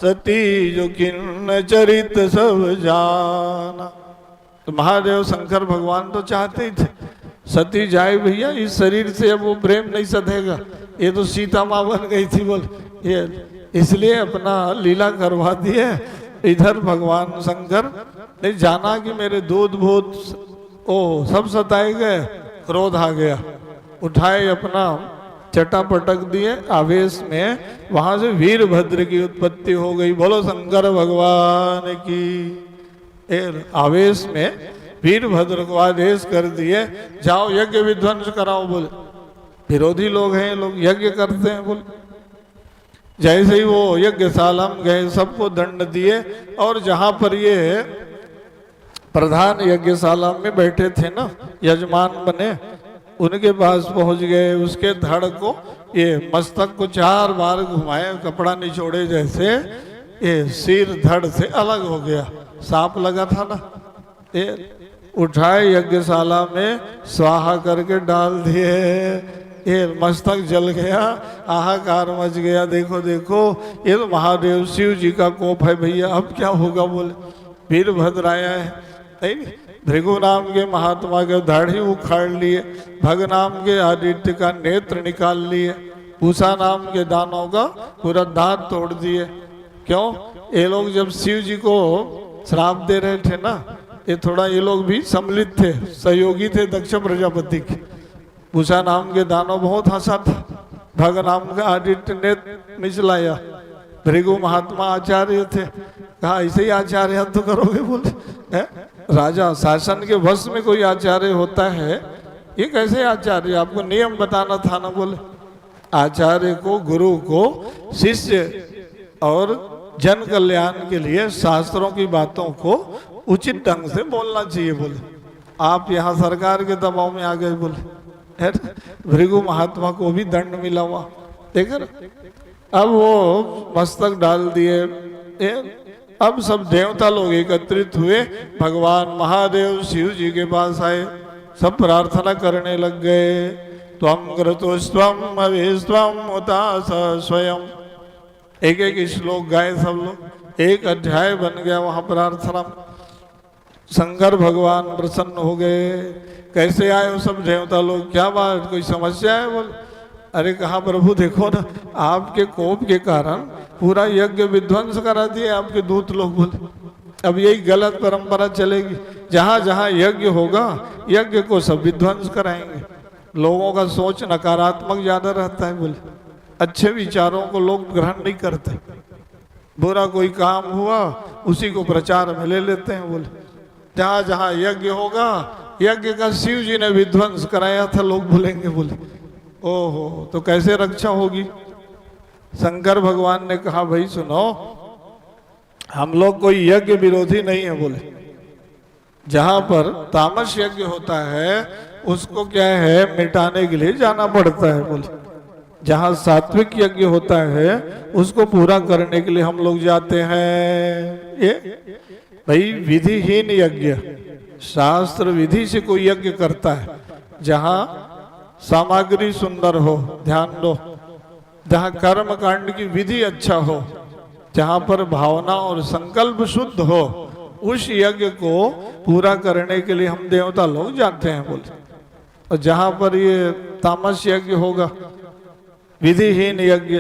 सती जो किन्न चरित सब जाना। तो महादेव शंकर भगवान तो चाहते ही थे सती जाए भैया, इस शरीर से अब वो प्रेम नहीं सधेगा। ये तो सीता माँ बन गई थी बोल, ये इसलिए अपना लीला करवा दिए। इधर भगवान शंकर ने जाना कि मेरे दूत भूत ओ सब सताए गए, क्रोध आ गया, उठाए अपना चटा पटक दिए। आवेश में वहां से वीरभद्र की उत्पत्ति हो गई। बोलो शंकर भगवान की। आवेश में वीरभद्र को आदेश कर दिए, जाओ यज्ञ विध्वंस कराओ। बोले विरोधी लोग हैं, लोग यज्ञ करते हैं। बोले जैसे ही वो यज्ञशाला में गए, सबको दंड दिए। और जहां पर ये प्रधान यज्ञशाला में बैठे थे ना, यजमान बने, उनके पास पहुंच गए। उसके धड़ को, ये मस्तक को 4 बार घुमाए, कपड़ा निचोड़े जैसे, ये सिर धड़ से अलग हो गया। सांप लगा था ना, ये उठाए यज्ञशाला में स्वाहा करके डाल दिए। ये मस्तक जल गया, हाहाकार मच गया। देखो देखो ये तो महादेव शिव जी का कोप है भैया, अब क्या होगा। बोले वीरभद्र आया है, नहीं भृगु नाम के महात्मा के दाढ़ी उखाड़ लिए, भग नाम के आदित्य का नेत्र निकाल लिए, पूषा नाम के दानों का पूरा दांत तोड़ दिए। क्यों? ये लोग जब शिव जी को श्राप दे रहे थे ना, ये थोड़ा ये लोग भी सम्मिलित थे, सहयोगी थे दक्ष प्रजापति के। पूषा नाम के दानव बहुत हंसा था, भग नाम का आदित्य ने मिचलाया। भृगु महात्मा आचार्य थे, कहा ऐसे ही आचार्य तो करोगे। बोले है? राजा शासन के वश में कोई आचार्य होता है, ये कैसे आचार्य? आपको नियम बताना था ना। बोले आचार्य को, गुरु को, शिष्य और जन कल्याण के लिए शास्त्रों की बातों को उचित ढंग से बोलना चाहिए। बोले आप यहाँ सरकार के दबाव में आ गए। बोले भृगु महात्मा को भी दंड मिला हुआ, देख रहे। अब वो मस्तक डाल दिए। अब सब देवता लोग एकत्रित हुए, भगवान महादेव शिव जी के पास आए, सब प्रार्थना करने लग गए। त्वं क्रतुस्त्वं अविस्त्वं उतास स्वयं। एक एक श्लोक गाए सब लोग, एक अध्याय बन गया वहां प्रार्थना। शंकर भगवान प्रसन्न हो गए। कैसे आए हो सब देवता लोग, क्या बात, कोई समस्या है? बोल अरे कहा प्रभु देखो ना, आपके कोप के कारण पूरा यज्ञ विध्वंस करा दिए आपके दूत लोग। बोले अब यही गलत परंपरा चलेगी, जहां जहां यज्ञ होगा यज्ञ को सब विध्वंस कराएंगे। लोगों का सोच नकारात्मक ज्यादा रहता है। बोले अच्छे विचारों को लोग ग्रहण नहीं करते, बुरा कोई काम हुआ उसी को प्रचार में ले लेते हैं। बोले जहां जहां यज्ञ होगा, यज्ञ का शिव जी ने विध्वंस कराया था, लोग बोलेंगे। बोले ओहो, तो कैसे रक्षा होगी? शंकर भगवान ने कहा भाई सुनो, हम लोग कोई यज्ञ विरोधी नहीं है। बोले जहां पर तामस यज्ञ होता है उसको क्या है, मिटाने के लिए जाना पड़ता है। बोले जहां सात्विक यज्ञ होता है उसको पूरा करने के लिए हम लोग जाते हैं। ये भाई विधिहीन यज्ञ, शास्त्र विधि से कोई यज्ञ करता है, जहां सामग्री सुंदर हो, ध्यान दो, जहां कर्म कांड की विधि अच्छा हो, जहाँ पर भावना और संकल्प शुद्ध हो, उस यज्ञ को पूरा करने के लिए हम देवता लोग जाते हैं बोले। और जहाँ पर ये तामस यज्ञ होगा, विधिहीन यज्ञ,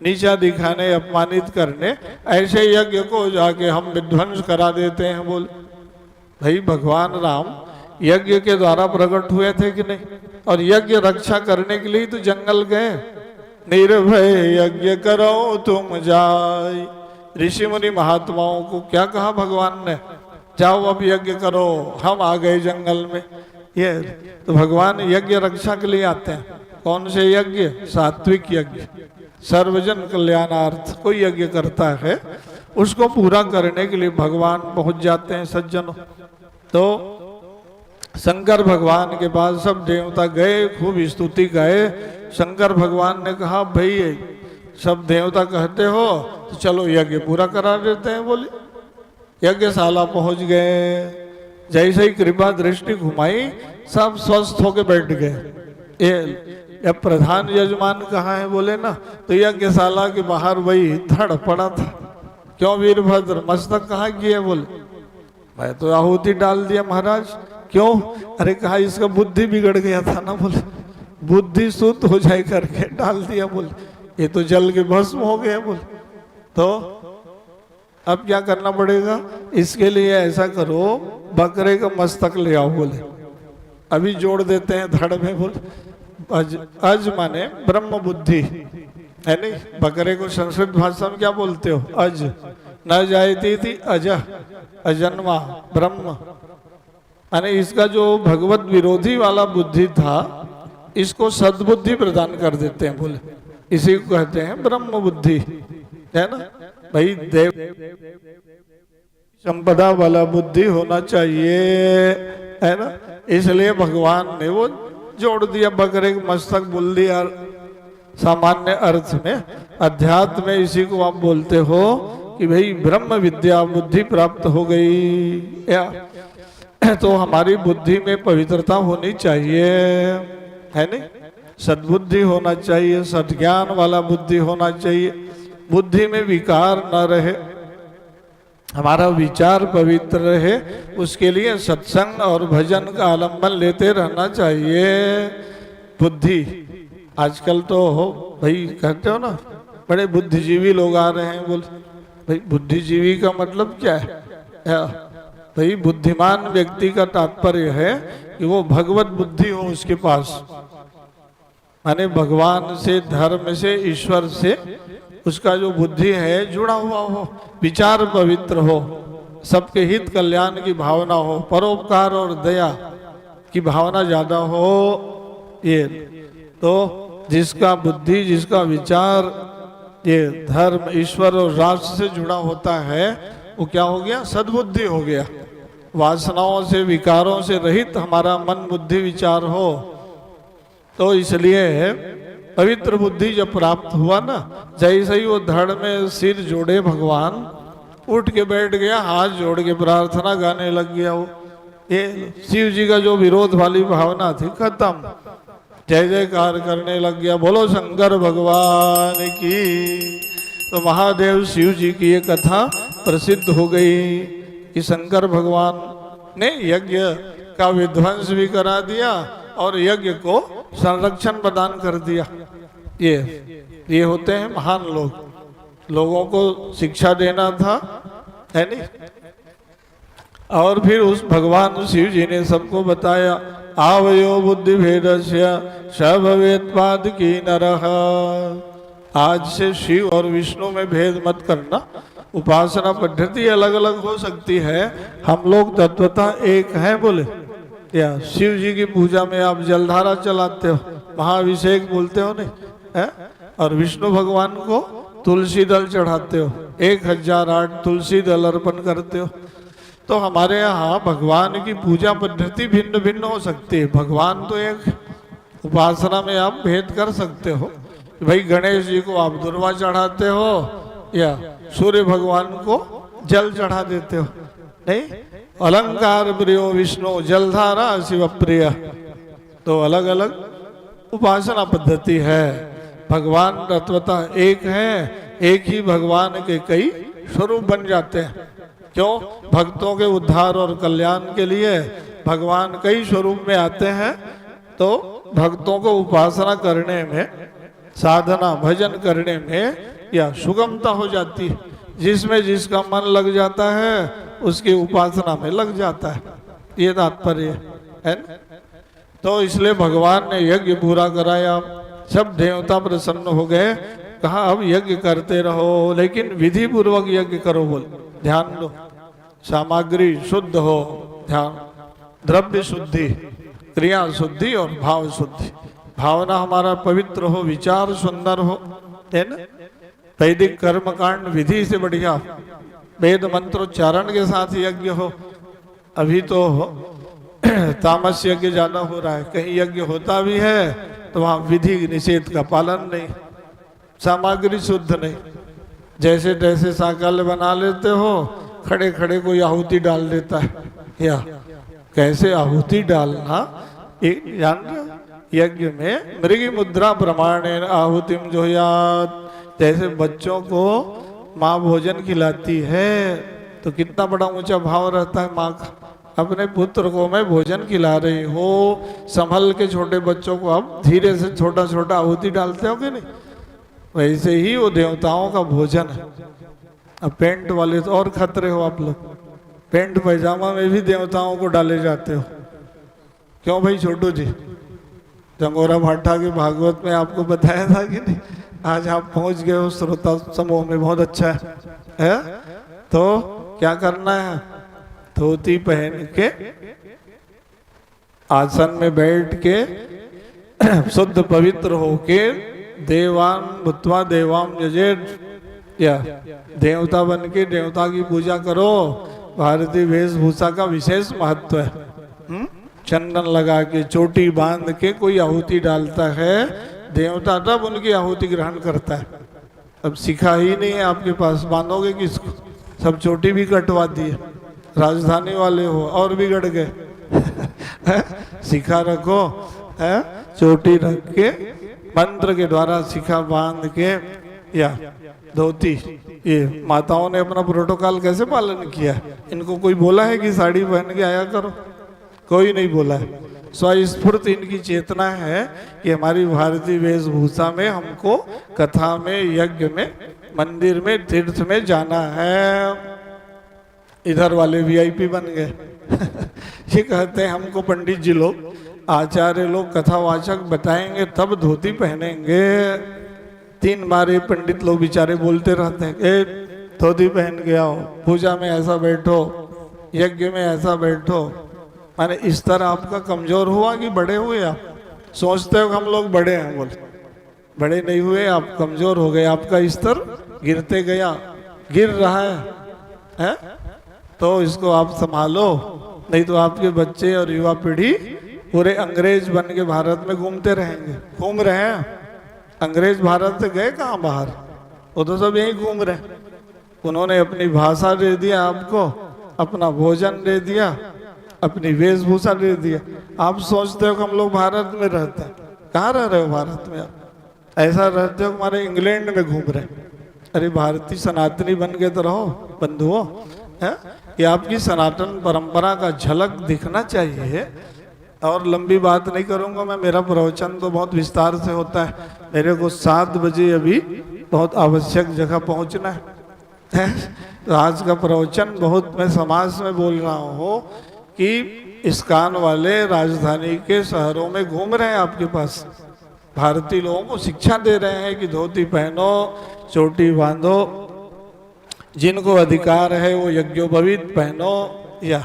नीचा दिखाने, अपमानित करने, ऐसे यज्ञ को जाके हम विध्वंस करा देते हैं बोले। भाई भगवान राम यज्ञ के द्वारा प्रकट हुए थे कि नहीं? और यज्ञ रक्षा करने के लिए तो जंगल गए। निर्भय यज्ञ करो तुम जाय। ऋषि मुनि महात्माओं को क्या कहा भगवान ने? जाओ अब यज्ञ करो। हम आ गए जंगल में। ये तो भगवान यज्ञ रक्षा के लिए आते हैं। कौन से यज्ञ? सात्विक यज्ञ, सर्वजन कल्याणार्थ कोई यज्ञ करता है उसको पूरा करने के लिए भगवान पहुंच जाते हैं सज्जनों। तो शंकर भगवान के पास सब देवता गए, खूब स्तुति गाए। शंकर भगवान ने कहा भाई सब देवता कहते हो तो चलो यज्ञ पूरा करा देते हैं बोले। यज्ञशाला पहुंच गए। जैसे ही कृपा दृष्टि घुमाई सब स्वस्थ होके बैठ गए। ये प्रधान यजमान कहाँ है बोले ना, तो यज्ञशाला के बाहर वही धड़ पड़ा था। क्यों वीरभद्र, मस्तक कहाँ किए बोले? मैं तो आहुति डाल दिया महाराज। क्यों? अरे कहा इसका बुद्धि बिगड़ गया था ना बोले, बुद्धि शुद्ध हो जाए करके डाल दिया बोले। ये तो जल के भस्म हो गया बोले। तो अब क्या करना पड़ेगा? इसके लिए ऐसा करो, बकरे का मस्तक ले आओ बोले। अभी जोड़ देते हैं धड़ में बोले। अज माने ब्रह्म बुद्धि है नहीं? बकरे को संस्कृत भाषा में क्या बोलते हो? अज। न जायती थी अज, अजन्मा ब्रह्म। यानी इसका जो भगवत विरोधी वाला बुद्धि था, इसको सद्बुद्धि प्रदान कर देते हैं बोले। इसी को कहते हैं ब्रह्म बुद्धि, है ना भाई? देव संपदा वाला बुद्धि होना चाहिए, है ना? इसलिए भगवान ने वो जोड़ दिया बकरे के मस्तक बोल दिया। सामान्य अर्थ में, अध्यात्म में इसी को आप बोलते हो कि भाई ब्रह्म विद्या बुद्धि प्राप्त हो गई। या तो हमारी बुद्धि में पवित्रता होनी चाहिए, है नहीं? सद्बुद्धि होना चाहिए, सद्ज्ञान वाला बुद्धि होना चाहिए। बुद्धि में विकार न रहे, हमारा विचार पवित्र रहे, उसके लिए सत्संग और भजन का आलम्बन लेते रहना चाहिए। बुद्धि आजकल तो हो भाई, कहते हो ना बड़े बुद्धिजीवी लोग आ रहे हैं बोले। भाई बुद्धिजीवी का मतलब क्या है? भाई बुद्धिमान व्यक्ति का तात्पर्य है कि वो भगवत बुद्धि हो उसके पास, माने भगवान से, धर्म से, ईश्वर से उसका जो बुद्धि है जुड़ा हुआ हो, विचार पवित्र हो, सबके हित कल्याण की भावना हो, परोपकार और दया की भावना ज्यादा हो। ये तो जिसका बुद्धि, जिसका विचार ये धर्म, ईश्वर और राष्ट्र से जुड़ा होता है, वो क्या हो गया? सद्बुद्धि हो गया। वासनाओं से, विकारों से रहित हमारा मन, बुद्धि, विचार हो। तो इसलिए पवित्र बुद्धि जब प्राप्त हुआ ना, जैसे ही वो धड़ में सिर जोड़े भगवान, उठ के बैठ गया, हाथ जोड़ के प्रार्थना गाने लग गया। वो ये शिव जी का जो विरोध वाली भावना थी, खत्म। जय जयकार करने लग गया, बोलो शंकर भगवान की। तो महादेव शिव जी की ये कथा प्रसिद्ध हो गई कि शंकर भगवान ने यज्ञ का विध्वंस भी करा दिया और यज्ञ को संरक्षण प्रदान कर दिया। ये होते हैं महान लोग, लोगों को शिक्षा देना था, है नहीं? और फिर उस भगवान शिव जी ने सबको बताया, आवयो बुद्धि भेदस्य सभवेत्पाद की नरः। आज से शिव और विष्णु में भेद मत करना। उपासना पद्धति अलग अलग हो सकती है, हम लोग तत्वतः एक हैं बोले। या शिव जी की पूजा में आप जलधारा चलाते हो, महाअभिषेक बोलते हो नहीं है? और विष्णु भगवान को तुलसी दल चढ़ाते हो, 1008 तुलसी दल अर्पण करते हो। तो हमारे यहाँ भगवान की पूजा पद्धति भिन्न भिन्न हो सकती है। भगवान तो एक, उपासना में आप भेद कर सकते हो। भाई गणेश जी को आप दुर्वा चढ़ाते हो या सूर्य भगवान को जल चढ़ा देते हो, नहीं? अलंकार प्रियो विष्णु जलधारा शिव प्रिय। तो अलग अलग उपासना पद्धति है। भगवान तत्वतः एक है, एक ही भगवान के कई स्वरूप बन जाते हैं। क्यों? भक्तों के उद्धार और कल्याण के लिए भगवान कई स्वरूप में आते हैं। तो भक्तों को उपासना करने में, साधना भजन करने में या सुगमता हो जाती है। जिसमें जिसका मन लग जाता है उसकी उपासना में लग जाता है, ये तात्पर्य है ना। तो इसलिए भगवान ने यज्ञ पूरा कराया, सब देवता प्रसन्न हो गए। कहा अब यज्ञ करते रहो, लेकिन विधि पूर्वक यज्ञ करो। बोल ध्यान दो, सामग्री शुद्ध हो, ध्यान, द्रव्य शुद्धि, क्रिया शुद्धि और भाव शुद्धि। भावना हमारा पवित्र हो, विचार सुंदर हो, है ना। वैदिक कर्म कांड विधि से बढ़िया वेद मंत्रोच्चारण के साथ यज्ञ हो। अभी तो तामस यज्ञ ज्यादा हो रहा है, कहीं यज्ञ होता भी है तो वहां विधि निषेध का पालन नहीं, सामग्री शुद्ध नहीं, जैसे तैसे साकल्य बना लेते हो, खड़े खड़े कोई आहुति डाल देता है। या कैसे आहुति डालना एक जान रहे हो? यज्ञ में मृगी मुद्रा प्रमाणेन आहुतिम जो याद, जैसे बच्चों को माँ भोजन खिलाती है तो कितना बड़ा ऊंचा भाव रहता है माँ का। अपने पुत्र को मैं भोजन खिला रही हो, संभल के छोटे बच्चों को आप धीरे से छोटा छोटा आहुति डालते हो कि नहीं? वैसे ही वो देवताओं का भोजन है। अब पेंट वाले तो और खतरे हो आप लोग, पेंट पैजामा में भी देवताओं को डाले जाते हो। क्यों भाई छोटू जी? जंगोरा भाटा के भागवत में आपको बताया था कि नहीं? आज आप पहुंच गए हो श्रोता समूह में, बहुत अच्छा है। तो क्या करना है? धोती पहन के आसन में बैठ के शुद्ध पवित्र होके देवान भूत्वा देवाम यजेत, या देवता बन के देवता की पूजा करो। भारतीय वेशभूषा का विशेष महत्व है। चंदन लगा के चोटी बांध के कोई आहुति डालता है, देवता तब उनकी आहुति ग्रहण करता है। अब सिखा ही नहीं है आपके पास, बांधोगे किसको? सब चोटी भी कटवा दी है, राजधानी वाले हो और बिगड़ गए। सिखा रखो, है चोटी रख के मंत्र के द्वारा सिखा बांध के, या धोती। ये माताओं ने अपना प्रोटोकॉल कैसे पालन किया? इनको कोई बोला है कि साड़ी पहन के आया करो? कोई नहीं बोला है। स्वस्फूर्त इनकी चेतना है कि हमारी भारतीय वेशभूषा में हमको कथा में, यज्ञ में, मंदिर में, तीर्थ में जाना है। इधर वाले वीआईपी बन गए। ये कहते हैं हमको पंडित जी लोग, आचार्य लोग, कथावाचक बताएंगे तब धोती पहनेंगे। 3 बार ये पंडित लोग बेचारे बोलते रहते हैं कि धोती पहन के आओ, पूजा में ऐसा बैठो, यज्ञ में ऐसा बैठो। माने इस तरह आपका कमजोर हुआ कि बड़े हुए? आप सोचते हो कि हम लोग बड़े हैं, बोले बड़े नहीं हुए, आप कमजोर हो गए। आपका स्तर गिरते गया, गिर रहा है? तो इसको आप संभालो, नहीं तो आपके बच्चे और युवा पीढ़ी पूरे अंग्रेज बन के भारत में घूमते रहेंगे। घूम रहे हैं अंग्रेज, भारत से गए कहाँ बाहर? वो तो सब यहीं घूम रहे हैं। उन्होंने अपनी भाषा दे दिया आपको, अपना भोजन दे दिया, अपनी वेशभूषा दे दिया। आप सोचते हो कि हम लोग भारत में रहते हैं। कहाँ रह रहे हो भारत में आप? ऐसा रहते हो हमारे इंग्लैंड में घूम रहे। अरे भारतीय सनातनी बन के तो रहो बंधुओं, है कि आपकी सनातन परंपरा का झलक दिखना चाहिए। और लंबी बात नहीं करूंगा मैं, मेरा प्रवचन तो बहुत विस्तार से होता है। मेरे को 7 बजे अभी बहुत आवश्यक जगह पहुंचना है। तो आज का प्रवचन बहुत मैं समाज में बोल रहा हूँ कि इस्कान वाले राजधानी के शहरों में घूम रहे हैं आपके पास, भारतीय लोगों को शिक्षा दे रहे हैं कि धोती पहनो, चोटी बांधो, जिनको अधिकार है वो यज्ञोपवीत पहनो। या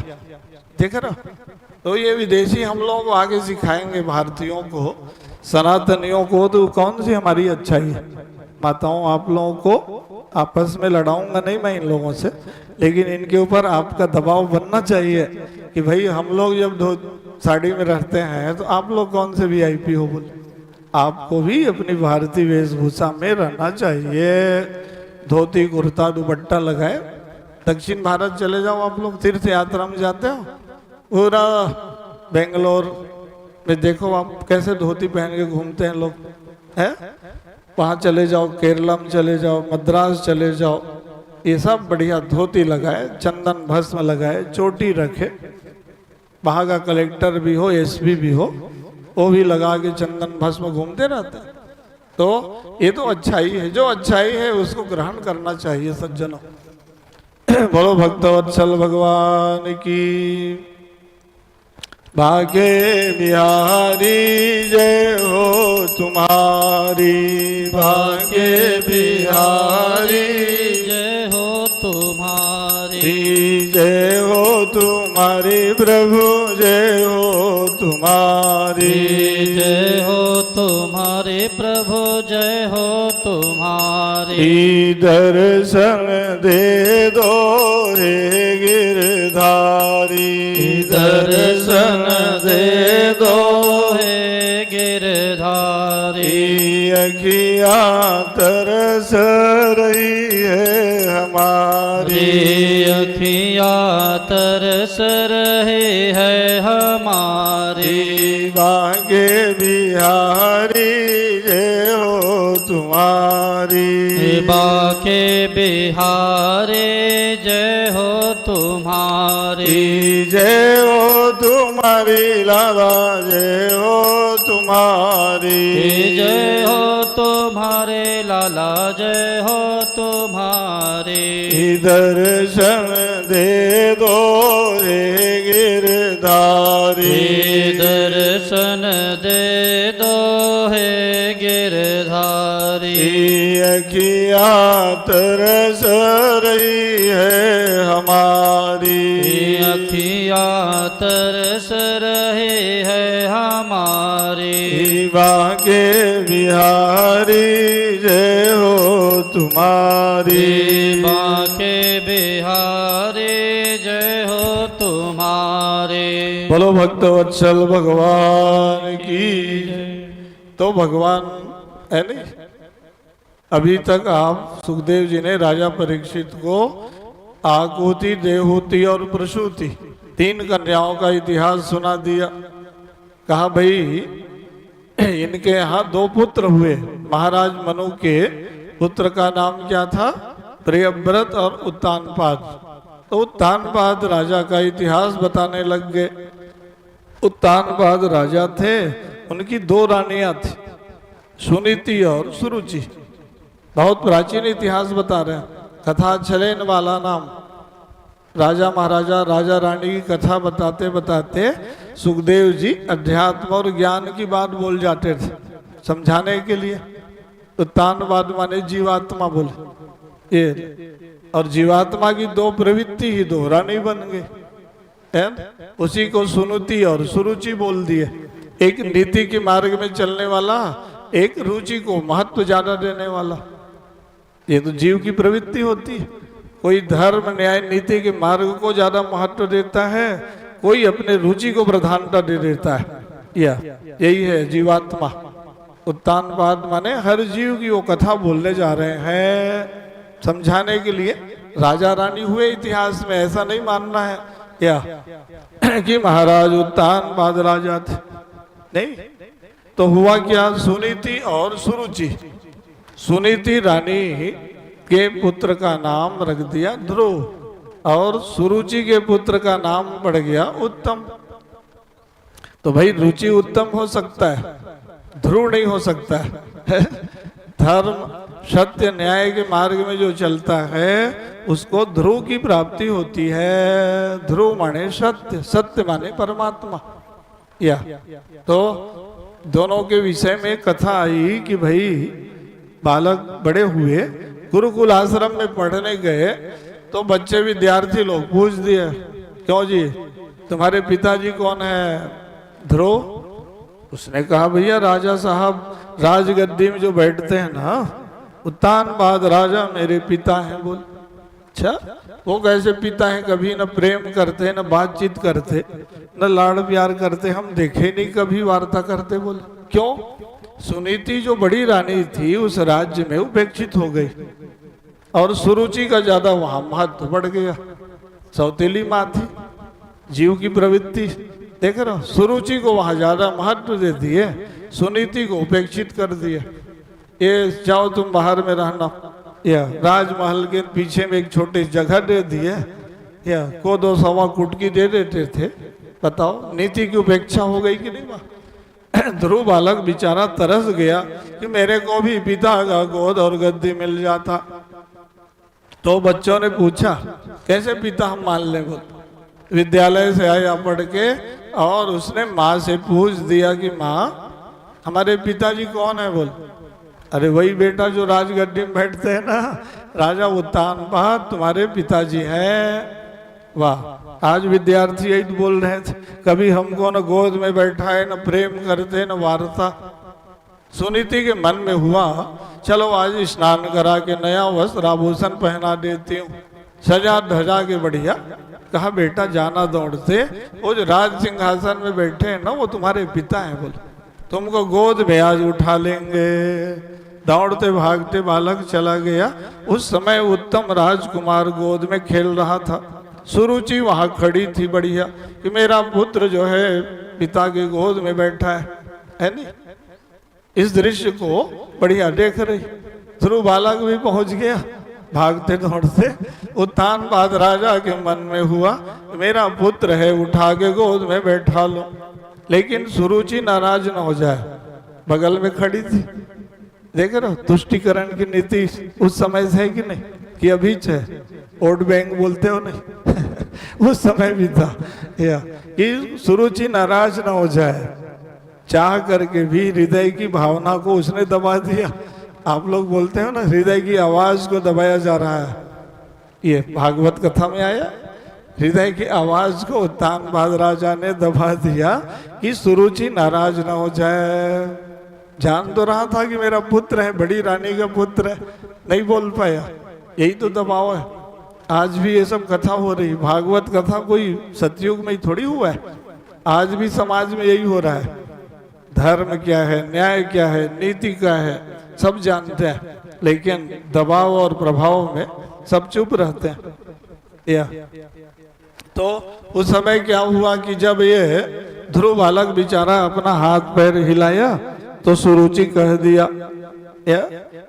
देख रहे हो? तो ये विदेशी हम लोगों को आगे सिखाएंगे भारतीयों को, सनातनियों को। तो कौन सी हमारी अच्छाई है? माताओं, आप लोगों को आपस में लड़ाऊंगा नहीं मैं इन लोगों से, लेकिन इनके ऊपर आपका दबाव बनना चाहिए कि भाई हम लोग जब साड़ी में रहते हैं तो आप लोग कौन से वीआईपी हो? बोले आपको भी अपनी भारतीय वेशभूषा में रहना चाहिए। धोती कुर्ता दुपट्टा लगाए। दक्षिण भारत चले जाओ आप लोग, तीर्थ यात्रा में जाते हो, पूरा बेंगलोर में देखो आप कैसे धोती पहन के घूमते हैं लोग, है वहाँ चले जाओ, केरला में चले जाओ, मद्रास चले जाओ, ये सब बढ़िया धोती लगाए, चंदन भस्म लगाए, चोटी रखे, वहाँ का कलेक्टर भी हो, एसपी भी हो, वो भी लगा के चंदन भस्म घूमते रहते हैं। तो ये तो अच्छाई है, जो अच्छाई है उसको ग्रहण करना चाहिए सज्जनों। बोलो भक्तवत्सल भगवान की। भाग्य बिहारी जय हो तुम्हारी, भाग्य बिहारी जय हो तुम्हारी, जय हो तुम्हारी प्रभु, जय हो तुम्हारी, जय हो तुम्हारे प्रभु, जय हो तुम्हारी। दर्शन दे दो रे गिरधारी, दर्शन दे दो हे गिरधारी। अखिया तरस रही है हमारी, अखिया तरस रहे है हमारी। भाग्य बिहारी जय हो तुम्हारी, बाके बिहारे जय हो तुम्हारी, जय हो तुम्हारी लाला, जय हो तुम्हारी, जय हो तुम्हारे लाला, जय हो तुम्हारे। दर्शन दे दो रे गिरधारी, दर्शन दे दो हे गिरधारी। अखिया तरस रही है हमारी, अखिया तरस रहे है हमारी। बाके बिहारी जय हो तुम्हारी, बाके बिहारी जय हो तुम्हारे। बोलो भक्तवत्सल भगवान की। तो भगवान है नहीं, अभी तक आप सुखदेव जी ने राजा परीक्षित को आकुति, देवहूति और प्रसूति 3 कन्याओं का इतिहास सुना दिया। कहा भाई इनके यहाँ 2 पुत्र हुए, महाराज मनु के पुत्र का नाम क्या था? प्रियव्रत और उत्तानपाद। तो उत्तानपाद राजा का इतिहास बताने लग गए। उत्तानपाद राजा थे, उनकी 2 रानियां थी, सुनीति और सुरुचि। बहुत प्राचीन इतिहास बता रहे हैं, कथा छलेन वाला नाम। राजा महाराजा राजा रानी की कथा बताते बताते सुखदेव जी अध्यात्म और ज्ञान की बात बोल जाते थे समझाने के लिए। उत्तानपाद माने जीवात्मा बोले ये, और जीवात्मा की 2 प्रवृत्ति ही दोहरानी बन गई है। उसी को सुनुति और सुरुचि बोल दिए। एक नीति के मार्ग में चलने वाला, एक रुचि को महत्व ज्यादा देने वाला। ये तो जीव की प्रवृत्ति होती है। कोई धर्म न्याय नीति के मार्ग को ज्यादा महत्व देता है, कोई अपने रुचि को प्रधानता दे देता है। यही है जीवात्मा। उत्तानपाद माने हर जीव की वो कथा बोलने जा रहे हैं समझाने के लिए। राजा रानी हुए इतिहास में, ऐसा नहीं मानना है कि महाराज उत्तानपाद राजा थे, नहीं। तो हुआ क्या? सुनीति और सुरुचि। सुनीति रानी के पुत्र का नाम रख दिया ध्रुव, और सुरुचि के पुत्र का नाम पड़ गया उत्तम। तो भाई रुचि उत्तम हो सकता है, ध्रुव नहीं हो सकता है। धर्म सत्य न्याय के मार्ग में जो चलता है उसको ध्रुव की प्राप्ति होती है। ध्रुव माने सत्य, सत्य माने परमात्मा। तो दोनों के विषय में कथा आई कि भाई बालक बड़े हुए, गुरुकुल आश्रम में पढ़ने गए, तो बच्चे विद्यार्थी लोग पूछ दिए, क्यों जी तुम्हारे पिताजी कौन है? ध्रुव। उसने कहा भैया राजा साहब राजगद्दी में जो बैठते हैं ना, उत्तानपाद राजा मेरे पिता हैं। बोल अच्छा, वो कैसे पिता हैं? कभी न प्रेम करते, न बातचीत करते, न लाड़ प्यार करते, हम देखे नहीं कभी वार्ता करते। बोले क्यों? सुनीति जो बड़ी रानी थी उस राज्य में उपेक्षित हो गई, और सुरुचि का ज्यादा वहां महत्व बढ़ गया। सौतेली माँ थी, जीव की प्रवृत्ति देख रहे हो, सुरुचि को वहां ज्यादा महत्व दे दिए, सुनीति को उपेक्षित कर दिए। ये जाओ तुम बाहर में रहना, या राजमहल के पीछे में एक छोटी जगह दे दी है, या को 2 सवा कुटकी दे देते थे। बताओ नीति की उपेक्षा हो गई कि नहीं वहां। ध्रुव बालक बेचारा तरस गया कि मेरे को भी पिता का गोद और गद्दी मिल जाता। तो बच्चों ने पूछा कैसे पिता हम मान लें। बोल विद्यालय से आया पढ़ के, और उसने माँ से पूछ दिया कि माँ हमारे पिताजी कौन है। बोल अरे वही बेटा जो राजगद्दी में बैठते हैं ना, राजा उत्तानपाद तुम्हारे पिताजी हैं। वाह, आज विद्यार्थी यही बोल रहे थे, कभी हमको न गोद में बैठा है, न प्रेम करते, न वार्ता। सुनीति के मन में हुआ चलो आज स्नान करा के नया वस्त्र आभूषण पहना देती हूँ, सजा धजा के बढ़िया। कहा बेटा जाना दौड़ते, वो जो राज सिंहासन में बैठे हैं ना वो तुम्हारे पिता हैं। बोले तुमको गोद में आज उठा लेंगे। दौड़ते भागते बालक चला गया। उस समय उत्तम राजकुमार गोद में खेल रहा था। सुरुचि वहां खड़ी थी बढ़िया कि मेरा पुत्र जो है पिता के गोद में बैठा है नहीं। इस दृश्य को बढ़िया देख रही। ध्रुव बालक भी पहुंच गया भागते दौड़ते। उत्तानपाद राजा के मन में हुआ मेरा पुत्र है, उठा के गोद में बैठा लो। लेकिन सुरुचि नाराज न हो जाए, बगल में खड़ी थी। देख रहे हो तुष्टिकरण की नीति उस समय से है कि नहीं, कि अभी है वोट बैंक बोलते हो नहीं। उस समय भी था या कि सुरुचि नाराज ना हो जाए, चाह करके भी हृदय की भावना को उसने दबा दिया। आप लोग बोलते हो ना हृदय की आवाज को दबाया जा रहा है, ये भागवत कथा में आया। हृदय की आवाज को उत्तानपाद राजा ने दबा दिया कि सुरुचि नाराज ना हो जाए। जान तो रहा था कि मेरा पुत्र है, बड़ी रानी का पुत्र है, नहीं बोल पाया। यही तो दबाव है। आज भी ये सब कथा हो रही, भागवत कथा कोई सतयुग में ही थोड़ी हुआ है, आज भी समाज में यही हो रहा है। धर्म क्या है, न्याय क्या है, नीति क्या है, सब जानते हैं, लेकिन दबाव और प्रभाव में सब चुप रहते हैं। या तो उस समय क्या हुआ कि जब ये ध्रुव बालक बेचारा अपना हाथ पैर हिलाया तो सुरुचि कह दिया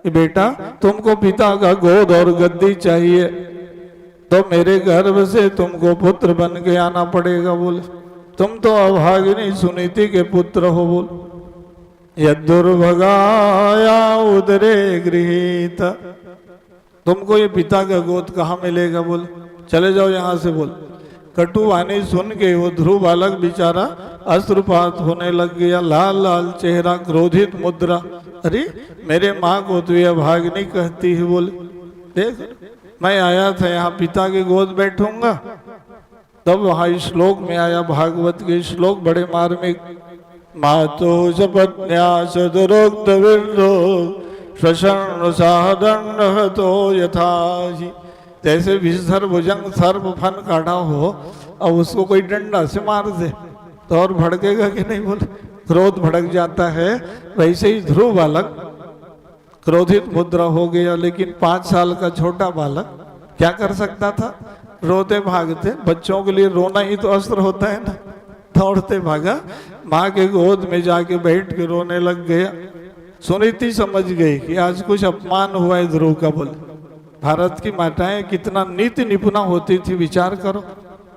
बेटा तुमको पिता का गोद और गद्दी चाहिए तो मेरे गर्भ से तुमको पुत्र बन के आना पड़ेगा। बोले तुम तो अभागिनी सुनीति के पुत्र हो। बोल यदुर्भगाया उदरे गृहीत, तुमको ये पिता का गोद कहाँ मिलेगा। बोल चले जाओ यहाँ से। बोल कटुवाणी सुन के वो ध्रुव बालक बेचारा अश्रुपात होने लग गया, लाल लाल चेहरा, क्रोधित मुद्रा। अरे मेरे माँ को तो ये अभागिनी कहती है। बोले देख मैं आया था यहाँ पिता के गोद बैठूंगा, तब वहाँ श्लोक में आया, भागवत के श्लोक बड़े मार्मिक। मातो जपत्न्या सदरोक्त विर्दो श्वसन सादंड तो यथाहि। जैसे विषधर भुजंग सर्प फन काटा हो और उसको कोई डंडा से मार दे तो और भड़केगा कि नहीं। बोले क्रोध भड़क जाता है। वैसे ही ध्रुव बालक क्रोधित मुद्रा हो गया। लेकिन 5 साल का छोटा बालक क्या कर सकता था, रोते भागते। बच्चों के लिए रोना ही तो अस्त्र होता है ना। दौड़ते भागा, माँ के गोद में जाके बैठ के रोने लग गया। सुनीति समझ गई कि आज कुछ अपमान हुआ है ध्रुव का। बोले भारत की माताएं कितना नीति निपुणा होती थी, विचार करो।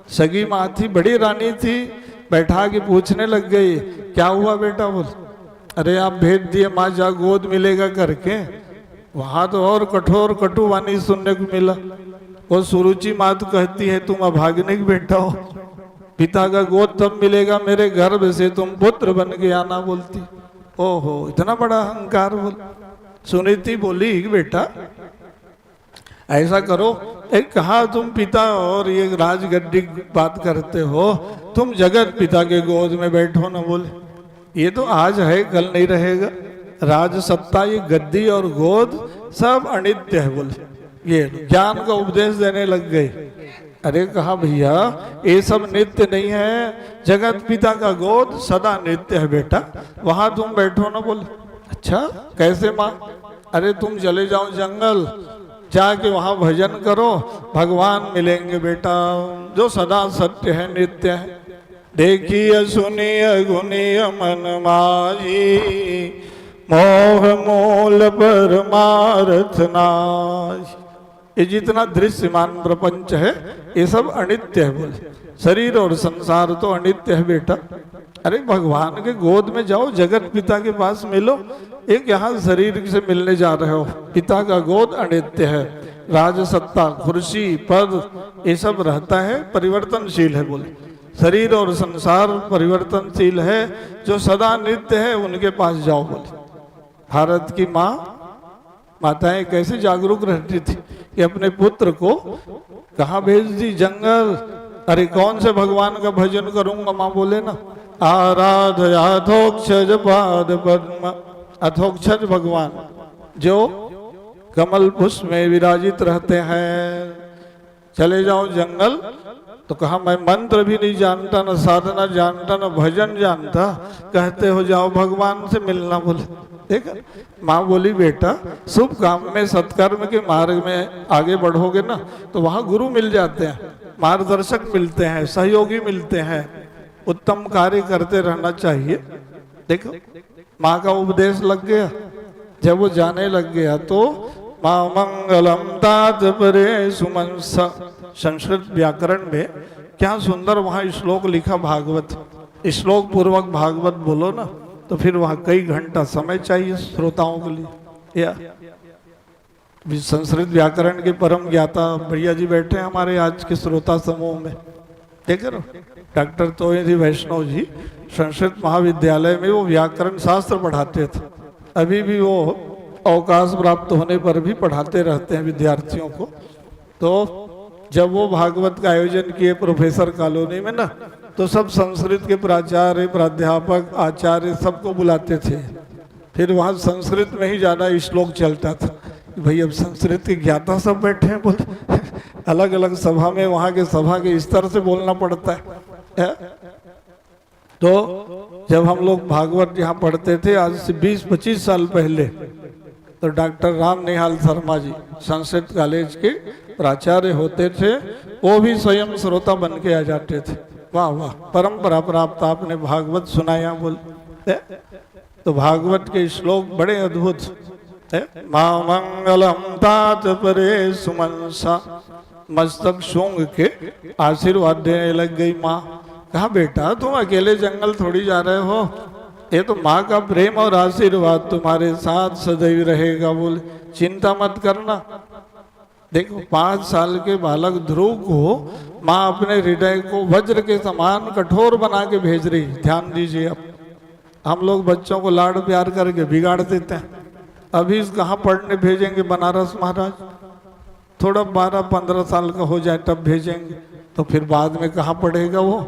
सगी माँ थी, बड़ी रानी थी, बैठा के पूछने लग गई क्या हुआ बेटा। बोल अरे आप भेज दिए माँ जा गोद मिलेगा करके। वहां तो और कठोर कटुवाणी सुनने को मिला। वो सुरुचि माँ तो कहती है तुम अभागिनी बेटा हो, पिता का गोद तब मिलेगा मेरे गर्भ से तुम पुत्र बन के आना। बोलती ओहो इतना बड़ा अहंकार। बोल सुनीति बोली बेटा ऐसा करो, एक कहा तुम पिता और ये राजगद्दी बात करते हो, तुम जगत पिता के गोद में बैठो ना। बोले ये तो आज है कल नहीं रहेगा, राज सत्ता ये गद्दी और गोद सब अनित्य है। बोले ये ज्ञान का उपदेश देने लग गए। अरे कहा भैया ये सब नित्य नहीं है, जगत पिता का गोद सदा नित्य है बेटा, वहां तुम बैठो ना। बोले अच्छा कैसे माँ। अरे तुम चले जाओ जंगल, जाके वहां भजन करो, भगवान मिलेंगे बेटा जो सदा सत्य है, नित्य है। देखिए सुनिए गुनिय मन माही, मोह मूल परमार्थ नाश। ये जितना दृश्यमान प्रपंच है ये सब अनित्य है। बोले शरीर और संसार तो अनित्य है बेटा। अरे भगवान के गोद में जाओ, जगत पिता के पास मिलो। एक यहाँ शरीर से मिलने जा रहे हो, पिता का गोद अनित्य है। राज सत्ता कुर्सी पद ये सब रहता है, परिवर्तनशील है। बोले शरीर और संसार परिवर्तनशील है, जो सदा नित्य है उनके पास जाओ। बोले भारत की माताएं कैसे जागरूक रहती थी कि अपने पुत्र को कहाँ भेज दी, जंगल। अरे कौन से भगवान का भजन करूंगा, माँ बोले ना आराधयाथोक्षज पाद पद्म। अथोक्षज भगवान जो कमल पुष्प में विराजित रहते हैं। चले जाओ जंगल तो कहा मैं मंत्र भी नहीं जानता, न साधना जानता, न भजन जानता, कहते हो जाओ भगवान से मिलना। बोले देखा, माँ बोली बेटा शुभ काम में सत्कर्म के मार्ग में आगे बढ़ोगे ना तो वहाँ गुरु मिल जाते हैं, मार्गदर्शक मिलते हैं, सहयोगी मिलते हैं। उत्तम कार्य करते रहना चाहिए। देखो माँ का उपदेश लग गया, जब वो जाने लग गया तो माँ मंगलम तात परे सुमंसा। संस्कृत व्याकरण में क्या सुंदर वहाँ श्लोक लिखा, भागवत श्लोक पूर्वक भागवत बोलो ना तो फिर वहाँ कई घंटा समय चाहिए श्रोताओं के लिए। या संस्कृत व्याकरण के परम ज्ञाता भैया जी बैठे हैं हमारे आज के श्रोता समूह में, देख रहे हो डॉक्टर तोयरी वैष्णव जी संस्कृत महाविद्यालय में वो व्याकरण शास्त्र पढ़ाते थे। अभी भी वो अवकाश प्राप्त होने पर भी पढ़ाते रहते हैं विद्यार्थियों को। तो जब वो भागवत का आयोजन किए प्रोफेसर कॉलोनी में ना, तो सब संस्कृत के प्राचार्य प्राध्यापक आचार्य सबको बुलाते थे। फिर वहाँ संस्कृत में ही ज़्यादा श्लोक चलता था। भाई अब संस्कृत के ज्ञाता सब बैठे हैं, बोल अलग अलग सभा में वहाँ के सभा के स्तर से बोलना पड़ता है। तो जब हम लोग भागवत यहाँ पढ़ते थे आज से 20-25 साल पहले, तो डॉक्टर राम निहाल शर्मा जी संस्कृत कॉलेज के प्राचार्य होते थे, वो भी स्वयं श्रोता बन के आ जाते थे। वाह वाह, परंपरा प्राप्त आपने भागवत सुनाया। बोल तो भागवत के श्लोक बड़े अद्भुत है। मां मंगलम तात परे सुमनसा। मस्तक सूंघ के आशीर्वाद देने लग गई माँ। कहा बेटा तुम अकेले जंगल थोड़ी जा रहे हो, ये तो माँ का प्रेम और आशीर्वाद तुम्हारे साथ सदैव रहेगा। बोले चिंता मत करना। देखो 5 साल के बालक ध्रुव को माँ अपने हृदय को वज्र के समान कठोर बना के भेज रही। ध्यान दीजिए, अब हम लोग बच्चों को लाड़ प्यार करके बिगाड़ देते हैं। अभी कहाँ पढ़ने भेजेंगे बनारस महाराज, थोड़ा 12-15 साल का हो जाए तब भेजेंगे, तो फिर बाद में कहाँ पढ़ेगा वो,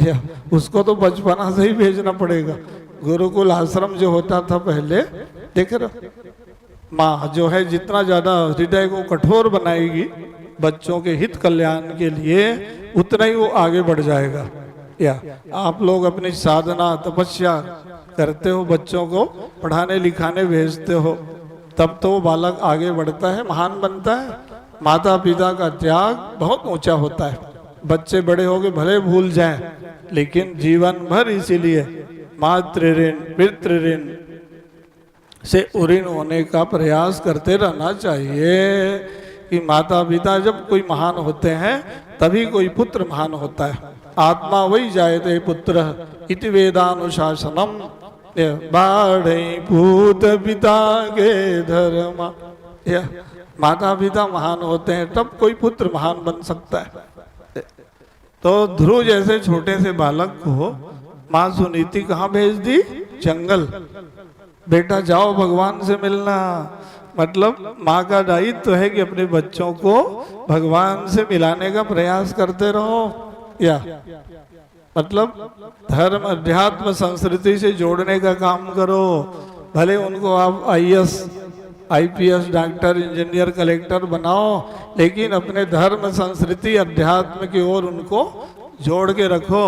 या उसको तो बचपना से ही भेजना पड़ेगा। गुरुकुल आश्रम जो होता था पहले, देख रहे माँ जो है जितना ज्यादा हृदय को कठोर बनाएगी बच्चों के हित कल्याण के लिए, उतना ही वो आगे बढ़ जाएगा। या आप लोग अपनी साधना तपस्या करते हो, बच्चों को पढ़ाने लिखाने भेजते हो, तब तो वो बालक आगे बढ़ता है, महान बनता है। माता पिता का त्याग बहुत ऊंचा होता है। बच्चे बड़े हो गए भले भूल जाएं, लेकिन जीवन भर इसीलिए मातृ ऋण पितृ ऋण से उऋण होने का प्रयास करते रहना चाहिए। कि माता पिता जब कोई महान होते हैं तभी कोई पुत्र महान होता है। आत्मा वही जायते पुत्र इति वेदानुशासनम। बाढ़ पूत पिता के धर्म। माता पिता महान होते हैं तब कोई पुत्र महान बन सकता है। तो ध्रुव जैसे छोटे से बालक को माँ सुनीति कहाँ भेज दी, जंगल। बेटा जाओ भगवान से मिलना। मतलब माँ का दायित्व है कि अपने बच्चों को भगवान से मिलाने का प्रयास करते रहो। या मतलब धर्म अध्यात्म संस्कृति से जोड़ने का काम करो। भले उनको आप IAS IPS doctor engineer collector बनाओ, लेकिन अपने धर्म संस्कृति अध्यात्म की ओर उनको जोड़ के रखो।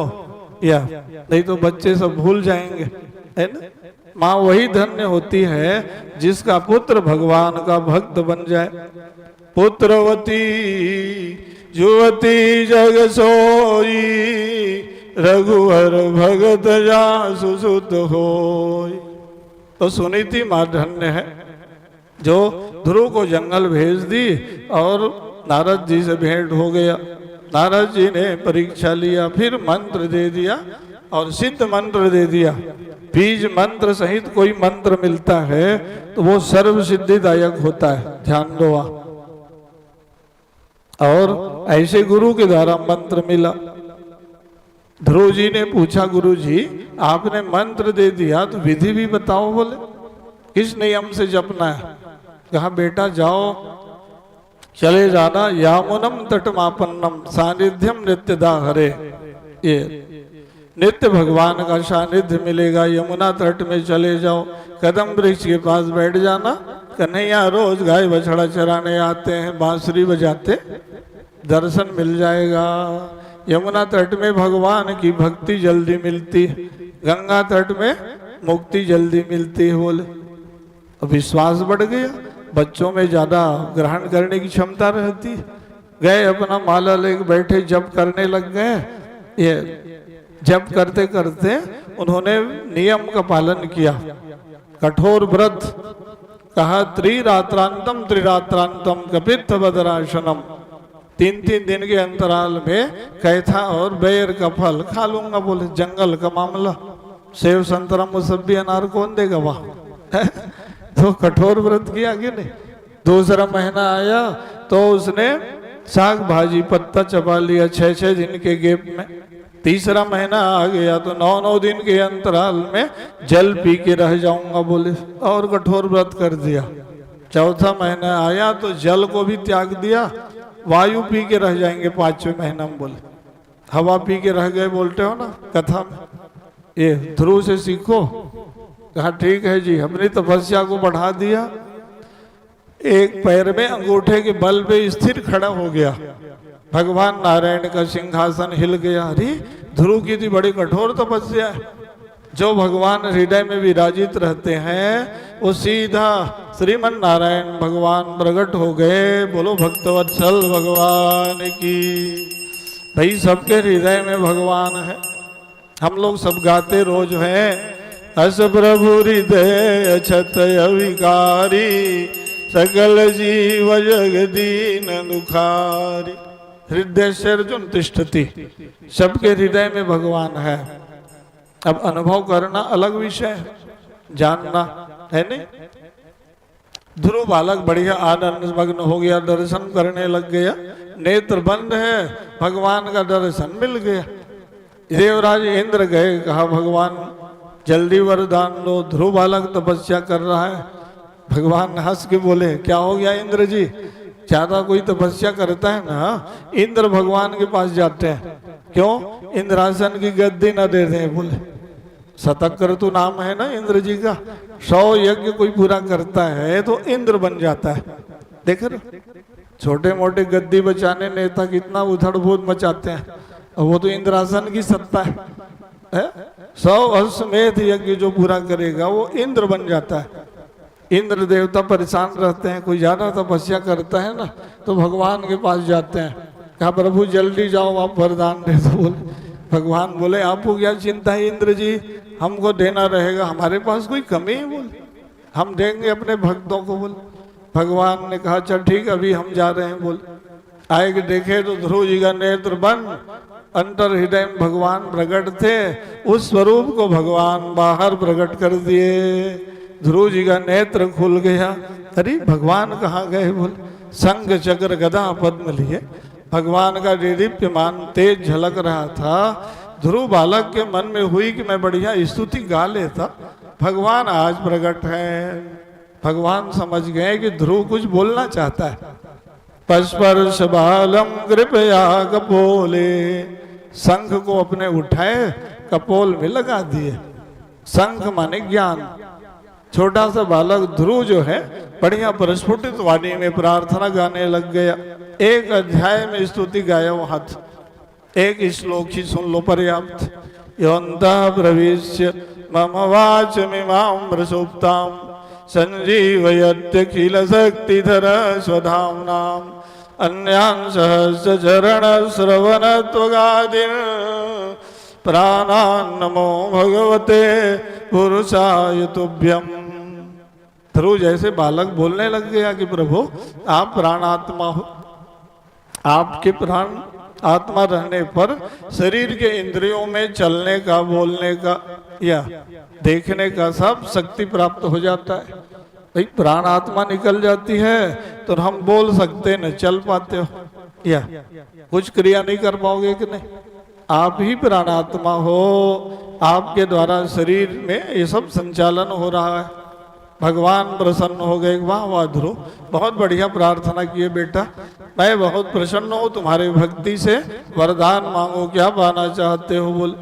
या नहीं तो बच्चे सब भूल जाएंगे, है ना। माँ वही धन्य होती है जिसका पुत्र भगवान का भक्त बन जाए। पुत्रवती युवती जग सोई, रघुवर भगत जासु सुत होय। तो सुनीति माँ धन्य है जो ध्रुव को जंगल भेज दी और नारद जी से भेंट हो गया। नारद जी ने परीक्षा लिया, फिर मंत्र दे दिया और सिद्ध मंत्र दे दिया। बीज मंत्र सहित कोई मंत्र मिलता है तो वो सर्व सिद्धिदायक होता है, ध्यान दो। और ऐसे गुरु के द्वारा मंत्र मिला। ध्रुव जी ने पूछा, गुरु जी आपने मंत्र दे दिया तो विधि भी बताओ। बोले किस नियम से जपना है? कहा बेटा जाओ, चले जाना यामुनम तटमापन्नम सानिध्यम नित्यदा हरे। ये नित्य भगवान का सानिध्य मिलेगा। यमुना तट में चले जाओ, कदम वृक्ष के पास बैठ जाना। कन्हैया रोज गाय बछड़ा चराने आते हैं, बांसुरी बजाते, दर्शन मिल जाएगा। यमुना तट में भगवान की भक्ति जल्दी मिलती है, गंगा तट में मुक्ति जल्दी मिलती है। बोले अब विश्वास बढ़ गया, बच्चों में ज्यादा ग्रहण करने की क्षमता रहती है। गए अपना माला लेके बैठे, जप करने लग गए। ये जप करते करते उन्होंने नियम का पालन किया, कठोर व्रत। कहा त्रिरात्रांतम त्रिरात्रांतम कपित्थ बदराशनम। 3-3 दिन के अंतराल में कैथा और बेर का फल खा लूंगा। बोले जंगल का मामला, सेव संतरा मुसब्बी अनार कौन देगा वहां? तो कठोर व्रत किया कि नहीं। दूसरा महीना आया तो उसने साग भाजी पत्ता चबा लिया 6-6 दिन के गैप में। तीसरा महीना आ गया तो 9-9 दिन के अंतराल में जल पी के रह जाऊंगा। बोले और कठोर व्रत कर दिया। चौथा महीना आया तो जल को भी त्याग दिया, वायु पी के रह जाएंगे 5वें महीना में। बोले हवा पी के रह गए, बोलते हो ना कथा में। ये ध्रुव से सीखो। कहा ठीक है जी। अपनी तपस्या को बढ़ा दिया, एक पैर में अंगूठे के बल पे स्थिर खड़ा हो गया। भगवान नारायण का सिंहासन हिल गया। अरे ध्रुव की थी बड़ी कठोर तपस्या है। जो भगवान हृदय में विराजित रहते हैं वो सीधा श्रीमन नारायण भगवान प्रकट हो गए। बोलो भक्तवत्सल भगवान की। भाई सबके हृदय में भगवान है। हम लोग सब गाते रोज हैं, अस प्रभु हृदय छतय विकारी, सकल जीव जगदीन दुखारी। हृदय से अर्जुन तिष्ठति, सबके हृदय में भगवान है। अब अनुभव करना अलग विषय है, जानना है नहीं। ध्रुव बालक बढ़िया आनंद मग्न हो गया, दर्शन करने लग गया। नेत्र बंद है, भगवान का दर्शन मिल गया। देवराज इंद्र गए, कहा भगवान जल्दी वरदान लो, ध्रुव बालक तपस्या कर रहा है। भगवान हंस के बोले क्या हो गया इंद्र जी, ज्यादा कोई तपस्या करता है ना इंद्र भगवान के पास जाते हैं। क्यों? इंद्रासन की गद्दी न दे दें। बोले शतक्रतु नाम है ना इंद्र जी का। 100 यज्ञ कोई पूरा करता है तो इंद्र बन जाता है। देख रहे छोटे मोटे गद्दी बचाने नेता कितना उधड़ बूध मचाते हैं, और वो तो इंद्रासन की सत्ता है। 100 अश्वमेध यज्ञ जो पूरा करेगा वो इंद्र बन जाता है। इंद्र देवता परेशान रहते हैं, कोई ज्यादा तपस्या करता है ना तो भगवान के पास जाते हैं। कहा प्रभु जल्दी जाओ आप वरदान दे दो। बोले भगवान बोले आपको क्या चिंता है इंद्र जी, हमको देना रहेगा, हमारे पास कोई कमी है। बोले हम देंगे अपने भक्तों को। बोले भगवान ने कहा चल ठीक अभी हम जा रहे हैं। बोले आए कि देखे तो ध्रुव जी का नेत्र बंद, अंतर हृदय में भगवान प्रकट थे। उस स्वरूप को भगवान बाहर प्रकट कर दिए। ध्रुव जी का नेत्र खुल गया। अरे भगवान कहाँ गए? बोले संग चक्र गदा पद्म लिए भगवान का दीप्यमान तेज झलक रहा था। ध्रुव बालक के मन में हुई कि मैं बढ़िया स्तुति गा लेता, भगवान आज प्रकट है। भगवान समझ गए कि ध्रुव कुछ बोलना चाहता है। पस्पर्श बालम कृपया कपोले, शंख को अपने उठाए कपोल में लगा दिए। शंख माने ज्ञान। छोटा सा बालक ध्रुव जो है बढ़िया प्रस्फुटित वाणी में प्रार्थना गाने लग गया। एक अध्याय में स्तुति गाया वहां, एक श्लोक ही सुन लो पर्याप्त। योऽन्तः प्रविश्य मम वाचमिमां प्रसुप्तां संजीवयत्यखिल शक्तिधर स्वधाम्नाम् अन्यान् सहस्रचरण श्रवणत्वगादीन् प्राणान् नमो भगवते पुरुषाय तुभ्यम्। ध्रुव जैसे बालक बोलने लग गया कि प्रभु आप प्राणात्मा हो, आपके प्राण आत्मा रहने पर शरीर के इंद्रियों में चलने का, बोलने का या देखने का सब शक्ति प्राप्त हो जाता है। भाई प्राण आत्मा निकल जाती है तो हम बोल सकते न चल पाते हो या कुछ क्रिया नहीं कर पाओगे कि नहीं। आप ही प्राणात्मा हो, आपके द्वारा शरीर में ये सब संचालन हो रहा है। भगवान प्रसन्न हो गए। वाह वाह ध्रुव, बहुत बढ़िया प्रार्थना किए बेटा, मैं बहुत प्रसन्न हूँ तुम्हारी भक्ति से, वरदान मांगो, क्या पाना चाहते हो? बोले।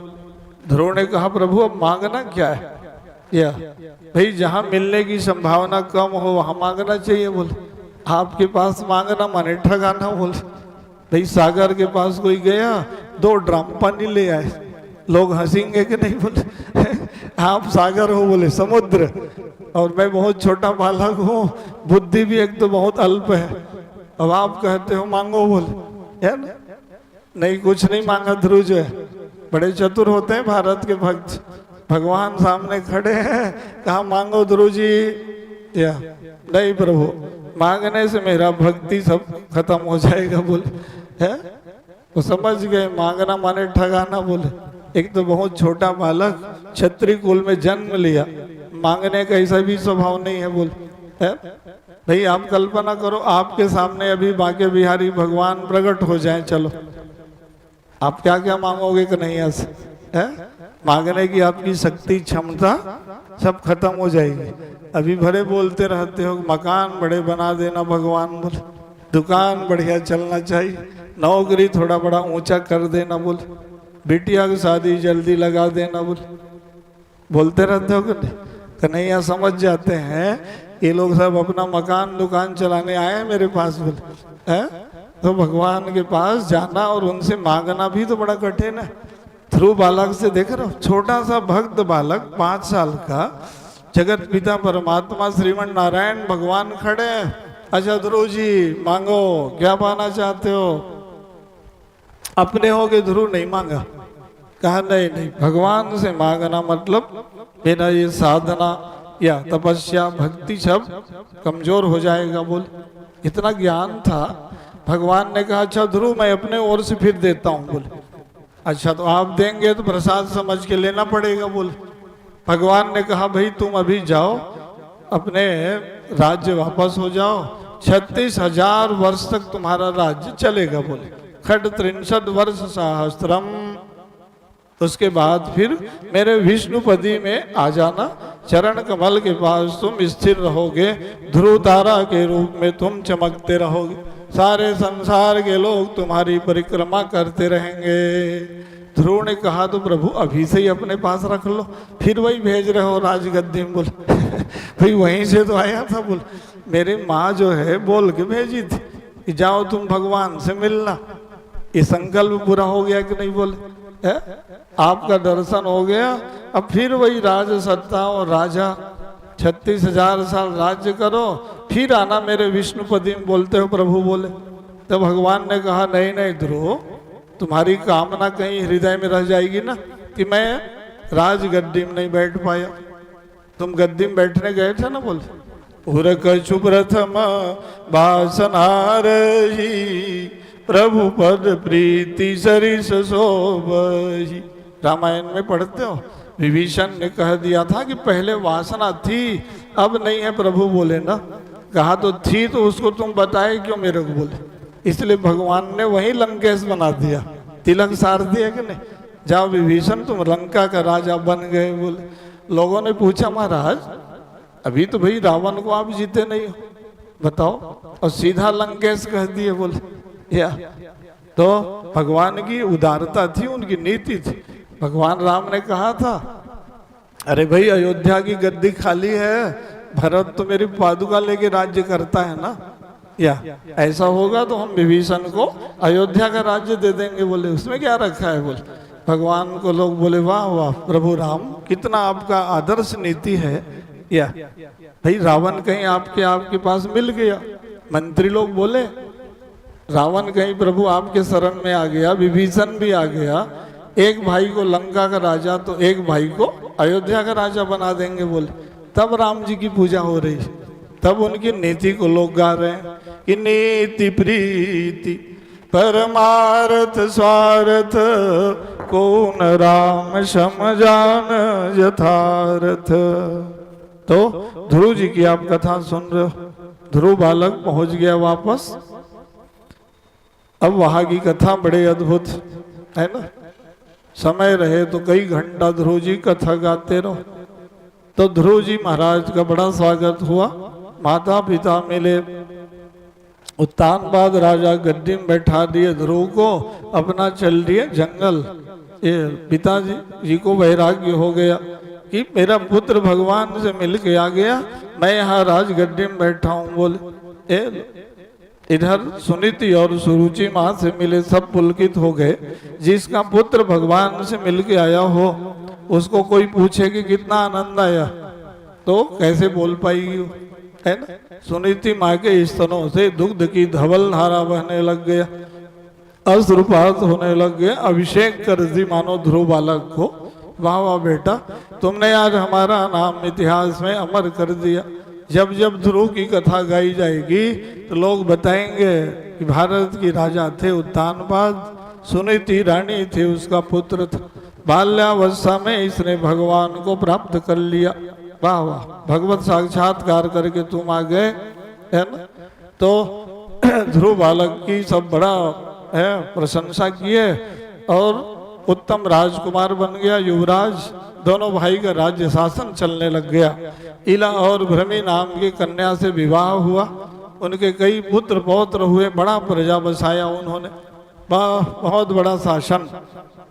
ध्रुव ने कहा प्रभु अब मांगना क्या है? या भाई जहाँ मिलने की संभावना कम हो वहां मांगना चाहिए। बोले आपके पास मांगना माने ठगाना। बोले भाई सागर के पास कोई गया, 2 ड्रम पानी ले आए, लोग हंसेंगे कि नहीं? बोले आप सागर हो, बोले समुद्र, और मैं बहुत छोटा बालक हूँ, बुद्धि भी एक तो बहुत अल्प है, अब आप कहते हो मांगो। बोले है ना, नहीं कुछ नहीं मांगा। ध्रुव जो है बड़े चतुर होते हैं भारत के भक्त, भगवान सामने खड़े हैं, कहा मांगो ध्रुव जी। या नहीं प्रभु, मांगने से मेरा भक्ति सब खत्म हो जाएगा। बोले है वो समझ गए मांगना माने ठगाना। बोले एक तो बहुत छोटा बालक, क्षत्रिय कुल में जन्म लिया, मांगने का ऐसा भी स्वभाव नहीं है। बोले है भाई आप कल्पना करो आपके सामने अभी बांके बिहारी भगवान प्रकट हो जाएं, चलो आप क्या क्या मांगोगे कि नहीं? ऐसे है मांगने की आपकी शक्ति क्षमता सब खत्म हो जाएगी। अभी भरे बोलते रहते हो मकान बड़े बना देना भगवान, बोले दुकान बढ़िया चलना चाहिए, नौकरी थोड़ा बड़ा ऊंचा कर देना, बोले बिटिया की शादी जल्दी लगा देना, बोलते रहते हो कि कन्हैया समझ जाते हैं ये लोग सब अपना मकान दुकान चलाने आए हैं मेरे पास। बोले है तो भगवान के पास जाना और उनसे मांगना भी तो बड़ा कठिन है। ध्रुव बालक से देख रहे हो, छोटा सा भक्त बालक 5 साल का, जगत पिता परमात्मा श्रीमन नारायण भगवान खड़े हैं। अच्छा ध्रुव जी मांगो, क्या पाना चाहते हो? अपने हो के ध्रुव नहीं मांगा, कहा नहीं नहीं भगवान से मांगना मतलब मेरा ये साधना या तपस्या भक्ति सब कमजोर हो जाएगा। बोल इतना ज्ञान था। भगवान ने कहा अच्छा ध्रुव मैं अपने ओर से फिर देता हूँ। बोले अच्छा तो आप देंगे तो प्रसाद समझ के लेना पड़ेगा। बोले भगवान ने कहा भाई तुम अभी जाओ अपने राज्य वापस हो जाओ, 36,000 वर्ष तक तुम्हारा राज्य चलेगा। बोले खट 63 वर्ष सहस्त्रम, उसके बाद फिर मेरे विष्णुपदी में आ जाना, चरण कमल के पास तुम स्थिर रहोगे, ध्रुव तारा के रूप में तुम चमकते रहोगे, सारे संसार के लोग तुम्हारी परिक्रमा करते रहेंगे। ध्रुव ने कहा तो प्रभु अभी से ही अपने पास रख लो, फिर वही भेज रहे हो राजगद्दी में? बोल भाई वहीं से तो आया था। बोल मेरी माँ जो है बोल के भेजी थी कि जाओ तुम भगवान से मिलना। ये संकल्प पूरा हो गया कि नहीं? बोले है आपका दर्शन हो गया, अब फिर वही राज सत्ता और राजा 36,000 साल राज्य करो, फिर आना मेरे विष्णुपदी में। बोलते हो प्रभु? बोले तो भगवान ने कहा नहीं नहीं ध्रुव, तुम्हारी कामना कहीं हृदय में रह जाएगी ना कि मैं राजगद्दी में नहीं बैठ पाया। तुम गद्दी में बैठने गए थे ना? बोले उर कछु प्रथम वासनारही, प्रभु पद प्रीति सरिस शोभहि। रामायण में पढ़ते हो विभीषण ने कह दिया था कि पहले वासना थी अब नहीं है। प्रभु बोले ना, कहा तो थी तो उसको तुम बताए क्यों मेरे को? बोले इसलिए भगवान ने वही लंकेश बना दिया, तिलक सार दिया कि नहीं, जाओ विभीषण तुम लंका का राजा बन गए। बोले लोगों ने पूछा महाराज अभी तो भाई रावण को आप जीते नहीं हो, बताओ, और सीधा लंकेश कह दिए। बोले या तो भगवान की उदारता थी, उनकी नीति थी। भगवान राम ने कहा था अरे भाई अयोध्या की गद्दी खाली है, भरत तो मेरी पादुका लेके राज्य करता है ना, या ऐसा होगा तो हम विभीषण को अयोध्या का राज्य दे देंगे। बोले उसमें क्या रखा है? बोले भगवान को लोग बोले वाह वाह प्रभु राम कितना आपका आदर्श नीति है। या भाई रावण कहीं आपके पास मिल गया। मंत्री लोग बोले रावण कहीं प्रभु आपके शरण में आ गया, विभीषण भी आ गया, एक भाई को लंका का राजा तो एक भाई को अयोध्या का राजा बना देंगे। बोले तब राम जी की पूजा हो रही है। तब उनकी नीति को लोग गा रहे हैं कि नीति प्रीति परमार्थ स्वार्थ कौन राम समझान यथार्थ। तो ध्रुव जी की आप कथा सुन रहे हो। ध्रुव बालक पहुंच गया वापस। अब वहां की कथा बड़े अद्भुत है ना। समय रहे तो कई घंटा ध्रुव जी कथा गाते रहो। तो ध्रुव जी महाराज का बड़ा स्वागत हुआ। माता पिता मिले। उत्तान बाद राजा गद्दी में बैठा दिए ध्रुव को, अपना चल दिए जंगल। ये पिताजी जी को वैराग्य हो गया कि मेरा पुत्र भगवान से मिल के आ गया, मैं यहाँ राजगद्दी में बैठा हूँ। बोले इधर सुनीति और सुरुचि माँ से मिले, सब पुलकित हो गए। जिसका पुत्र भगवान से मिल के आया हो उसको कोई पूछे कि कितना आनंद आया तो कैसे बोल पाएगी, है ना। सुनीति माँ के स्तनों से दुग्ध की धवल धारा बहने लग गया, अश्रुपात होने लग गए। अभिषेक कर दी मानो ध्रुव बालक को। वाह वाह बेटा, तुमने आज हमारा नाम इतिहास में अमर कर दिया। जब जब ध्रुव की कथा गाई जाएगी तो लोग बताएंगे कि भारत की राजा थे उत्तानपाद, सुनीति रानी थी उसका पुत्र था, बाल्यावस्था में इसने भगवान को प्राप्त कर लिया। वाह वाह, भगवत साक्षात्कार करके तुम आ गए, है ना। तो ध्रुव बालक की सब बड़ा है प्रशंसा किए और उत्तम राजकुमार बन गया, युवराज। दोनों भाई का राज्य शासन चलने लग गया। इला और भ्रमी नाम की कन्या से विवाह हुआ। उनके कई पुत्र पौत्र हुए, बड़ा प्रजा बसाया उन्होंने। बहुत बड़ा शासन।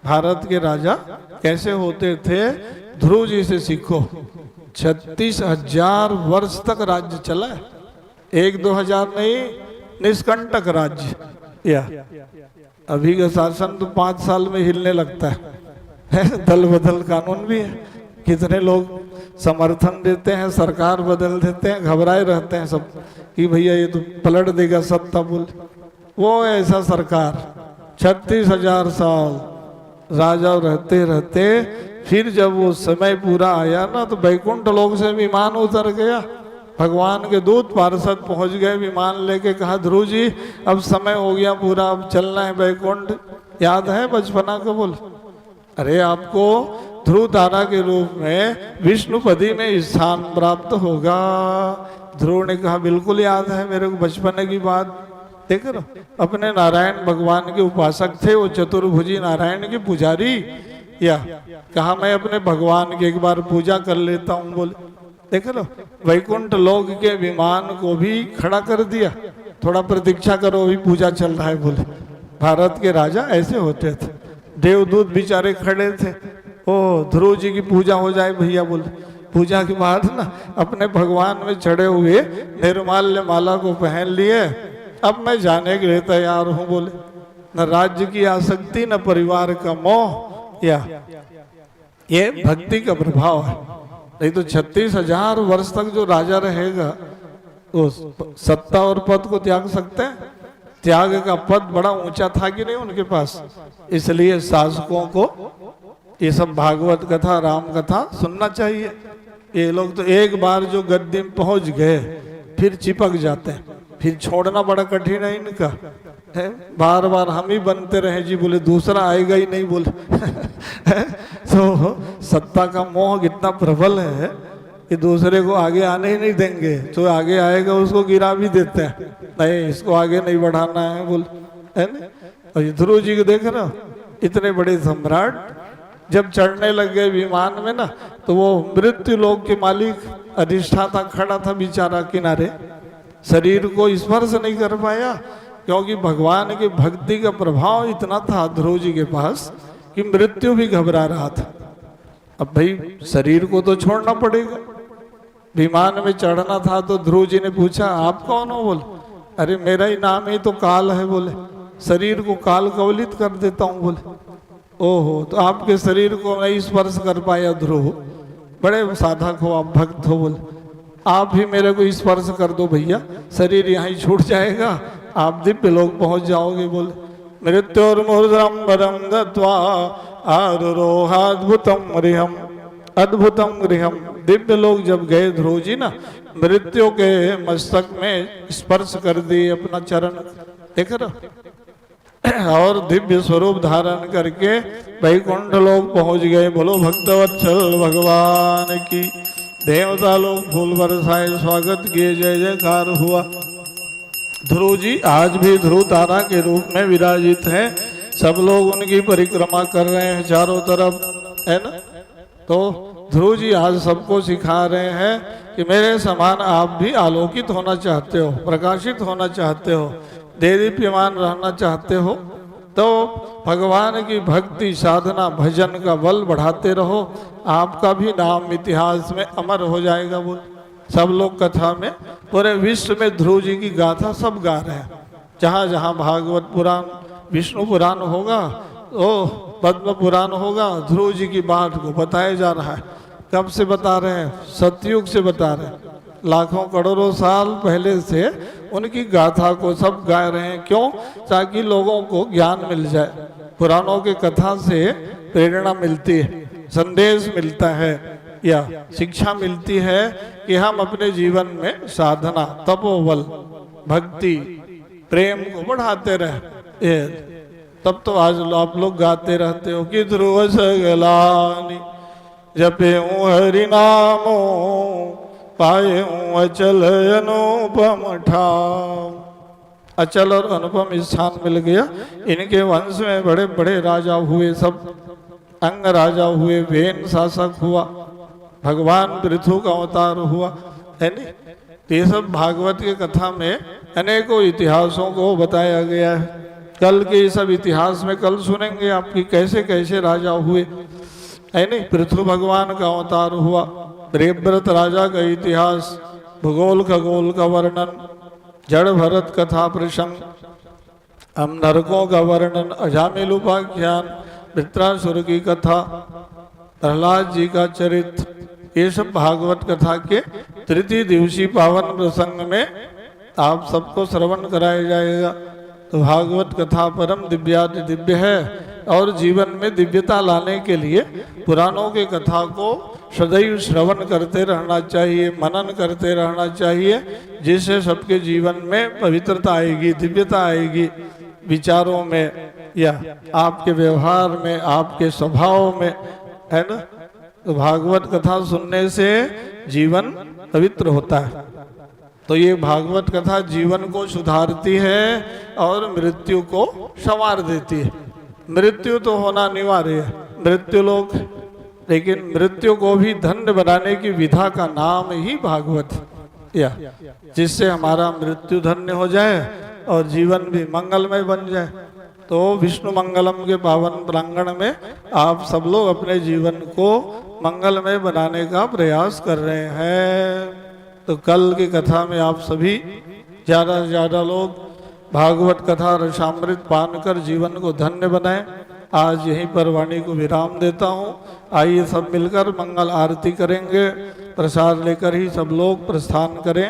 भारत के राजा कैसे होते थे ध्रुव जी से सीखो। 36,000 वर्ष तक राज्य चला है, 1-2 हजार नहीं, निष्कंटक राज्य। या अभी का शासन तो 5 साल में हिलने लगता है। दल बदल कानून भी है, कितने लोग समर्थन देते हैं, सरकार बदल देते हैं, घबराए रहते हैं सब कि भैया ये तो पलट देगा सत्ता बोल। वो ऐसा सरकार 36,000 साल राजा रहते रहते फिर जब वो समय पूरा आया ना तो बैकुंठ लोक से विमान उतर गया। भगवान के दूत पार्षद पहुंच गए विमान लेके, कहा ध्रुव जी अब समय हो गया पूरा, अब चलना है बैकुंठ। याद है बचपना को? बोल अरे आपको ध्रुव तारा के रूप में विष्णुपदी में स्थान प्राप्त होगा। ध्रुव ने कहा बिल्कुल याद है मेरे को, बचपन की बात। देख रहे अपने नारायण भगवान के उपासक थे वो, चतुर्भुजी नारायण के पुजारी। या कहा मैं अपने भगवान की एक बार पूजा कर लेता हूँ। बोले देख लो वैकुंठ लोक के विमान को भी खड़ा कर दिया, थोड़ा प्रतीक्षा करो अभी पूजा चल रहा है। बोले भारत के राजा ऐसे होते थे। देवदूत बेचारे खड़े थे, ओ ध्रुव जी की पूजा हो जाए भैया। बोले पूजा के बाद ना अपने भगवान में चढ़े हुए निर्माल्य माला को पहन लिए, अब मैं जाने के लिए तैयार हूँ। बोले न राज्य की आसक्ति न परिवार का मोह, या ये भक्ति का प्रभाव है। नहीं तो 36,000 वर्ष तक जो राजा रहेगा वो सत्ता और पद को त्याग सकते हैं? त्याग का पद बड़ा ऊंचा था कि नहीं उनके पास। इसलिए शासकों को ये सब भागवत कथा राम कथा सुनना चाहिए। ये लोग तो एक बार जो गद्दी में पहुंच गए फिर चिपक जाते हैं, फिर छोड़ना बड़ा कठिन है इनका। है बार बार हम ही बनते रहे जी, बोले दूसरा आएगा ही नहीं। बोले तो सत्ता का मोह कितना प्रबल है कि दूसरे को आगे आने ही नहीं देंगे, तो आगे आएगा उसको गिरा भी देते हैं, नहीं इसको आगे नहीं बढ़ाना है। बोल है ना। और ध्रुव जी को देख रहे हो, इतने बड़े सम्राट जब चढ़ने लग गए विमान में ना तो वो मृत्यु लोक के मालिक अधिष्ठाता खड़ा था बेचारा किनारे, शरीर को स्पर्श नहीं कर पाया क्योंकि भगवान की भक्ति का प्रभाव इतना था ध्रुव जी के पास कि मृत्यु भी घबरा रहा था। अब भाई शरीर को तो छोड़ना पड़ेगा, विमान में चढ़ना था। तो ध्रुव जी ने पूछा आप कौन हो? बोले अरे मेरा ही नाम ही तो काल है। बोले शरीर को काल कवलित कर देता हूँ। बोले ओहो, तो आपके शरीर को नहीं स्पर्श कर पाया ध्रुव, बड़े साधक हो आप, भक्त हो। बोले आप ही मेरे को स्पर्श कर दो भैया, शरीर यहाँ ही छूट जाएगा, आप दिव्य लोग पहुंच जाओगे। बोले मृत्युर्मुर्धम वरम दत्वा आरुरोहाद्भुतम गृहम, अद्भुतम गृहम दिव्य लोग जब गए ध्रुव जी ना, मृत्यु के मस्तक में स्पर्श कर दिए अपना चरण, देख रहे, और दिव्य स्वरूप धारण करके वैकुंठ लोग पहुंच गए। बोलो भक्तवत्सल भगवान की। देवता लोग फूल बरसाए, स्वागत किए, जय जयकार हुआ। ध्रुव जी आज भी ध्रुव तारा के रूप में विराजित हैं। सब लोग उनकी परिक्रमा कर रहे हैं चारों तरफ, है ना। तो ध्रुव जी आज सबको सिखा रहे हैं कि मेरे समान आप भी आलोकित होना चाहते हो, प्रकाशित होना चाहते हो, देदीप्यमान रहना चाहते हो, तो भगवान की भक्ति साधना भजन का बल बढ़ाते रहो, आपका भी नाम इतिहास में अमर हो जाएगा। बोल सब लोग कथा में, पूरे विश्व में ध्रुव जी की गाथा सब गा रहे हैं। जहाँ जहाँ भागवत पुराण, विष्णु पुराण होगा, तो पद्म पुराण होगा, ध्रुव जी की बात को बताया जा रहा है। कब से बता रहे हैं? सतयुग से बता रहे हैं। लाखों करोड़ों साल पहले से उनकी गाथा को सब गा रहे हैं। क्यों? ताकि लोगों को ज्ञान मिल जाए। पुराणों के कथा से प्रेरणा मिलती है, संदेश मिलता है, या शिक्षा मिलती है कि हम अपने जीवन में साधना, तपोबल, भक्ति, प्रेम को बढ़ाते रहे। तब तो आज आप लोग गाते रहते हो कि ध्रुव सगलानी जपे हरि नामो पाए अचल अनुपम ठाम। अचल और अनुपम स्थान मिल गया। इनके वंश में बड़े बड़े राजा हुए, सब अंग राजा हुए, वेन शासक हुआ, भगवान पृथु का अवतार हुआ, है नहीं। तो ये सब भागवत के कथा में अनेकों इतिहासों को बताया गया है। कल के सब इतिहास में कल सुनेंगे आपकी कैसे कैसे राजा हुए, है नहीं। पृथु भगवान का अवतार हुआ, प्रेमव्रत राजा का इतिहास, भूगोल खगोल का वर्णन, जड़ भरत कथा प्रसंग, हम नरकों का वर्णन, अजामिल उपाख्यान, वृत्रासुर की कथा, प्रहलाद जी का चरित्र, ये सब भागवत कथा के तृतीय दिवसीय पावन प्रसंग में आप सबको श्रवण कराया जाएगा। तो भागवत कथा परम दिव्याति दिव्य है, और जीवन में दिव्यता लाने के लिए पुराणों के कथा को सदैव श्रवण करते रहना चाहिए, मनन करते रहना चाहिए, जिससे सबके जीवन में पवित्रता आएगी, दिव्यता आएगी, विचारों में या आपके व्यवहार में, आपके स्वभाव में, है ना। तो भागवत कथा सुनने से जीवन पवित्र होता है। तो ये भागवत कथा जीवन को सुधारती है और मृत्यु को संवार देती है। मृत्यु तो होना अनिवार्य है, मृत्यु लोग, लेकिन मृत्यु को भी धन्य बनाने की विधा का नाम ही भागवत है, या जिससे हमारा मृत्यु धन्य हो जाए और जीवन भी मंगलमय बन जाए। तो विष्णु मंगलम के पावन प्रांगण में आप सब लोग अपने जीवन को मंगलमय बनाने का प्रयास कर रहे हैं। तो कल की कथा में आप सभी ज़्यादा से ज़्यादा लोग भागवत कथा रसामृत पान कर जीवन को धन्य बनाएं। आज यहीं पर वाणी को विराम देता हूँ। आइए सब मिलकर मंगल आरती करेंगे, प्रसाद लेकर ही सब लोग प्रस्थान करें।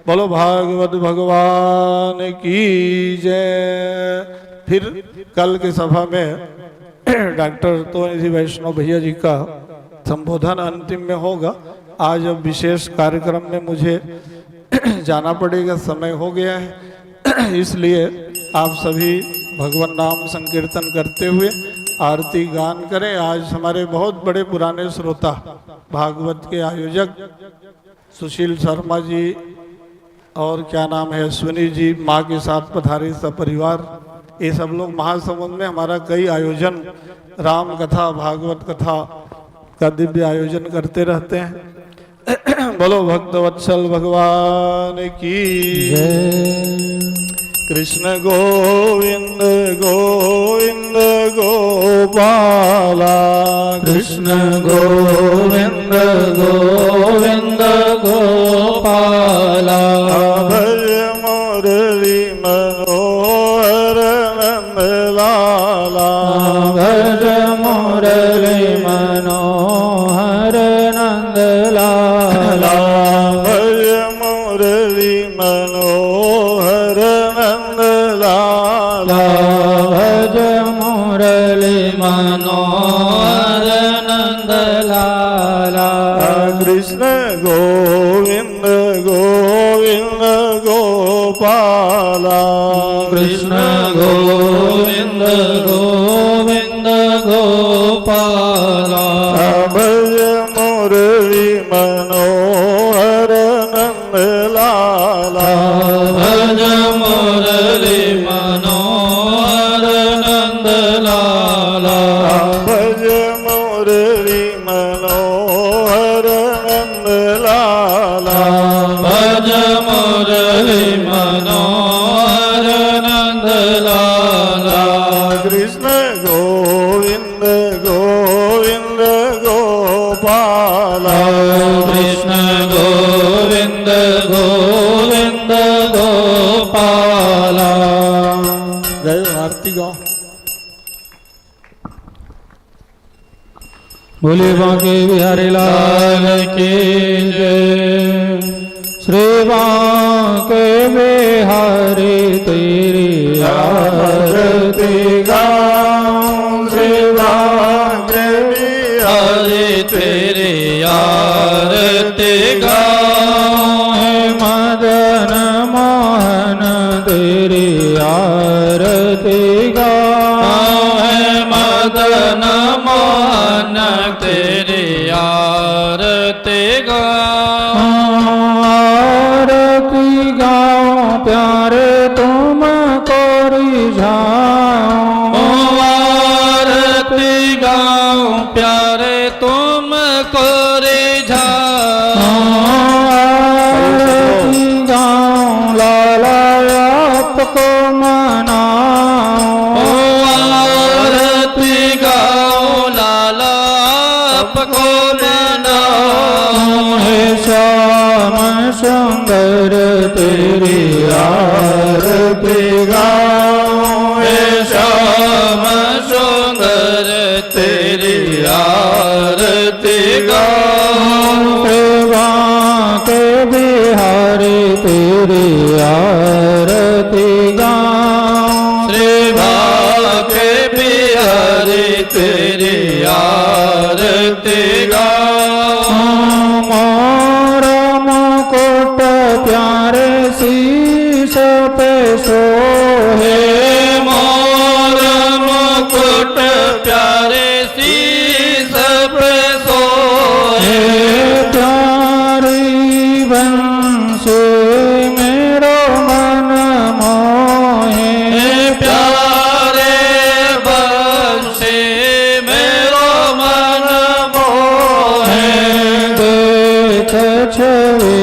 बोलो भागवत भगवान की जय। फिर कल की सभा में डॉक्टर तोनिधि वैष्णव भैया जी का संबोधन अंतिम में होगा। आज अब विशेष कार्यक्रम में मुझे जाना पड़ेगा, समय हो गया है, इसलिए आप सभी भगवान नाम संकीर्तन करते हुए आरती गान करें। आज हमारे बहुत बड़े पुराने श्रोता भागवत के आयोजक सुशील शर्मा जी और क्या नाम है अश्विनी जी, माँ के साथ पधारे सब परिवार, ये सब लोग महासमुंद में हमारा कई आयोजन, राम कथा, भागवत कथा का दिव्य आयोजन करते रहते हैं। बोलो भक्तवत्सल भगवान की जय। कृष्ण गोविंद गोविंद गोपाला, कृष्ण गोविंद गोविंद गोपाला, भज मुरली मनोहर नंदलाला, भज मुरली मनोहर नंदलाला, भज मुरली मनोहर नंदलाला, भज मुरली मनोहर नंदलाला, कृष्ण कृष्ण गोविंद गोविंद गोपाला भज मुरली मनोहर नंद लाला भज मुरली मनोहर नंद लाला भज मुरली मनोहर नंद लाला भज मुरली मनोहर नंद लाला कृष्ण गोविंद गोविंद गोपाला कृष्ण गोविंद गोविंद गोपाला जय आरती गाओ। बोले बांके बिहारी लाल की जय। श्री बांके बिहारी तेरी आरती गाऊं श्री बांके बिहारी तेरी आरती गाऊं हे मदन मोहन तेरी आरती गाऊं हे मदन मोहन तेरी आरती गाऊं आरती गाऊं प्यारे तुम को रिझाऊं आरती गाऊं प्यारे तुम को रिझाऊं आरती गाऊं लाला आपको मनाऊं आरती गाऊं लाला आपको मनाऊं हे श्याम सुंदर तेरी आरती गाऊं हे श्याम सुंदर तेरी आरती गाऊं सेवा के बिहारी तेरी आरती गाऊं सेवा के बिहारी तेरी आरती गाऊं मोर मुकुट प्यारे शीश पे सोहे मोर मुकुट प्यारे शीश पे सोहे प्यारी बंसी मेरो मन मोहे प्यारे बंसी मेरो मन मोहे देख छवि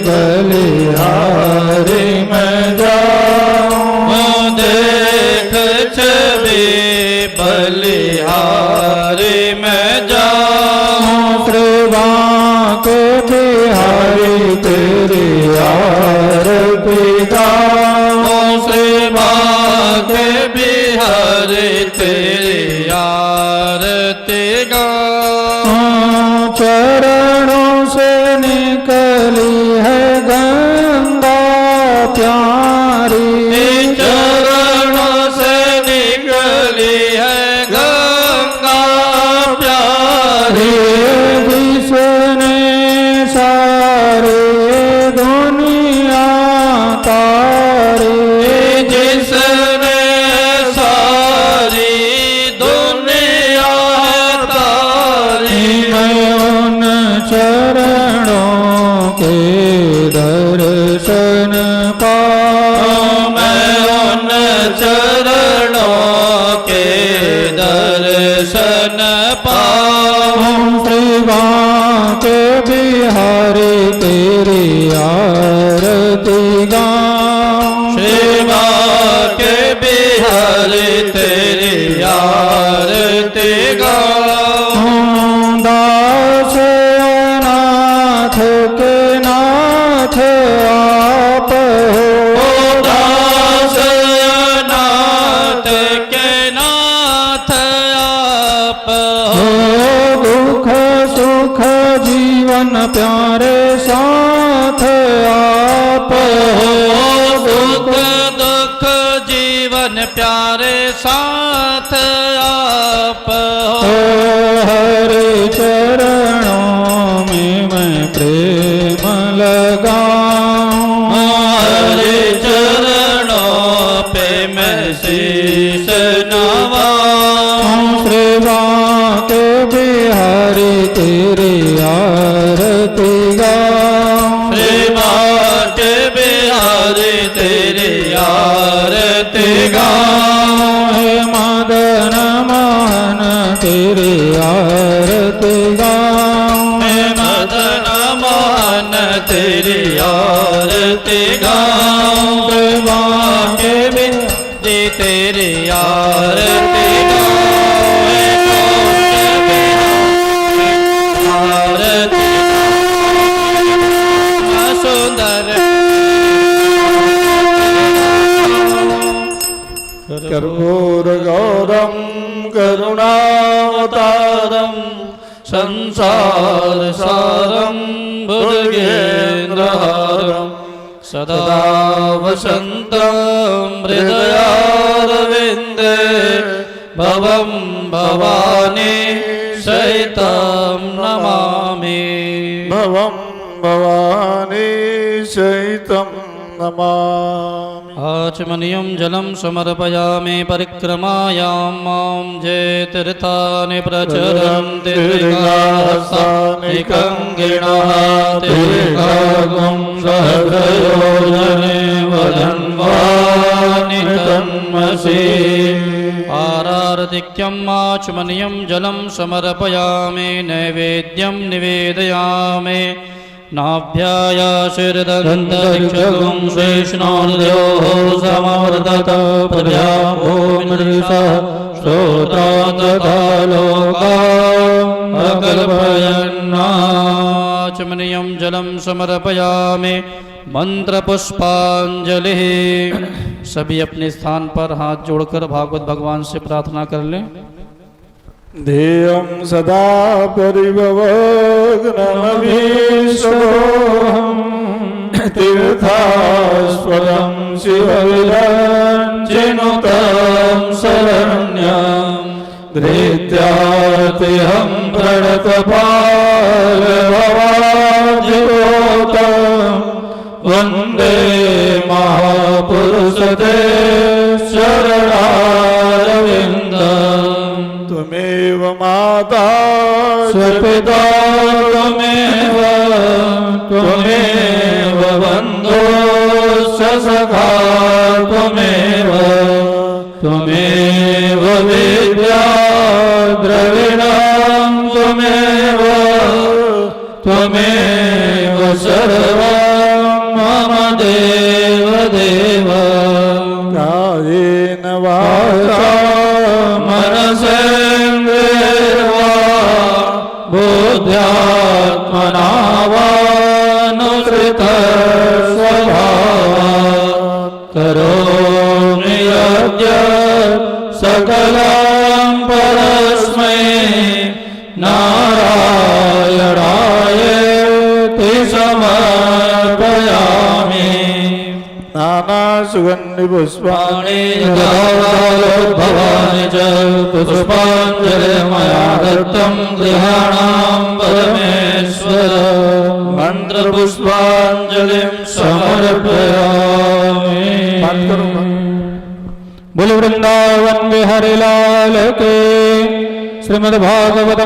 बलिहारी में जाऊं देख छवि बलिहारी में जाऊं श्री बांके बिहारी तेरी आरती गाऊं श्री बांके बिहारी तेरी आरती गाऊं चरणों से निकली है गंगा प्यारी चरणों से निकली है गंगा प्यारी जिसने सारी दुनिया तारी जिसने सारी दुनिया तारी मैं उन चरणों के दर्शन पाऊं मैं उन चरणों के दर्शन पाऊं श्री बांके बिहारी तेरी आरती गाऊं श्री बांके बिहारी तेरी आरती गाऊं दास अनाथ के नाथ आप हो दास अनाथ के नाथ आप हो दुख सुख जीवन प्यारे साथ आप हो सुख दुख जीवन प्यारे साथ आप हो हरे चरणों में मैं प्रेम लगाऊं हरे चरणों पे मैं शीश नवाऊं। श्री बांके बिहारी तेरी आरती गाऊं। श्री बांके बिहारी तेरी आरती गाऊं। हे मदन मोहन तेरी आरती गाऊं। हे मदन मोहन तेरी आरती गाऊं। बांके बिहारी तेरी आरती गाऊं। आरती सुंदर कर्पूर गौरम करुणावतारम संसार सारं भुजगेन्द्रहारं सदा वसन्तं हृदयारविन्दे भवं भवानी सहितं नमामि। भवं भवानी सहितं नमामि। आचमनीयं जलं समर्पयामि परिक्रमायां मां जे तीर्थानि प्रचरन्ति त्रिकासानिकं गिणः त्रिकागुं सहस्रयोजने वदन्वानि तन्मसि। आरार्तिक्यम् आचमनीयं जलं समर्पयामि नैवेद्यं निवेदयामि। नाभ्यायाशिरदन्तरिक्षगुं शेषणानयोः समवर्तत प्रभ्या भूमिर्षः श्रोत्रान् तथा लोकान् अकल्पयन्नाचमनीयं जलं समर्पयामि मंत्रपुष्पांजलि। सभी अपने स्थान पर हाथ जोड़कर भागवत भगवान से प्रार्थना कर लें। ध्येयं सदा परिभवग्नमभीष्टोऽहं तीर्थास्पदं शिवविरञ्चिनुतं शरण्यं धृत्यातिहं प्रणतपालभवाजितोतं वन्दे महापुरुषते शरणारविन्दम्। त्वमेव माता स्वपिता त्वमेव बन्धुश्च सखा त्वमेव विद्या द्रविणं त्वमेव सर्वं मम देव। कायेन वाचा मनसेन्द्रियर्वा बुद्ध्यात्मना वानुसृतः स्वभावात् करोमि यद्यत् सकलं परस्मै नारायणायेति समर्पयामि। नानासुगन्धिपुष्पाणि भवानि च पुष्पाञ्जलिर्मया दत्तं गृहाणां परमेश्वर मंत्रपुष्पांजलिं समर्पयामि। बोलो वृंदावन बिहारी लाल के। श्रीमद्भागवत